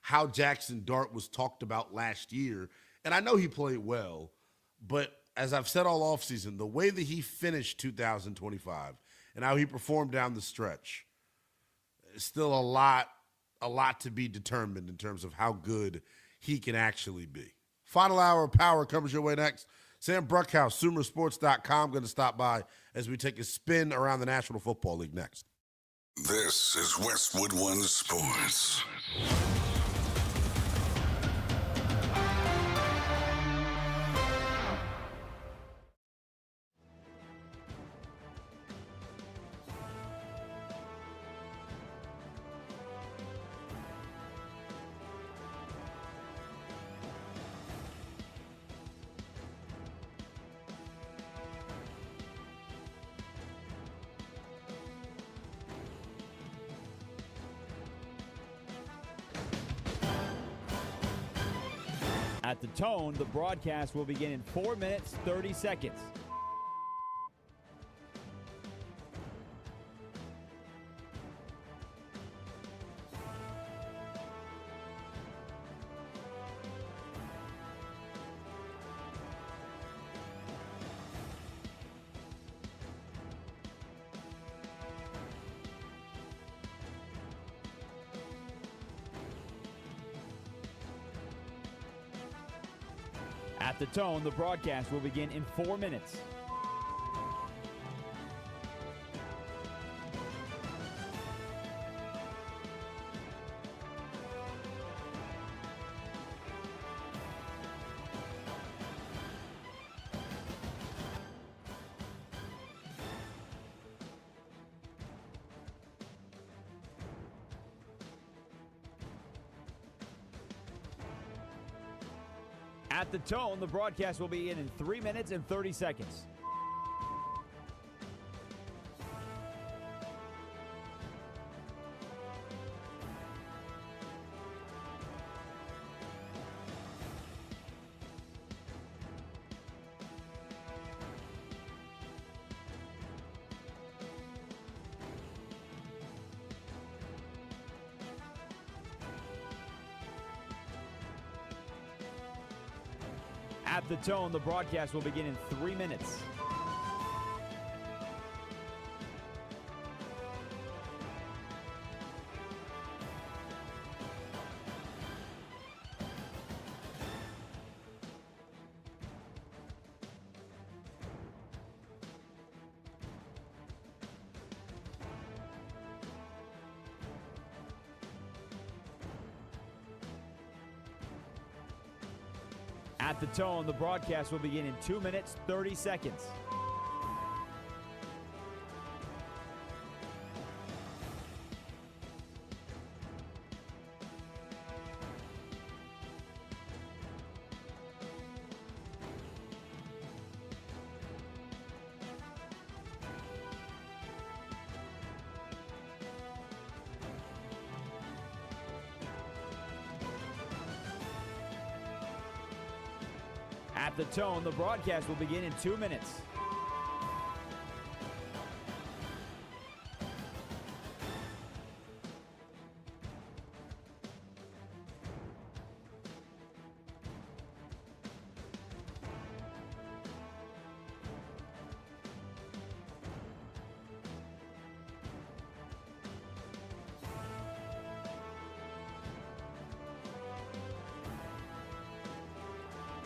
how Jackson Dart was talked about last year. And I know he played well, but as I've said all offseason, the way that he finished 2025 and how he performed down the stretch is still a lot to be determined in terms of how good he can actually be. Final hour of power comes your way next. Sam Bruckhouse, SumerSports.com, going to stop by as we take a spin around the National Football League next. This is Westwood One Sports. At the tone, the broadcast will begin in 4 minutes, 30 seconds. At the tone, the broadcast will begin in 4 minutes. At the tone, the broadcast will begin in 3 minutes and 30 seconds. At the tone, the broadcast will begin in 3 minutes. At the tone, the broadcast will begin in 2 minutes, 30 seconds. At the tone, the broadcast will begin in 2 minutes.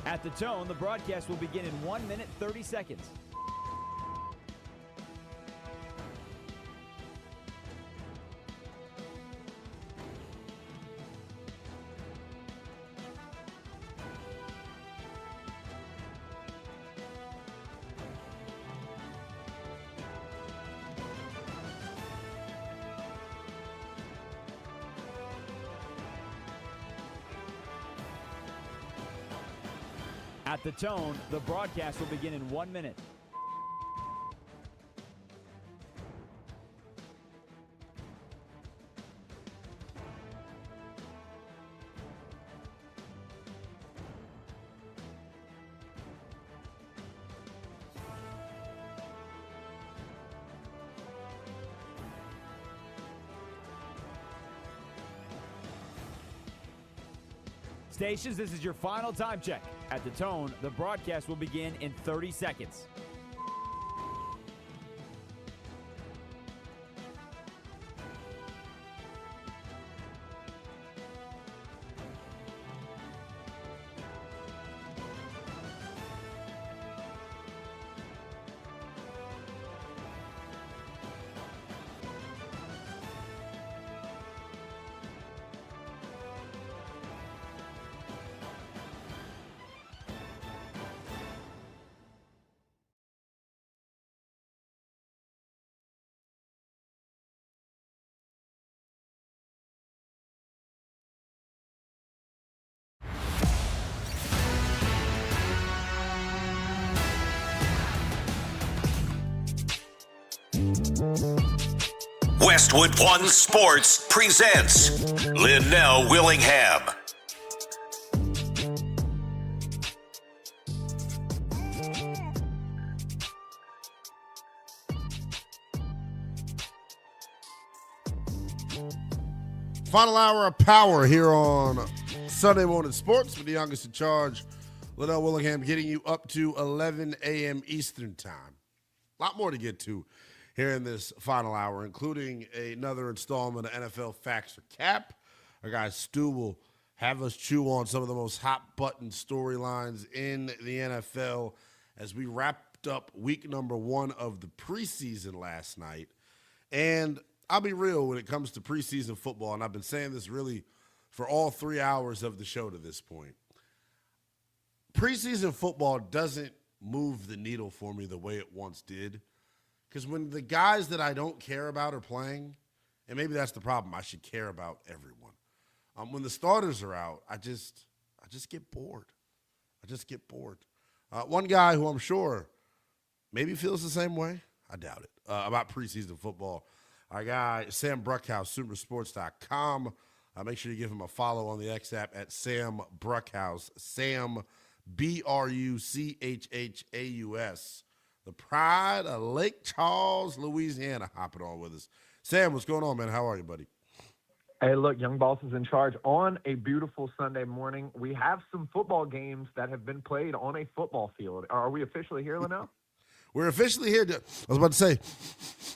At the tone, the broadcast will begin in 1 minute, 30 seconds. At the tone, the broadcast will begin in 1 minute. Stations, this is your final time check. At the tone, the broadcast will begin in 30 seconds. Westwood One Sports presents Linnell Willingham. Final hour of power here on Sunday Morning Sports with the youngest in charge, Linnell Willingham, getting you up to 11 a.m. Eastern Time. A lot more to get to here in this final hour, including another installment of NFL Facts for Cap. Our guy Stu will have us chew on some of the most hot-button storylines in the NFL as we wrapped up week number 1 of the preseason last night. And I'll be real when it comes to preseason football, and I've been saying this really for all 3 hours of the show to this point. Preseason football doesn't move the needle for me the way it once did, because when the guys that I don't care about are playing, and maybe that's the problem, I should care about everyone. When the starters are out, I just get bored. I just get bored. One guy who I'm sure maybe feels the same way, I doubt it, about preseason football. Our guy, Sam Bruckhaus, Supersports.com. Make sure you give him a follow on the X app at Sam Bruckhaus. Sam, Bruchhaus. The pride of Lake Charles, Louisiana, hopping on with us. Sam, what's going on, man? How are you, buddy? Hey, look, Young Boss is in charge on a beautiful Sunday morning. We have some football games that have been played on a football field. Are we officially here, Linnell? We're officially here. I was about to say,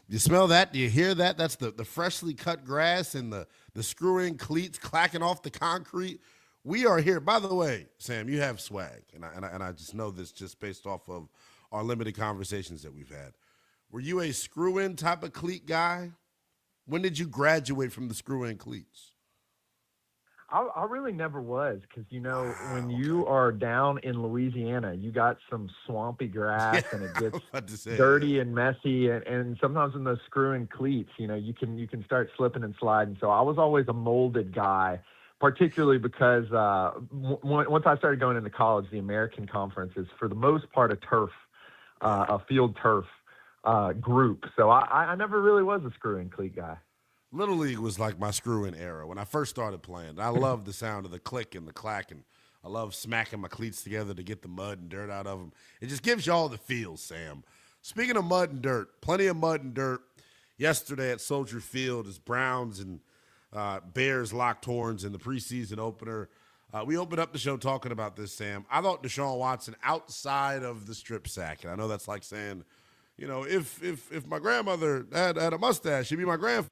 you smell that? Do you hear that? That's the freshly cut grass and the screw-in cleats clacking off the concrete. We are here. By the way, Sam, you have swag, and I just know this just based off of our limited conversations that we've had. Were you a screw-in type of cleat guy? When did you graduate from the screw-in cleats? I really never was, because, when you are down in Louisiana, you got some swampy grass, and it gets dirty and messy, and sometimes in those screw-in cleats, you can start slipping and sliding. So I was always a molded guy, particularly because once I started going into college, the American Conference is, for the most part, a field turf group. So I never really was a screw-in cleat guy. Little League was like my screw-in era when I first started playing. I loved the sound of the click and the clacking I love smacking my cleats together to get the mud and dirt out of them. It just gives you all the feels, Sam. Speaking of mud and dirt, plenty of mud and dirt yesterday at Soldier Field as Browns and Bears locked horns in the preseason opener. We opened up the show talking about this, Sam. I thought Deshaun Watson, outside of the strip sack, and I know that's like saying, you know, if my grandmother had a mustache, she'd be my grandfather.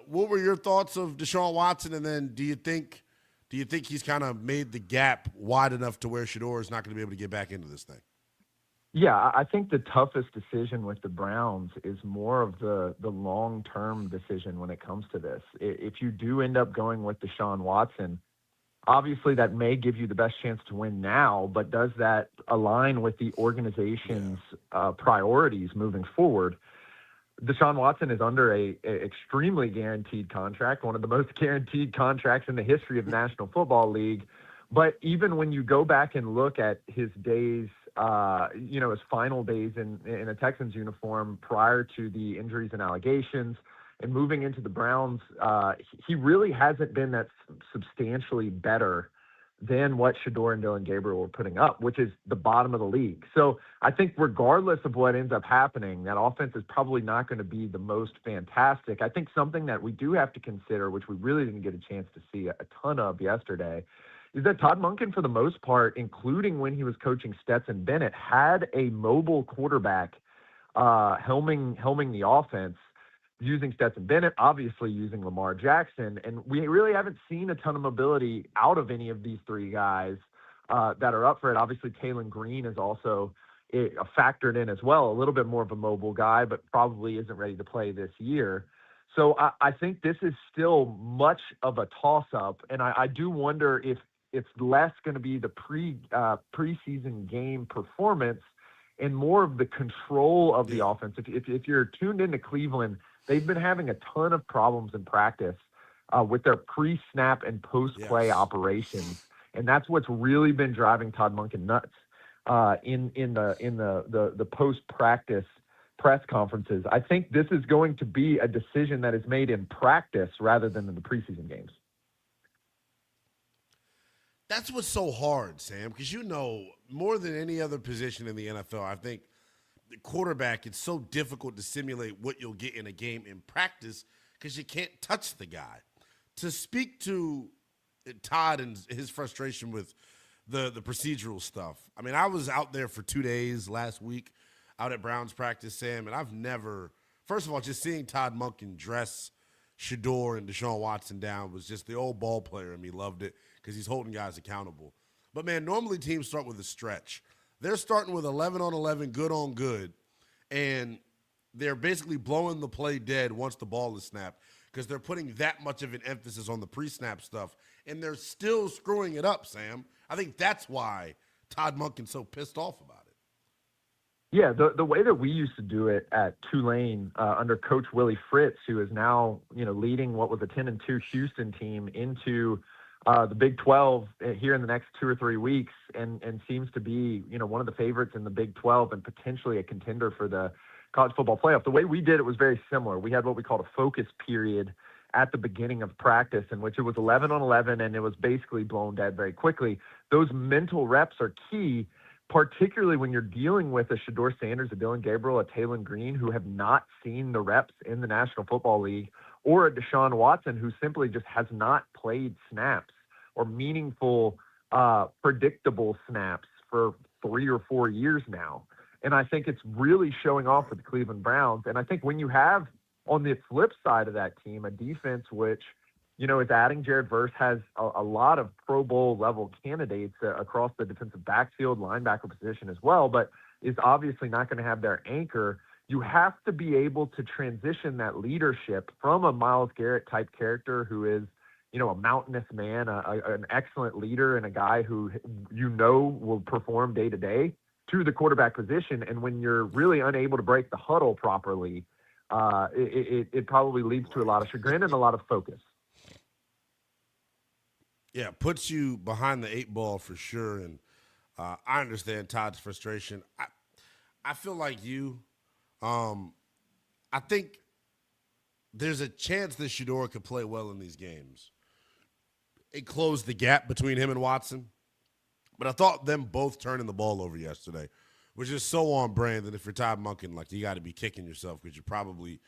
What were your thoughts of Deshaun Watson, and then do you think he's kind of made the gap wide enough to where Shedeur is not going to be able to get back into this thing? Yeah, I think the toughest decision with the Browns is more of the long-term decision when it comes to this. If you do end up going with Deshaun Watson, obviously that may give you the best chance to win now, but does that align with the organization's priorities moving forward? Deshaun Watson is under a extremely guaranteed contract, one of the most guaranteed contracts in the history of the National Football League. But even when you go back and look at his days, his final days in a Texans uniform prior to the injuries and allegations and moving into the Browns, he really hasn't been that substantially better than what Shedeur and Dillon Gabriel were putting up, which is the bottom of the league. So I think regardless of what ends up happening, that offense is probably not going to be the most fantastic. I think something that we do have to consider, which we really didn't get a chance to see a ton of yesterday, is that Todd Monken, for the most part, including when he was coaching Stetson Bennett, had a mobile quarterback helming the offense, using Stetson Bennett, obviously using Lamar Jackson. And we really haven't seen a ton of mobility out of any of these three guys that are up for it. Obviously, Taylon Green is also factored in as well, a little bit more of a mobile guy, but probably isn't ready to play this year. So I think this is still much of a toss-up, and I do wonder if it's less going to be the preseason game performance and more of the control of the offense. If you're tuned into Cleveland, they've been having a ton of problems in practice with their pre-snap and post-play operations, and that's what's really been driving Todd Monken nuts in the post-practice press conferences. I think this is going to be a decision that is made in practice rather than in the preseason games. That's what's so hard, Sam, because more than any other position in the NFL, I think the quarterback, it's so difficult to simulate what you'll get in a game in practice because you can't touch the guy. To speak to Todd and his frustration with the procedural stuff, I mean, I was out there for 2 days last week out at Browns practice, Sam, and I've never – first of all, just seeing Todd Monken dress Shedeur and Deshaun Watson down was just the old ball player in me loved it because he's holding guys accountable. But, man, normally teams start with a stretch. They're starting with 11 on 11, good on good, and they're basically blowing the play dead once the ball is snapped because they're putting that much of an emphasis on the pre-snap stuff, and they're still screwing it up, Sam. I think that's why Todd Monken's so pissed off about it. Yeah, the way that we used to do it at Tulane under Coach Willie Fritz, who is now leading what was a 10-2 Houston team into the Big 12 here in the next 2 or 3 weeks, and seems to be one of the favorites in the Big 12 and potentially a contender for the college football playoff. The way we did it was very similar. We had what we called a focus period at the beginning of practice, in which it was 11 on 11, and it was basically blown dead very quickly. Those mental reps are key, particularly when you're dealing with a Shedeur Sanders, a Dillon Gabriel, a Taylon Green, who have not seen the reps in the National Football League, or a Deshaun Watson, who simply just has not played snaps or meaningful, predictable snaps for 3 or 4 years now. And I think it's really showing off with the Cleveland Browns. And I think when you have, on the flip side of that team, a defense which, is adding Jared Verse, has a lot of Pro Bowl level candidates across the defensive backfield, linebacker position as well, but is obviously not going to have their anchor. You have to be able to transition that leadership from a Myles Garrett type character who is, a mountainous man, an excellent leader, and a guy who will perform day to day, to the quarterback position. And when you're really unable to break the huddle properly, it probably leads to a lot of chagrin and a lot of focus. Yeah, puts you behind the 8 ball for sure, and I understand Todd's frustration. I feel like you. I think there's a chance that Shedeur could play well in these games. It closed the gap between him and Watson. But I thought them both turning the ball over yesterday was just so on brand that if you're Todd Monken, like, you got to be kicking yourself because you probably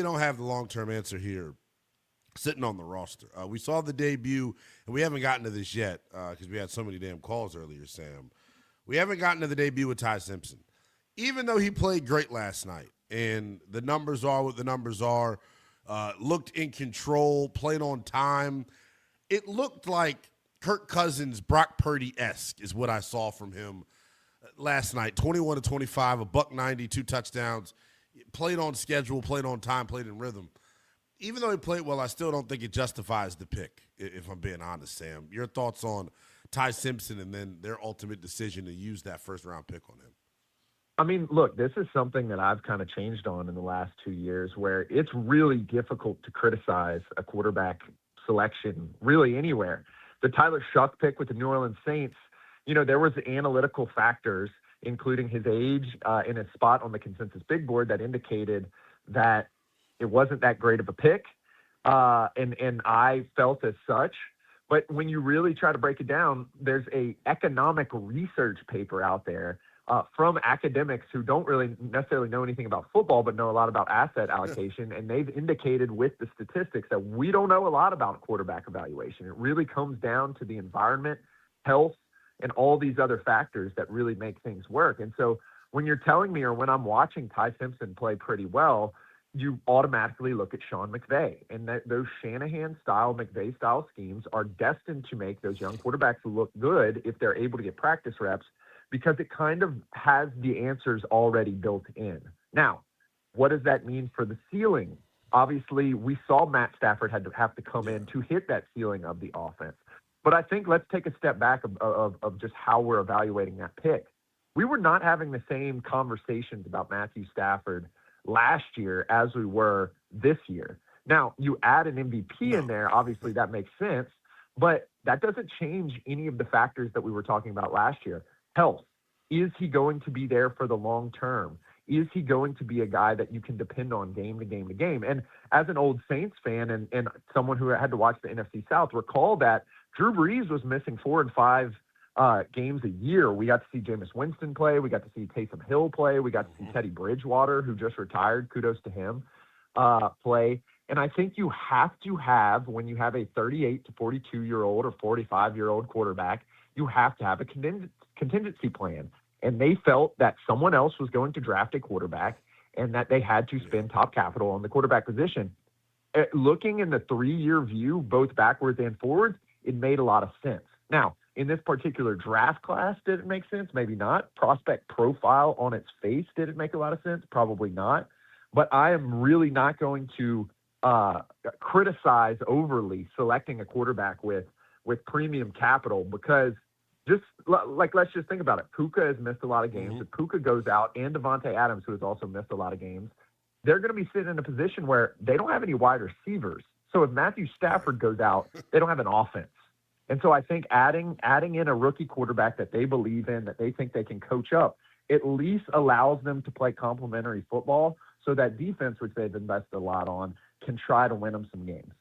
don't have the long-term answer here sitting on the roster. We saw the debut, and we haven't gotten to this yet because we had so many damn calls earlier, Sam. We haven't gotten to the debut with Ty Simpson. Even though he played great last night, and the numbers are what the numbers are, looked in control, played on time, it looked like Kirk Cousins, Brock Purdy-esque is what I saw from him last night. 21-25, $190, 2 touchdowns. Played on schedule, played on time, played in rhythm. Even though he played well, I still don't think it justifies the pick, if I'm being honest, Sam. Your thoughts on Ty Simpson and then their ultimate decision to use that first-round pick on him? I mean, look, this is something that I've kind of changed on in the last 2 years where it's really difficult to criticize a quarterback selection really anywhere. The Tyler Shuck pick with the New Orleans Saints, there was analytical factors, including his age and his spot on the consensus big board, that indicated that it wasn't that great of a pick. And I felt as such. But when you really try to break it down, there's a economic research paper out there from academics who don't really necessarily know anything about football, but know a lot about asset allocation. And they've indicated with the statistics that we don't know a lot about quarterback evaluation. It really comes down to the environment, health, and all these other factors that really make things work. And so when you're telling me, or when I'm watching Ty Simpson play pretty well, you automatically look at Sean McVay. And those Shanahan-style, McVay-style schemes are destined to make those young quarterbacks look good if they're able to get practice reps, because it kind of has the answers already built in. Now, what does that mean for the ceiling? Obviously, we saw Matt Stafford had to have to come in to hit that ceiling of the offense. But I think let's take a step back of just how we're evaluating that pick. We were not having the same conversations about Matthew Stafford last year as we were this year. Now, you add an MVP in there, obviously that makes sense, but that doesn't change any of the factors that we were talking about last year. Health. Is he going to be there for the long term? Is he going to be a guy that you can depend on game to game to game? And as an old Saints fan and someone who had to watch the NFC South, recall that Drew Brees was missing 4 and 5 games a year. We got to see Jameis Winston play. We got to see Taysom Hill play. We got to see Teddy Bridgewater, who just retired, kudos to him, play. And I think you have to have, when you have a 38 to 42-year-old or 45-year-old quarterback, you have to have a contingency plan. And they felt that someone else was going to draft a quarterback and that they had to spend top capital on the quarterback position. Looking in the 3-year view, both backwards and forwards, it made a lot of sense. Now, in this particular draft class, did it make sense? Maybe not. Prospect profile on its face, did it make a lot of sense? Probably not. But I am really not going to criticize overly selecting a quarterback with premium capital, because just let's just think about it. Puka has missed a lot of games. If Puka goes out, and Devontae Adams, who has also missed a lot of games, they're going to be sitting in a position where they don't have any wide receivers. So if Matthew Stafford goes out, they don't have an offense. And so I think adding in a rookie quarterback that they believe in, that they think they can coach up, at least allows them to play complementary football, so that defense, which they've invested a lot on, can try to win them some games.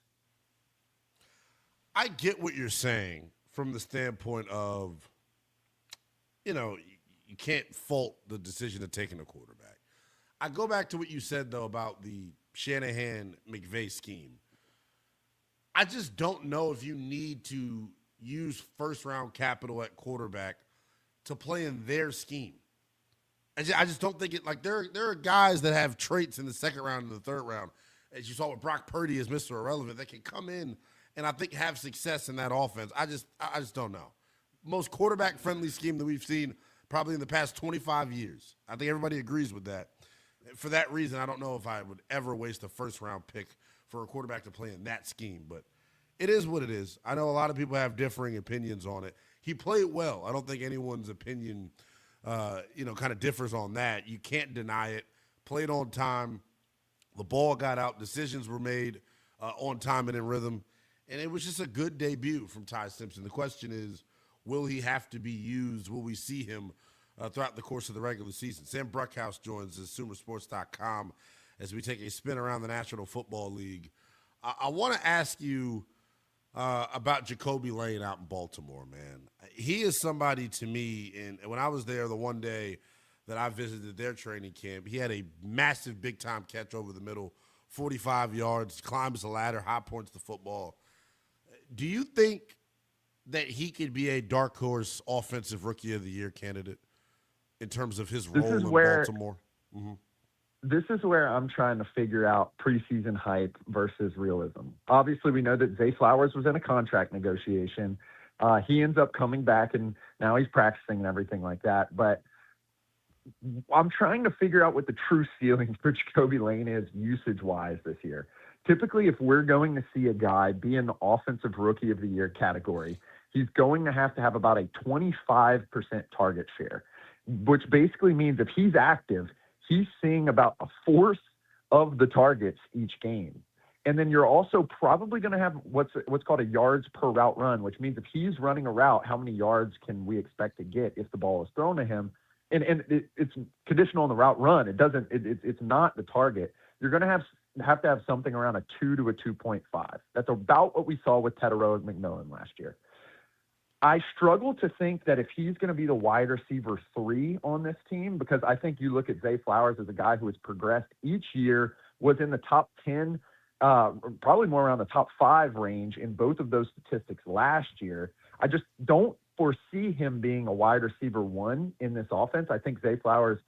I get what you're saying from the standpoint of, you can't fault the decision of taking a quarterback. I go back to what you said, though, about the Shanahan-McVay scheme. I just don't know if you need to use first-round capital at quarterback to play in their scheme. I just don't think it. Like, there are guys that have traits in the second round and the third round, as you saw with Brock Purdy as Mr. Irrelevant, that can come in and I think have success in that offense. I just don't know. Most quarterback-friendly scheme that we've seen probably in the past 25 years. I think everybody agrees with that. For that reason, I don't know if I would ever waste a first-round pick for a quarterback to play in that scheme. But it is what it is. I know a lot of people have differing opinions on it. He played well. I don't think anyone's opinion, kind of differs on that. You can't deny it. Played on time. The ball got out. Decisions were made on time and in rhythm. And it was just a good debut from Ty Simpson. The question is, will he have to be used? Will we see him throughout the course of the regular season? Sam Bruckhouse joins us, SumerSports.com, as we take a spin around the National Football League. I want to ask you about Jacoby Lane out in Baltimore, man. He is somebody to me, and when I was there the one day that I visited their training camp, he had a massive big-time catch over the middle, 45 yards, climbs the ladder, high points the football. Do you think that he could be a dark horse offensive rookie of the year candidate in terms of his role in Baltimore? Mm-hmm. This is where I'm trying to figure out preseason hype versus realism. Obviously, we know that Zay Flowers was in a contract negotiation. He ends up coming back, and now he's practicing and everything like that. But I'm trying to figure out what the true ceiling for Jacoby Lane is usage-wise this year. Typically, if we're going to see a guy be in the offensive rookie of the year category, he's going to have about a 25% target share, which basically means if he's active, he's seeing about a fourth of the targets each game. And then you're also probably going to have what's called a yards per route run, which means if he's running a route, how many yards can we expect to get if the ball is thrown to him? And it's conditional on the route run. It's not the target. You're going to have to have something around a 2 to a 2.5. That's about what we saw with Teteroa McMillan last year. I struggle to think that if he's going to be the wide receiver 3 on this team, because I think you look at Zay Flowers as a guy who has progressed each year, was in the top 10, probably more around the top 5 range in both of those statistics last year. I just don't foresee him being a wide receiver 1 in this offense. I think Zay Flowers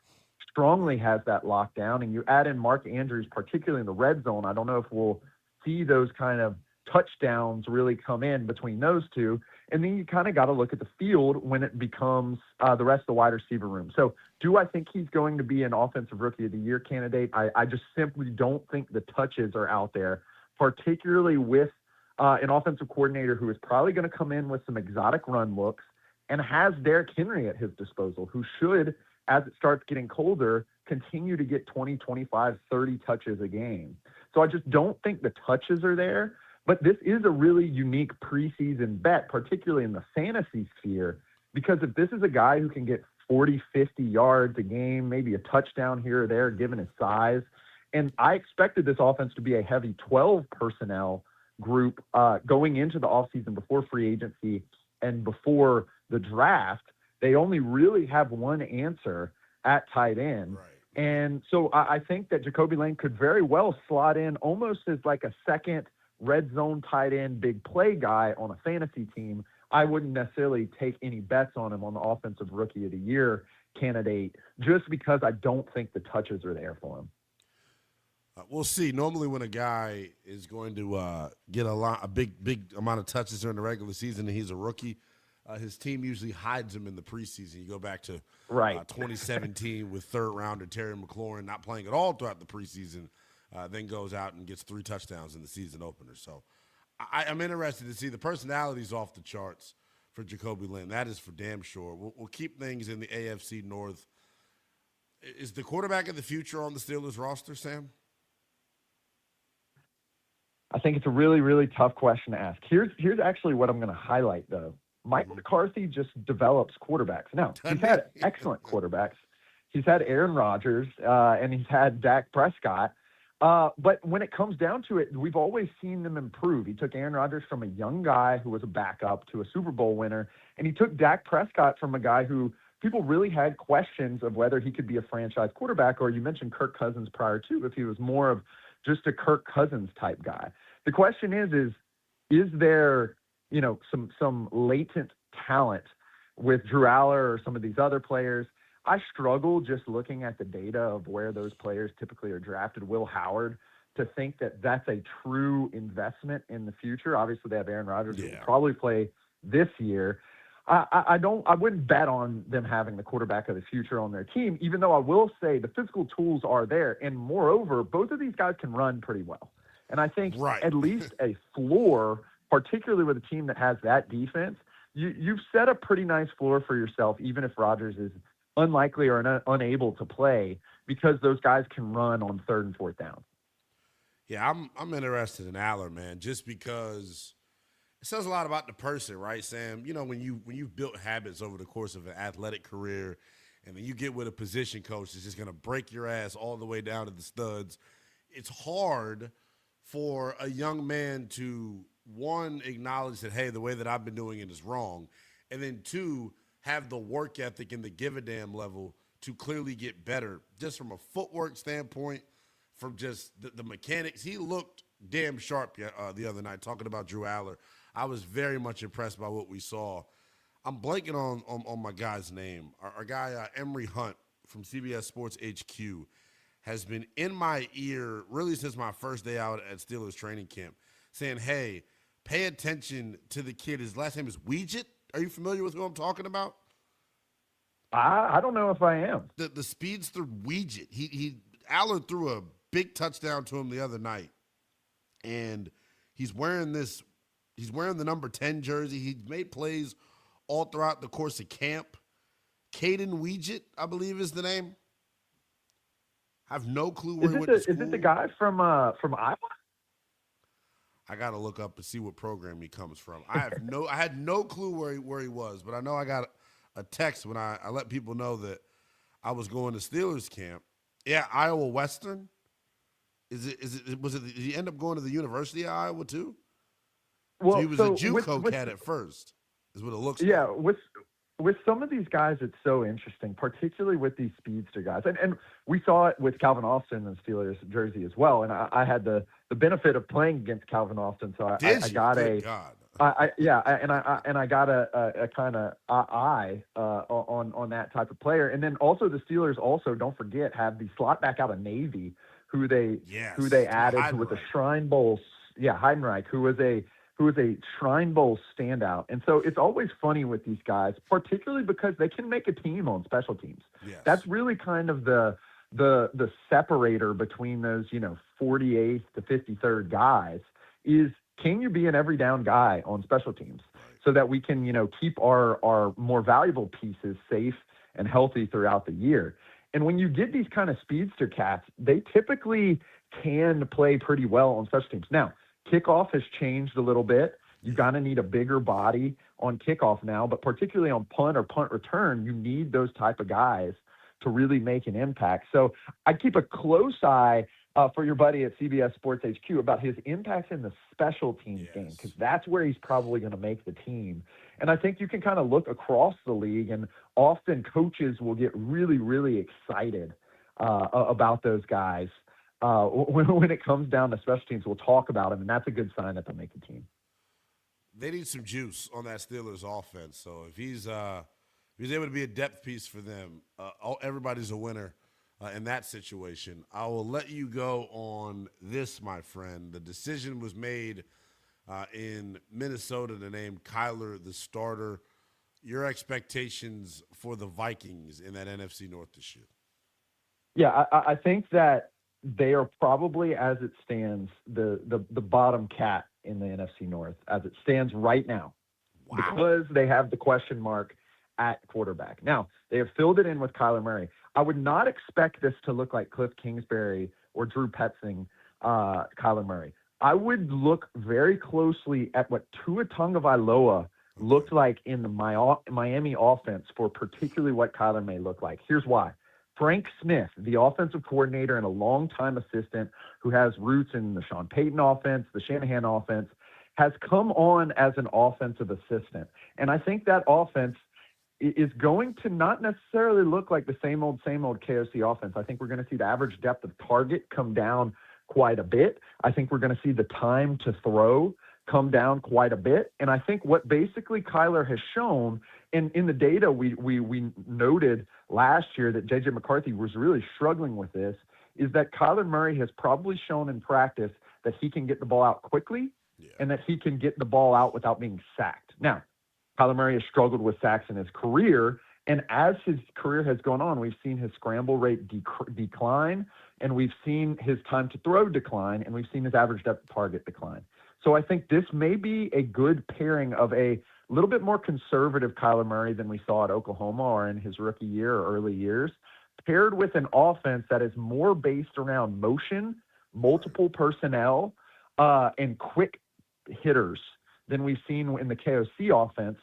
strongly has that lockdown, and you add in Mark Andrews, particularly in the red zone. I don't know if we'll see those kind of touchdowns really come in between those two. And then you kind of got to look at the field when it becomes the rest of the wide receiver room. So do I think he's going to be an offensive rookie of the year candidate? I just simply don't think the touches are out there, particularly with an offensive coordinator who is probably going to come in with some exotic run looks and has Derrick Henry at his disposal, who should, as it starts getting colder, continue to get 20, 25, 30 touches a game. So I just don't think the touches are there. But this is a really unique preseason bet, particularly in the fantasy sphere, because if this is a guy who can get 40, 50 yards a game, maybe a touchdown here or there, given his size, and I expected this offense to be a heavy 12 personnel group going into the offseason before free agency and before the draft. They only really have one answer at tight end. Right. And so I think that Jacoby Lane could very well slot in almost as like a second red zone tight end, big play guy on a fantasy team. I wouldn't necessarily take any bets on him on the offensive rookie of the year candidate, just because I don't think the touches are there for him. We'll see. Normally when a guy is going to get a big amount of touches during the regular season and he's a rookie, his team usually hides him in the preseason. You go back to 2017 with third rounder Terry McLaurin not playing at all throughout the preseason. Then goes out and gets 3 touchdowns in the season opener. So I'm interested to see. The personality's off the charts for Jacoby Lane. That is for damn sure. We'll keep things in the AFC North. Is the quarterback of the future on the Steelers roster, Sam? I think it's a really, really tough question to ask. Here's actually what I'm going to highlight, though. Mike McCarthy just develops quarterbacks. Now, he's had excellent quarterbacks. He's had Aaron Rodgers, and he's had Dak Prescott. But when it comes down to it, we've always seen them improve. He took Aaron Rodgers from a young guy who was a backup to a Super Bowl winner, and he took Dak Prescott from a guy who people really had questions of whether he could be a franchise quarterback, or you mentioned Kirk Cousins prior to, if he was more of just a Kirk Cousins type guy. The question is there, some latent talent with Drew Aller or some of these other players? I struggle just looking at the data of where those players typically are drafted. Will Howard, to think that that's a true investment in the future. Obviously, they have Aaron Rodgers who will probably play this year. I wouldn't bet on them having the quarterback of the future on their team, even though I will say the physical tools are there. And moreover, both of these guys can run pretty well. And I think at least a floor, particularly with a team that has that defense, you've set a pretty nice floor for yourself, even if Rodgers is unlikely or unable to play, because those guys can run on 3rd and 4th down. Yeah, I'm interested in Aller, man, just because it says a lot about the person, right, Sam? When you've built habits over the course of an athletic career, and then you get with a position coach that's just going to break your ass all the way down to the studs, it's hard for a young man to, one, acknowledge that, hey, the way that I've been doing it is wrong, and then two, have the work ethic and the give a damn level to clearly get better, just from a footwork standpoint, from just the mechanics. He looked damn sharp the other night, talking about Drew Aller. I was very much impressed by what we saw. I'm blanking on my guy's name. Our guy, Emery Hunt from CBS Sports HQ, has been in my ear really since my first day out at Steelers training camp, saying, hey, pay attention to the kid. His last name is Weegett. Are you familiar with who I'm talking about? I don't know if I am. The speedster Weegett. Aller threw a big touchdown to him the other night, and he's wearing the number 10 jersey. He made plays all throughout the course of camp. Caden Weegett, I believe, is the name. I have no clue where he went to school. Is it the guy from Iowa? I got to look up and see what program he comes from. I had no clue where he was, but I know I got a text when I let people know that I was going to Steelers camp. Yeah, Iowa Western. Did he end up going to the University of Iowa too? Well, so he was a JUCO cat at first, is what it looks like. Yeah, with some of these guys, it's so interesting, particularly with these speedster guys. And we saw it with Calvin Austin in the Steelers jersey as well. And I had the benefit of playing against Calvin Austin, so I got I got a kind of eye on that type of player. And then also the Steelers also, don't forget, have the slot back out of Navy who they added Heidenreich. with the Shrine Bowl. Yeah, Heidenreich, who was a Shrine Bowl standout. And so it's always funny with these guys, particularly because they can make a team on special teams. Yes. That's really kind of the separator between those, 48th to 53rd guys is, can you be an every down guy on special teams so that we can, keep our more valuable pieces safe and healthy throughout the year? And when you get these kind of speedster cats, they typically can play pretty well on special teams. Now, kickoff has changed a little bit. You're going to need a bigger body on kickoff now, but particularly on punt or punt return, you need those type of guys to really make an impact. So I keep a close eye for your buddy at CBS Sports HQ about his impact in the special teams game, because that's where he's probably going to make the team. And I think you can kind of look across the league, and often coaches will get really, really excited about those guys. When it comes down to special teams, we'll talk about him, and that's a good sign that they'll make the team. They need some juice on that Steelers offense. So if he's able to be a depth piece for them, everybody's a winner in that situation. I will let you go on this, my friend. The decision was made in Minnesota to name Kyler the starter. Your expectations for the Vikings in that NFC North this year? Yeah, I think that they are probably, as it stands, the bottom cat in the NFC North as it stands right now. Wow. Because they have the question mark at quarterback. Now, they have filled it in with Kyler Murray. I would not expect this to look like Cliff Kingsbury or Drew Petzing, Kyler Murray. I would look very closely at what Tua Tagovailoa looked like in the Miami offense for particularly what Kyler may look like. Here's why. Frank Smith, the offensive coordinator and a longtime assistant who has roots in the Sean Payton offense, the Shanahan offense, has come on as an offensive assistant. And I think that offense is going to not necessarily look like the same old KOC offense. I think we're going to see the average depth of target come down quite a bit. I think we're going to see the time to throw come down quite a bit. And I think what basically Kyler has shown in the data we noted last year that J.J. McCarthy was really struggling with this, is that Kyler Murray has probably shown in practice that he can get the ball out quickly and that he can get the ball out without being sacked. Now, Kyler Murray has struggled with sacks in his career, and as his career has gone on, we've seen his scramble rate decline, and we've seen his time to throw decline, and we've seen his average depth of target decline. So I think this may be a good pairing of a little bit more conservative Kyler Murray than we saw at Oklahoma or in his rookie year or early years, paired with an offense that is more based around motion, multiple personnel, and quick hitters than we've seen in the KOC offense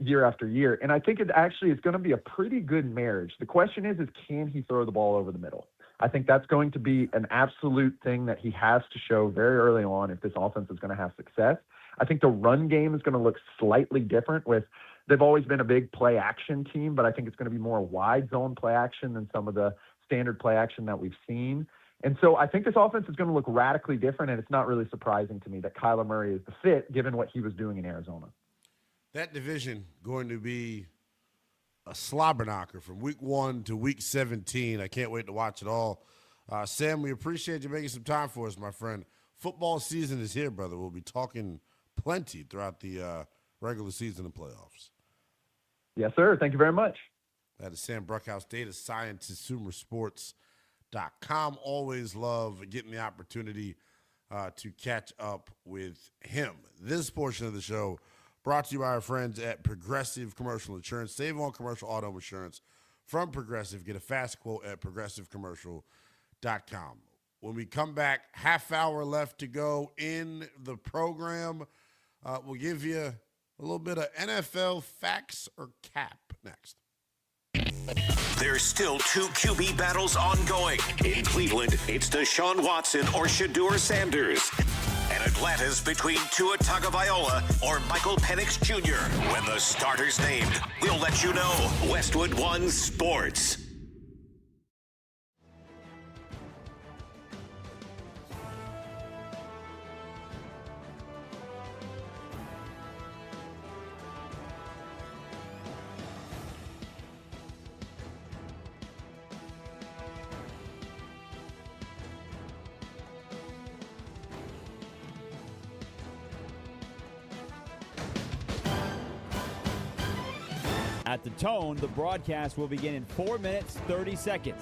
year after year. And I think it actually is going to be a pretty good marriage. The question is can he throw the ball over the middle? I think that's going to be an absolute thing that he has to show very early on if this offense is going to have success. I think the run game is going to look slightly different they've always been a big play action team, but I think it's going to be more wide zone play action than some of the standard play action that we've seen. And so I think this offense is going to look radically different, and it's not really surprising to me that Kyler Murray is the fit given what he was doing in Arizona. That division going to be a slobber knocker from week 1 to week 17. I can't wait to watch it all. Sam, we appreciate you making some time for us, my friend. Football season is here, brother. We'll be talking plenty throughout the regular season and playoffs. Yes, sir. Thank you very much. That is Sam Bruckhouse, data scientist, consumersports.com. Always love getting the opportunity to catch up with him. This portion of the show brought to you by our friends at Progressive Commercial Insurance. Save on commercial auto insurance from Progressive. Get a fast quote at progressivecommercial.com. When we come back, half hour left to go in the program. We'll give you a little bit of NFL facts or cap next. There's still 2 QB battles ongoing. In Cleveland, it's Deshaun Watson or Shedeur Sanders. And Atlanta's between Tua Tagovailoa or Michael Penix Jr. When the starter's named, we'll let you know. Westwood One Sports. At the tone, the broadcast will begin in 4 minutes, 30 seconds.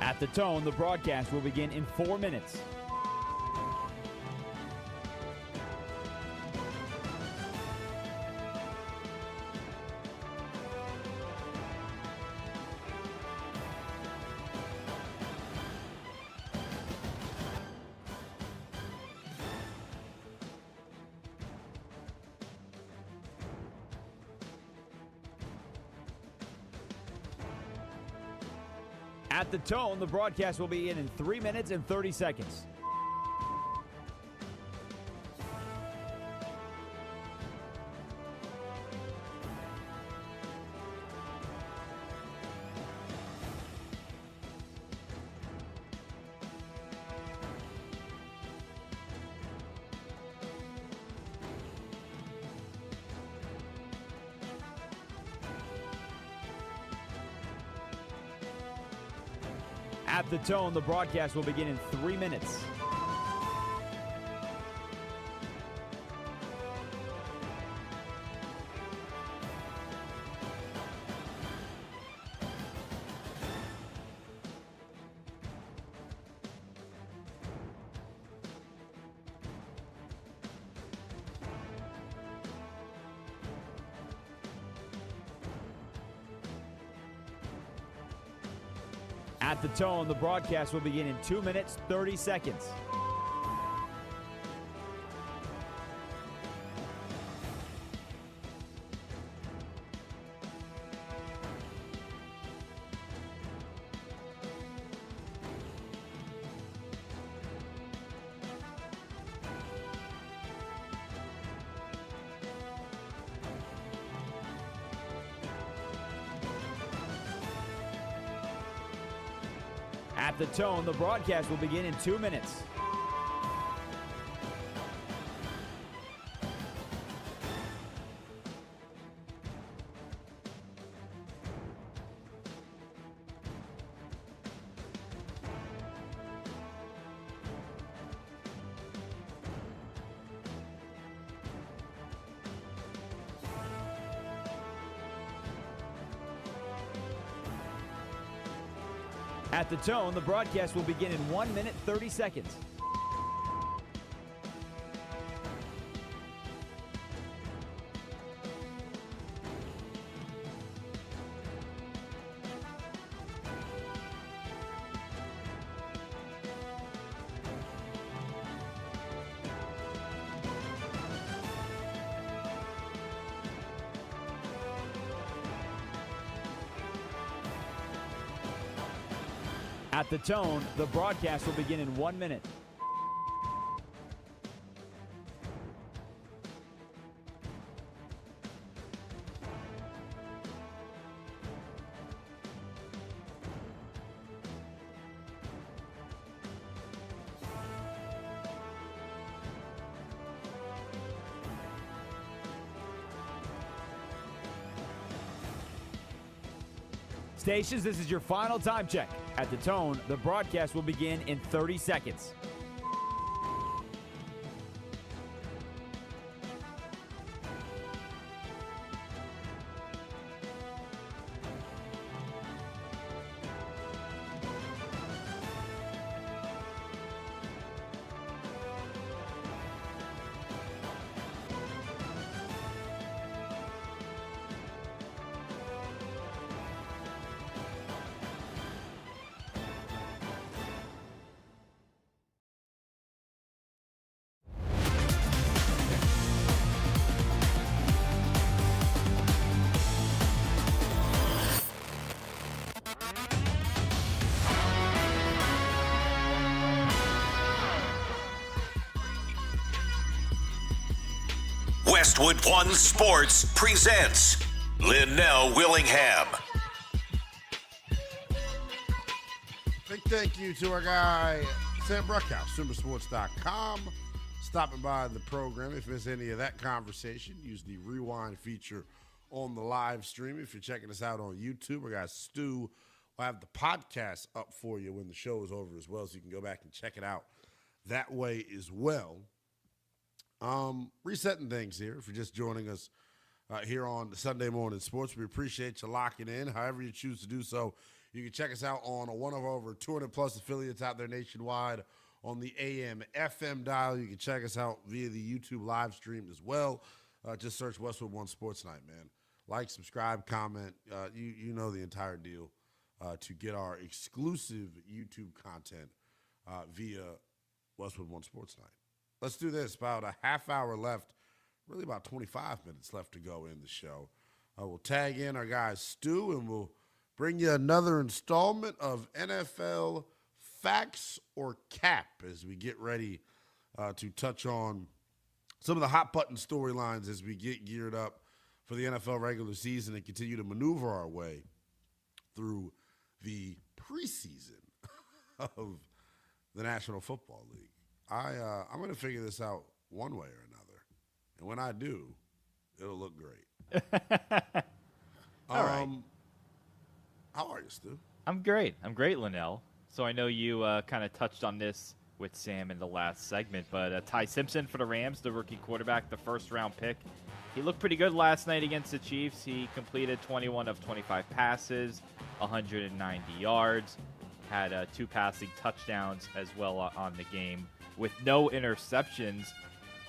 At the tone, the broadcast will begin in 4 minutes. At the tone, the broadcast will begin in 3 minutes and 30 seconds. At the tone, the broadcast will begin in 3 minutes. At the tone, the broadcast will begin in 2 minutes, 30 seconds. At the tone, the broadcast will begin in 2 minutes. At the tone, the broadcast will begin in 1 minute, 30 seconds. At the tone, the broadcast will begin in 1 minute. Stations, this is your final time check. At the tone, the broadcast will begin in 30 seconds. Westwood One Sports presents Linnell Willingham. Big thank you to our guy, Sam Bruckhouse, SuperSports.com, stopping by the program. If you miss any of that conversation, use the rewind feature on the live stream. If you're checking us out on YouTube, our guy Stu will have the podcast up for you when the show is over as well, so you can go back and check it out that way as well. Resetting things here. If you're just joining us here on Sunday Morning Sports, we appreciate you locking in. However you choose to do so, you can check us out on one of over 200 plus affiliates out there nationwide on the AM FM dial. You can check us out via the YouTube live stream as well. Just search Westwood One Sports Night, man. Like, subscribe, comment. You know the entire deal to get our exclusive YouTube content via Westwood One Sports Night. Let's do this. About a half hour left, really about 25 minutes left to go in the show. We'll tag in our guy Stu, and we'll bring you another installment of NFL Facts or Cap as we get ready to touch on some of the hot button storylines as we get geared up for the NFL regular season and continue to maneuver our way through the preseason of the National Football League. I'm going to figure this out one way or another. And when I do, it'll look great. All right. How are you, Stu? I'm great. Linnell. So I know you kind of touched on this with Sam in the last segment, but Ty Simpson for the Rams, the rookie quarterback, the first-round pick. He looked pretty good last night against the Chiefs. He completed 21 of 25 passes, 190 yards, had 2 passing touchdowns as well on the game, with no interceptions.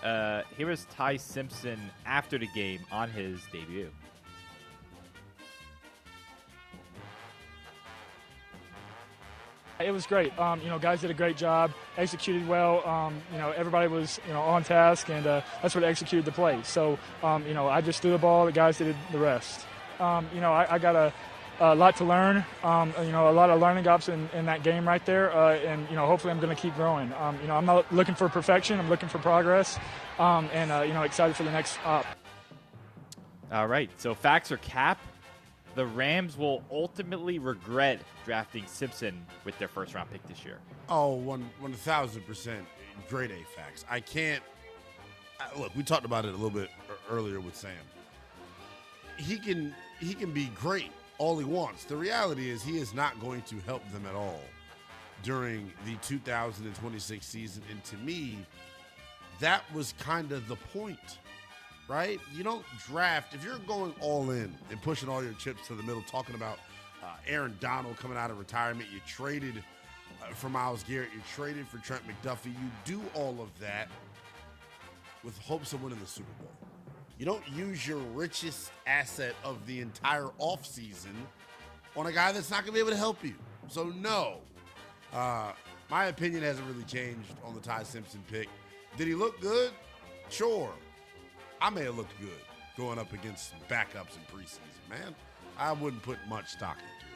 Here was Ty Simpson after the game on his debut. It was great. Guys did a great job, executed well. Everybody was, on task, and that's what executed the play. So, I just threw the ball. The guys did the rest. I got a lot to learn. A lot of learning ups in that game right there. And hopefully I'm going to keep growing. I'm not looking for perfection. I'm looking for progress. Excited for the next op. All right. So facts or cap? The Rams will ultimately regret drafting Simpson with their first-round pick this year. Oh, 1,000% grade A facts. I can't look. We talked about it a little bit earlier with Sam. He can be great all he wants. The reality is he is not going to help them at all during the 2026 season. And to me, that was kind of the point. Right? You don't draft, if you're going all in and pushing all your chips to the middle, talking about Aaron Donald coming out of retirement, you traded for Myles Garrett, you traded for Trent McDuffie, you do all of that with hopes of winning the Super Bowl. You don't use your richest asset of the entire offseason on a guy that's not going to be able to help you. So, no. My opinion hasn't really changed on the Ty Simpson pick. Did he look good? Sure. I may have looked good going up against some backups in preseason, man. I wouldn't put much stock into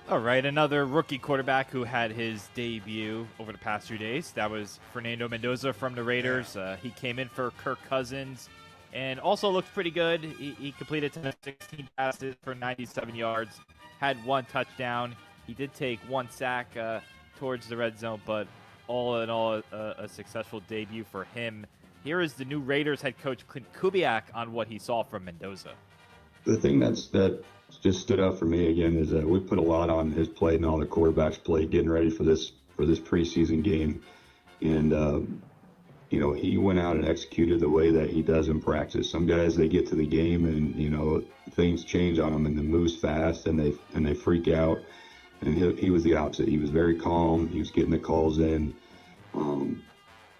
it All right, another rookie quarterback who had his debut over the past 2 days. That was Fernando Mendoza from the Raiders. He came in for Kirk Cousins and also looked pretty good. He completed 10 of 16 passes for 97 yards, had 1 touchdown. He did take 1 sack towards the red zone, but all in all, a successful debut for him. Here is the new Raiders head coach, Clint Kubiak, on what he saw from Mendoza. The thing that just stood out for me again is that we put a lot on his plate and all the quarterbacks' plate getting ready for this preseason game, and he went out and executed the way that he does in practice. Some guys, they get to the game and things change on them and they moves fast and they freak out, and he was the opposite. He was very calm. He was getting the calls in.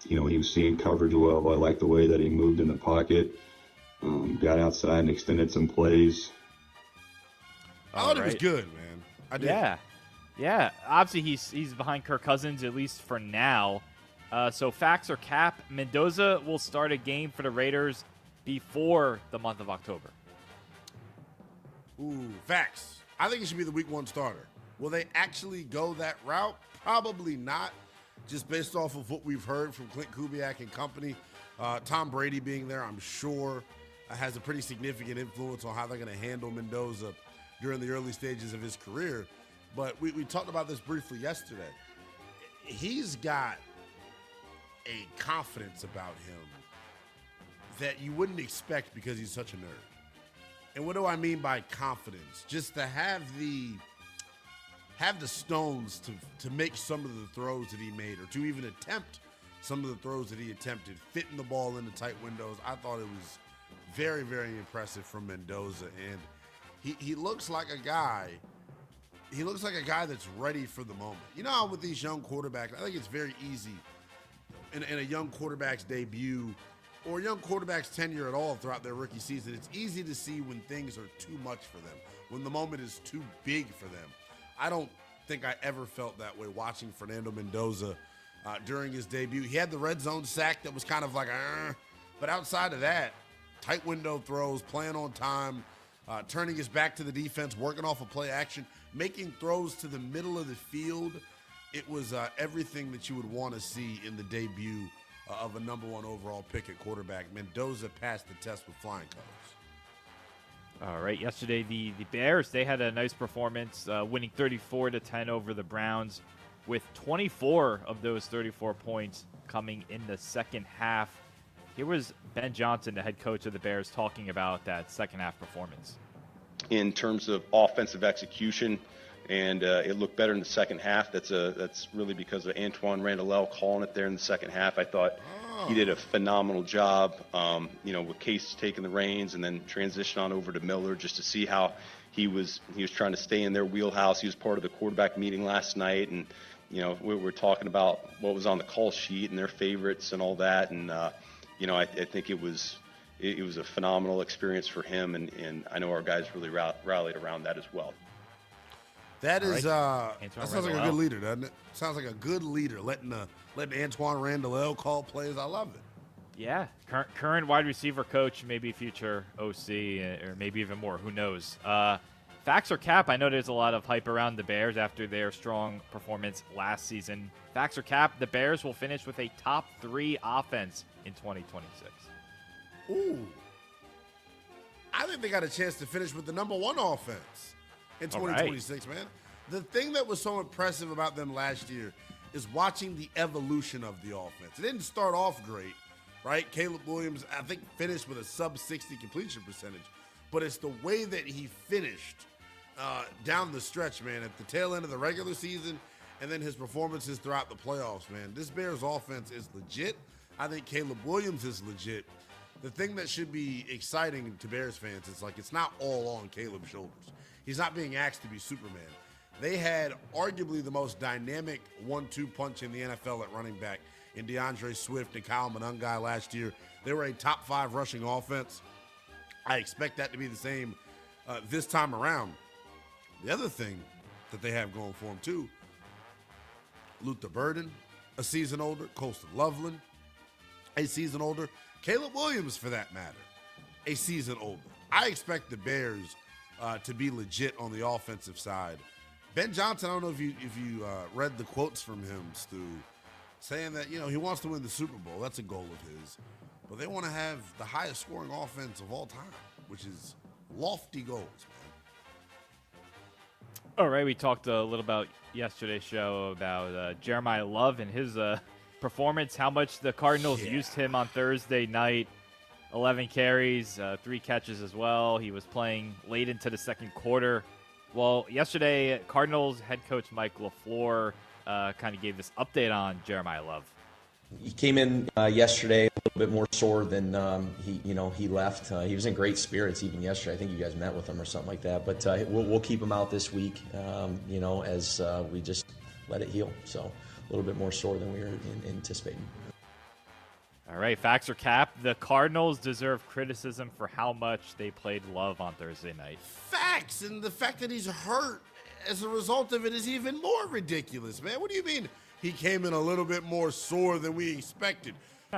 He was seeing coverage well. I like the way that he moved in the pocket. Got outside and extended some plays. I thought it was good, man. I did. Yeah. Obviously, he's behind Kirk Cousins, at least for now. So facts or cap, Mendoza will start a game for the Raiders before the month of October. Ooh, facts. I think it should be the week 1 starter. Will they actually go that route? Probably not, just based off of what we've heard from Clint Kubiak and company. Tom Brady being there, I'm sure, has a pretty significant influence on how they're going to handle Mendoza during the early stages of his career. But we talked about this briefly yesterday. He's got a confidence about him that you wouldn't expect because he's such a nerd. And what do I mean by confidence? Just to have the stones to make some of the throws that he made, or to even attempt some of the throws that he attempted, fitting the ball into tight windows. I thought it was very, very impressive from Mendoza. And he looks like a guy. He looks like a guy that's ready for the moment. You know how with these young quarterbacks, I think it's very easy in a young quarterback's debut or a young quarterback's tenure at all throughout their rookie season. It's easy to see when things are too much for them, when the moment is too big for them. I don't think I ever felt that way watching Fernando Mendoza during his debut. He had the red zone sack that was kind of like, but outside of that, tight window throws, playing on time, turning his back to the defense, working off of play action, making throws to the middle of the field. It was everything that you would want to see in the debut of a number 1 overall pick at quarterback. Mendoza passed the test with flying colors. All right, yesterday the Bears, they had a nice performance, winning 34-10 over the Browns, with 24 of those 34 points coming in the second half. Here was Ben Johnson, the head coach of the Bears, talking about that second half performance. In terms of offensive execution, and it looked better in the second half. That's really because of Antoine Randall calling it there in the second half. I thought he did a phenomenal job, with Case taking the reins and then transition on over to Miller, just to see how he was trying to stay in their wheelhouse. He was part of the quarterback meeting last night, and we were talking about what was on the call sheet and their favorites and all that, and I think it was a phenomenal experience for him, and I know our guys really rallied around that as well. That is that sounds like a good leader, doesn't it? Sounds like a good leader, letting Antoine Randall call plays. I love it. Yeah, current wide receiver coach, maybe future OC, or maybe even more. Who knows? Facts or cap? I know there's a lot of hype around the Bears after their strong performance last season. Facts or cap? The Bears will finish with a top 3 offense in 2026. Ooh, I think they got a chance to finish with the number 1 offense in 2026, man. The thing that was so impressive about them last year is watching the evolution of the offense. It didn't start off great, right? Caleb Williams, I think, finished with a sub-60 completion percentage, but it's the way that he finished down the stretch, man, at the tail end of the regular season, and then his performances throughout the playoffs, man. This Bears offense is legit. I think Caleb Williams is legit. The thing that should be exciting to Bears fans is, it's not all on Caleb's shoulders. He's not being asked to be Superman. They had arguably the most dynamic 1-2 punch in the NFL at running back in DeAndre Swift and Kyle Monangai last year. They were a top 5 rushing offense. I expect that to be the same this time around. The other thing that they have going for them, too, Luther Burden, a season older, Colston Loveland, a season older, Caleb Williams, for that matter, a season older. I expect the Bears to be legit on the offensive side Ben Johnson, I don't know if you read the quotes from him, Stu, saying that, he wants to win the Super Bowl. That's a goal of his. But they want to have the highest scoring offense of all time, which is lofty goals, man. All right, we talked a little about yesterday's show about Jeremiah Love and his performance, how much the Cardinals used him on Thursday night. 11 carries, 3 catches as well. He was playing late into the second quarter. Well, yesterday, Cardinals head coach Mike LaFleur kind of gave this update on Jeremiah Love. He came in yesterday a little bit more sore than he left. He was in great spirits even yesterday. I think you guys met with him or something like that. But we'll keep him out this week, as we just let it heal. So a little bit more sore than we were anticipating. All right, facts or cap, the Cardinals deserve criticism for how much they played Love on Thursday night. Facts, and the fact that he's hurt as a result of it is even more ridiculous, man. What do you mean he came in a little bit more sore than we expected?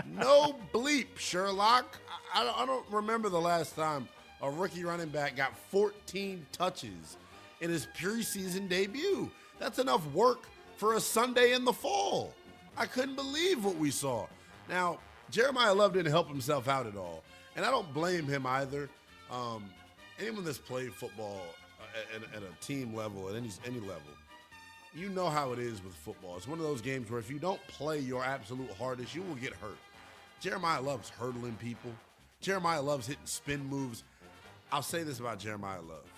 No bleep, Sherlock. I don't remember the last time a rookie running back got 14 touches in his preseason debut. That's enough work for a Sunday in the fall. I couldn't believe what we saw. Now, Jeremiah Love didn't help himself out at all, and I don't blame him either. Anyone that's played football at a team level, at any level, you know how it is with football. It's one of those games where if you don't play your absolute hardest, you will get hurt. Jeremiah Love's hurdling people. Jeremiah Love's hitting spin moves. I'll say this about Jeremiah Love.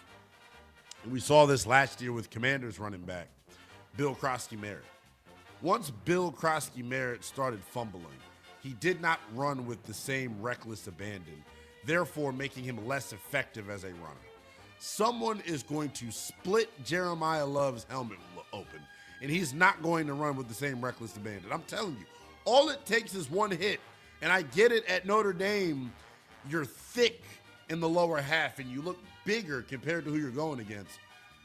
And we saw this last year with Commanders running back Bill Krosky-Merritt. Once Bill Krosky-Merritt started fumbling, he did not run with the same reckless abandon, therefore making him less effective as a runner. Someone is going to split Jeremiah Love's helmet open, and he's not going to run with the same reckless abandon. I'm telling you, all it takes is one hit, and I get it at Notre Dame. You're thick in the lower half, and you look bigger compared to who you're going against.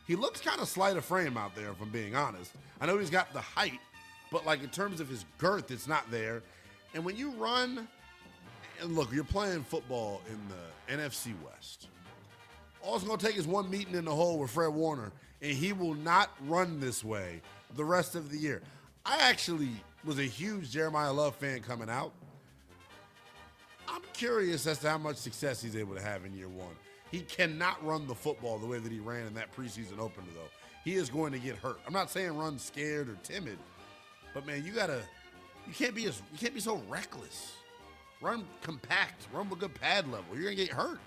He looks kind of slight of frame out there, if I'm being honest. I know he's got the height, but like in terms of his girth, it's not there. And when you run, and look, you're playing football in the NFC West. All it's going to take is one meeting in the hole with Fred Warner, and he will not run this way the rest of the year. I actually was a huge Jeremiah Love fan coming out. I'm curious as to how much success he's able to have in year one. He cannot run the football the way that he ran in that preseason opener, though. He is going to get hurt. I'm not saying run scared or timid, but man, you can't be so reckless. Run compact. Run with good pad level. You're going to get hurt.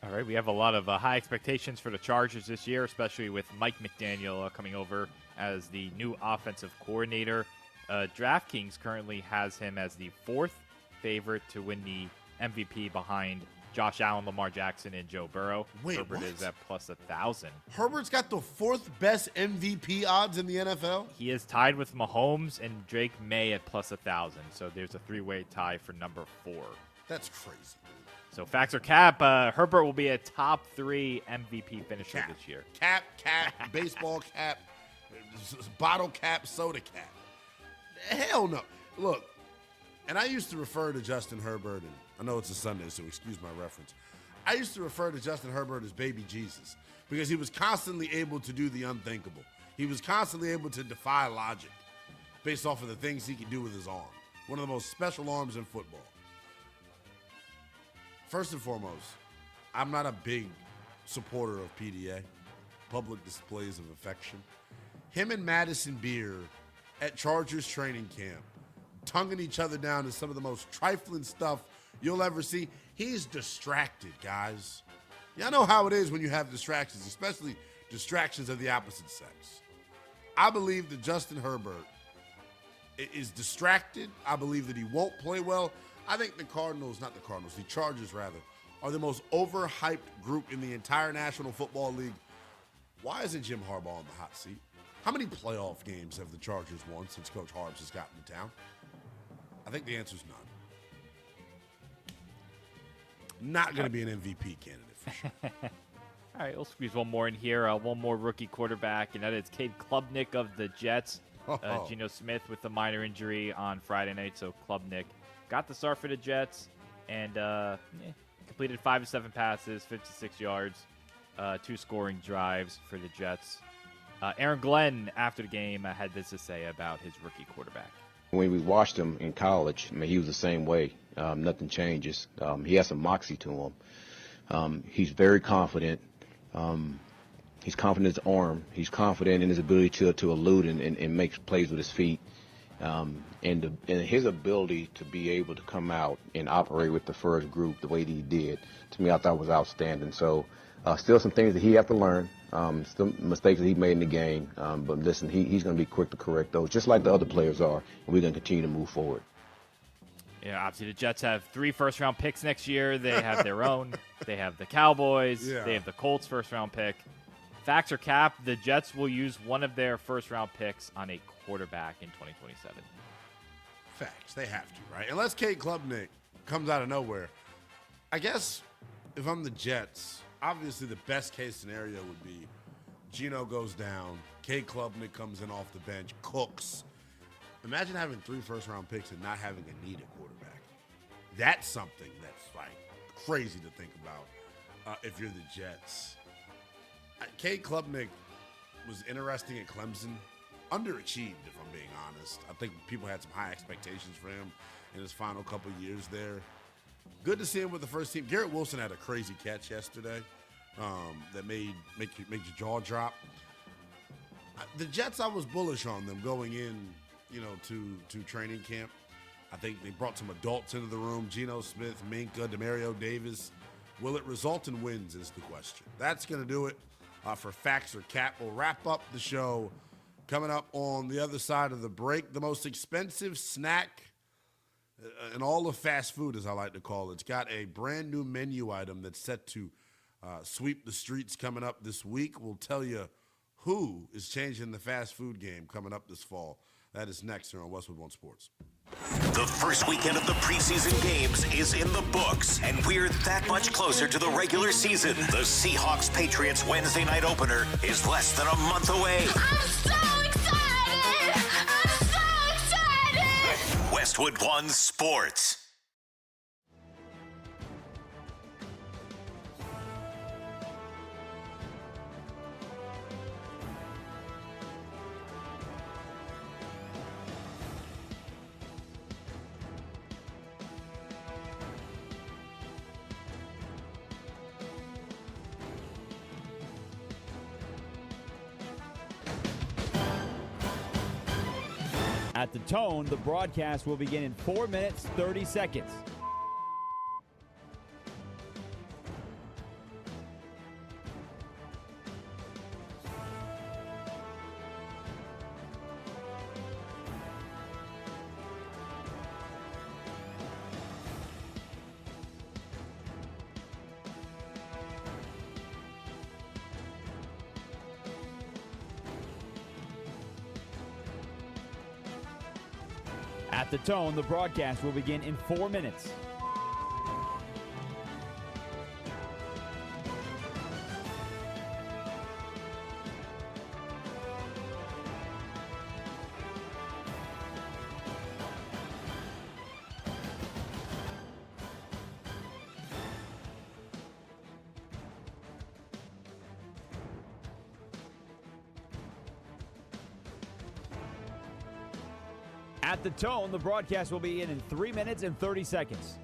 All right, we have a lot of high expectations for the Chargers this year, especially with Mike McDaniel coming over as the new offensive coordinator. DraftKings currently has him as the 4th favorite to win the MVP behind Josh Allen, Lamar Jackson, and Joe Burrow. Wait, Herbert what? is at plus 1,000. Herbert's got the 4th best MVP odds in the NFL? He is tied with Mahomes and Drake May at plus 1,000. So there's a 3-way tie for number 4. That's crazy. So facts or cap, Herbert will be a top 3 MVP finisher this year. Cap, baseball cap, bottle cap, soda cap. Hell no. Look, and I used to refer to Justin Herbert, and I know it's a Sunday, so excuse my reference. I used to refer to Justin Herbert as baby Jesus because he was constantly able to do the unthinkable. He was constantly able to defy logic based off of the things he could do with his arm. One of the most special arms in football. First and foremost, I'm not a big supporter of PDA, public displays of affection. Him and Madison Beer at Chargers training camp, tonguing each other down to some of the most trifling stuff you'll ever see. He's distracted, guys. Y'all know how it is when you have distractions, especially distractions of the opposite sex. I believe that Justin Herbert is distracted. I believe that he won't play well. I think the Chargers rather, are the most overhyped group in the entire National Football League. Why isn't Jim Harbaugh on the hot seat? How many playoff games have the Chargers won since Coach Harbs has gotten to town? I think the answer is none. Not going to be an MVP candidate for sure. All right, we'll squeeze one more in here. One more rookie quarterback, and that is Cade Klubnik of the Jets. Geno Smith with a minor injury on Friday night, so Klubnik got the start for the Jets and completed 5 of 7 passes, 56 yards. 2 scoring drives for the Jets. Aaron Glenn, after the game, had this to say about his rookie quarterback. When we watched him in college, I mean, he was the same way. Nothing changes. He has some moxie to him. He's very confident. He's confident in his arm. He's confident in his ability to elude and make plays with his feet. And his ability to be able to come out and operate with the first group the way that he did, to me, I thought was outstanding. So still some things that he has to learn, still mistakes that he made in the game. But listen, he's going to be quick to correct those, just like the other players are, and we're going to continue to move forward. Yeah, obviously the Jets have 3 first-round picks next year. They have their own. They have the Cowboys. Yeah. They have the Colts' first-round pick. Facts or cap, the Jets will use one of their first-round picks on a quarterback in 2027. Facts. They have to, right? Unless Cade Klubnik comes out of nowhere. I guess if I'm the Jets, obviously the best-case scenario would be Geno goes down, Cade Klubnik comes in off the bench, cooks. Imagine having 3 first-round picks and not having a need at quarterback. That's something that's, like, crazy to think about if you're the Jets. Cade Klubnik was interesting at Clemson. Underachieved, if I'm being honest. I think people had some high expectations for him in his final couple of years there. Good to see him with the first team. Garrett Wilson had a crazy catch yesterday that made your jaw drop. The Jets, I was bullish on them going in, to training camp. I think they brought some adults into the room. Geno Smith, Minkah, Demario Davis. Will it result in wins is the question. That's going to do it for Facts or Cap. We'll wrap up the show. Coming up on the other side of the break, the most expensive snack in all of fast food, as I like to call it. It's got a brand new menu item that's set to sweep the streets coming up this week. We'll tell you who is changing the fast food game coming up this fall. That is next here on Westwood One Sports. The first weekend of the preseason games is in the books, and we're that much closer to the regular season. The Seahawks-Patriots Wednesday night opener is less than a month away. I'm so excited! I'm so excited! Westwood One Sports. At the tone, the broadcast will begin in 4 minutes, 30 seconds. At the tone, the broadcast will begin in 4 minutes. At the tone, the broadcast will begin in 3 minutes and 30 seconds.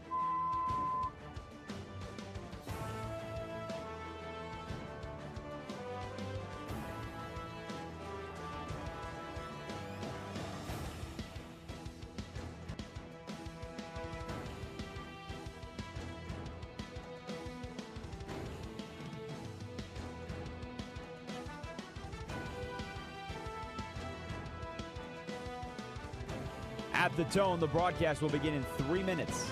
At the tone, the broadcast will begin in 3 minutes.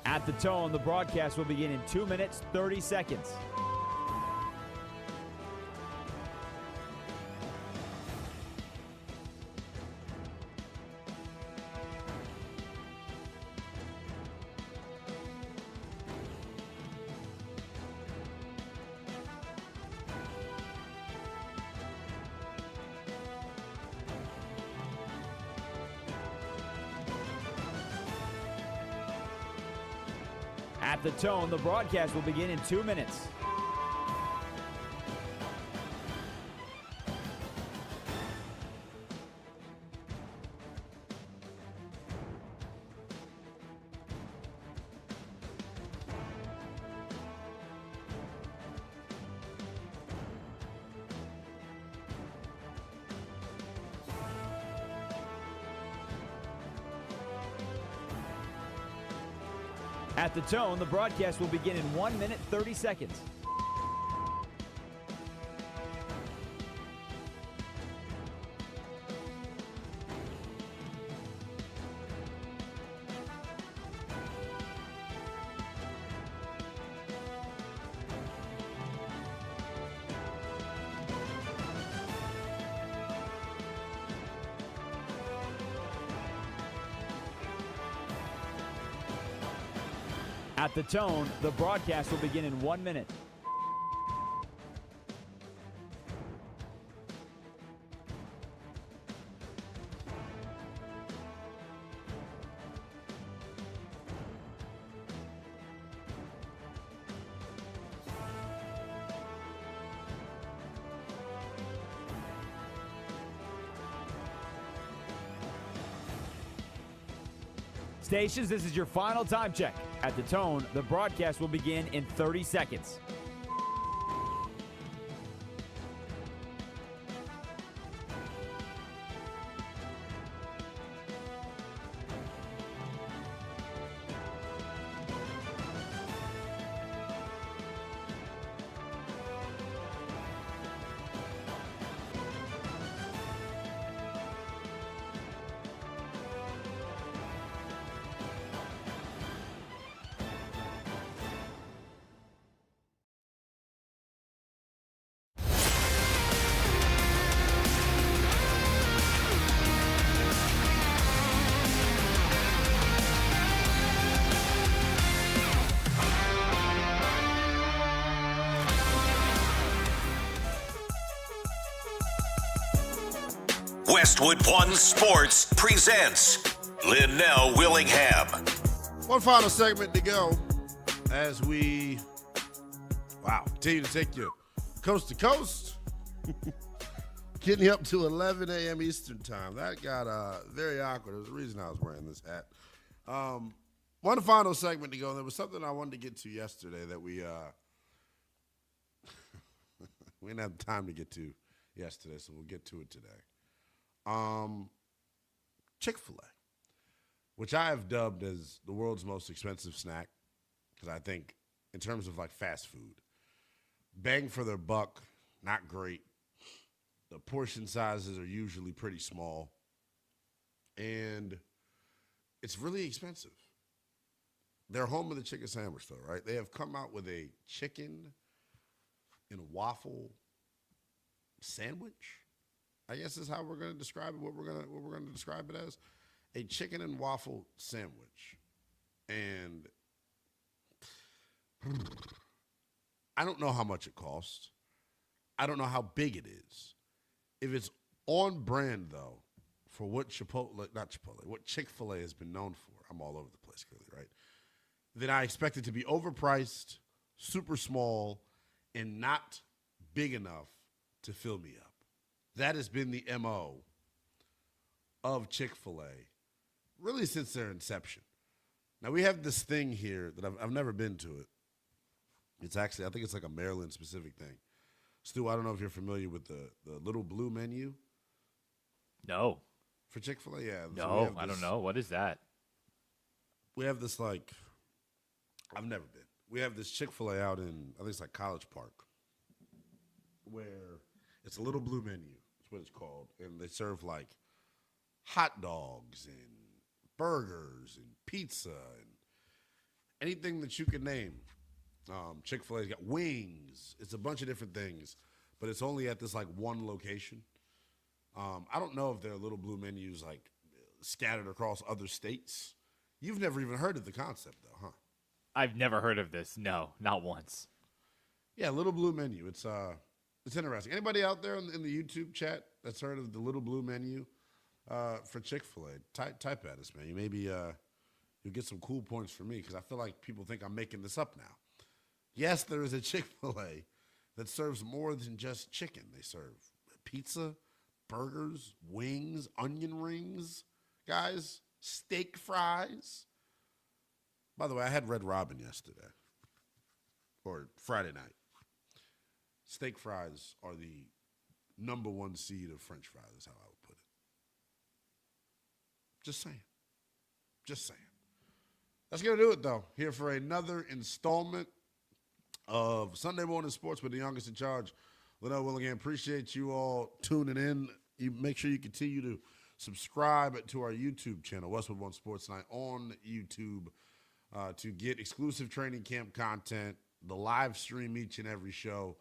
At the tone, the broadcast will begin in 2 minutes, 30 seconds. At the tone, the broadcast will begin in 2 minutes. At the tone, the broadcast will begin in 1 minute, 30 seconds. At the tone, the broadcast will begin in 1 minute. Stations, this is your final time check. At the tone, the broadcast will begin in 30 seconds. Westwood One Sports presents Linnell Willingham. One final segment to go as we, continue to take you coast to coast. Getting up to 11 a.m. Eastern time. That got very awkward. There's a reason I was wearing this hat. One final segment to go. There was something I wanted to get to yesterday that we didn't have time to get to yesterday, so we'll get to it today. Chick-fil-A, which I have dubbed as the world's most expensive snack, because I think in terms of like fast food, bang for their buck, not great. The portion sizes are usually pretty small, and it's really expensive. They're home of the chicken sandwich, though, right? They have come out with a chicken and waffle sandwich, I guess is how we're going to describe it, what we're going to describe it as. A chicken and waffle sandwich. And I don't know how much it costs. I don't know how big it is. If it's on brand, though, for what what Chick-fil-A has been known for, I'm all over the place, clearly, right? Then I expect it to be overpriced, super small, and not big enough to fill me up. That has been the MO of Chick-fil-A really since their inception. Now, we have this thing here that I've never been to it. It's actually, I think it's like a Maryland-specific thing. Stu, I don't know if you're familiar with the little blue menu. No. For Chick-fil-A, yeah. No, I don't know. What is that? We have this, like, I've never been. We have this Chick-fil-A out in, I think it's like College Park, where it's a little blue menu. That's what it's called. And they serve, like, hot dogs and burgers and pizza and anything that you can name. Chick-fil-A's got wings. It's a bunch of different things, but it's only at this, like, one location. I don't know if there are little blue menus, like, scattered across other states. You've never even heard of the concept, though, huh? I've never heard of this. No, not once. Yeah, little blue menu. It's interesting. Anybody out there in the YouTube chat that's heard of the little blue menu for Chick-fil-A? Type at us, man. You you'll get some cool points from me because I feel like people think I'm making this up now. Yes, there is a Chick-fil-A that serves more than just chicken. They serve pizza, burgers, wings, onion rings, guys, steak fries. By the way, I had Red Robin yesterday, or Friday night. Steak fries are the number one seed of French fries, is how I would put it. Just saying. Just saying. That's going to do it, though, here for another installment of Sunday Morning Sports with the youngest in charge, Liddell Willingham. Appreciate you all tuning in. You make sure you continue to subscribe to our YouTube channel, Westwood One Sports Night, on YouTube to get exclusive training camp content, the live stream each and every show,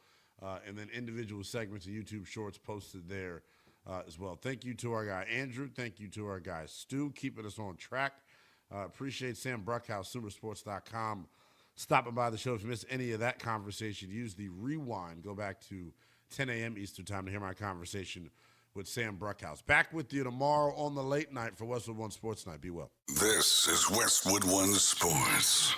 and then individual segments of YouTube Shorts posted there as well. Thank you to our guy Andrew. Thank you to our guy Stu, keeping us on track. Appreciate Sam Bruckhouse, Supersports.com, stopping by the show. If you missed any of that conversation, use the rewind. Go back to 10 a.m. Eastern time to hear my conversation with Sam Bruckhouse. Back with you tomorrow on the late night for Westwood One Sports Night. Be well. This is Westwood One Sports.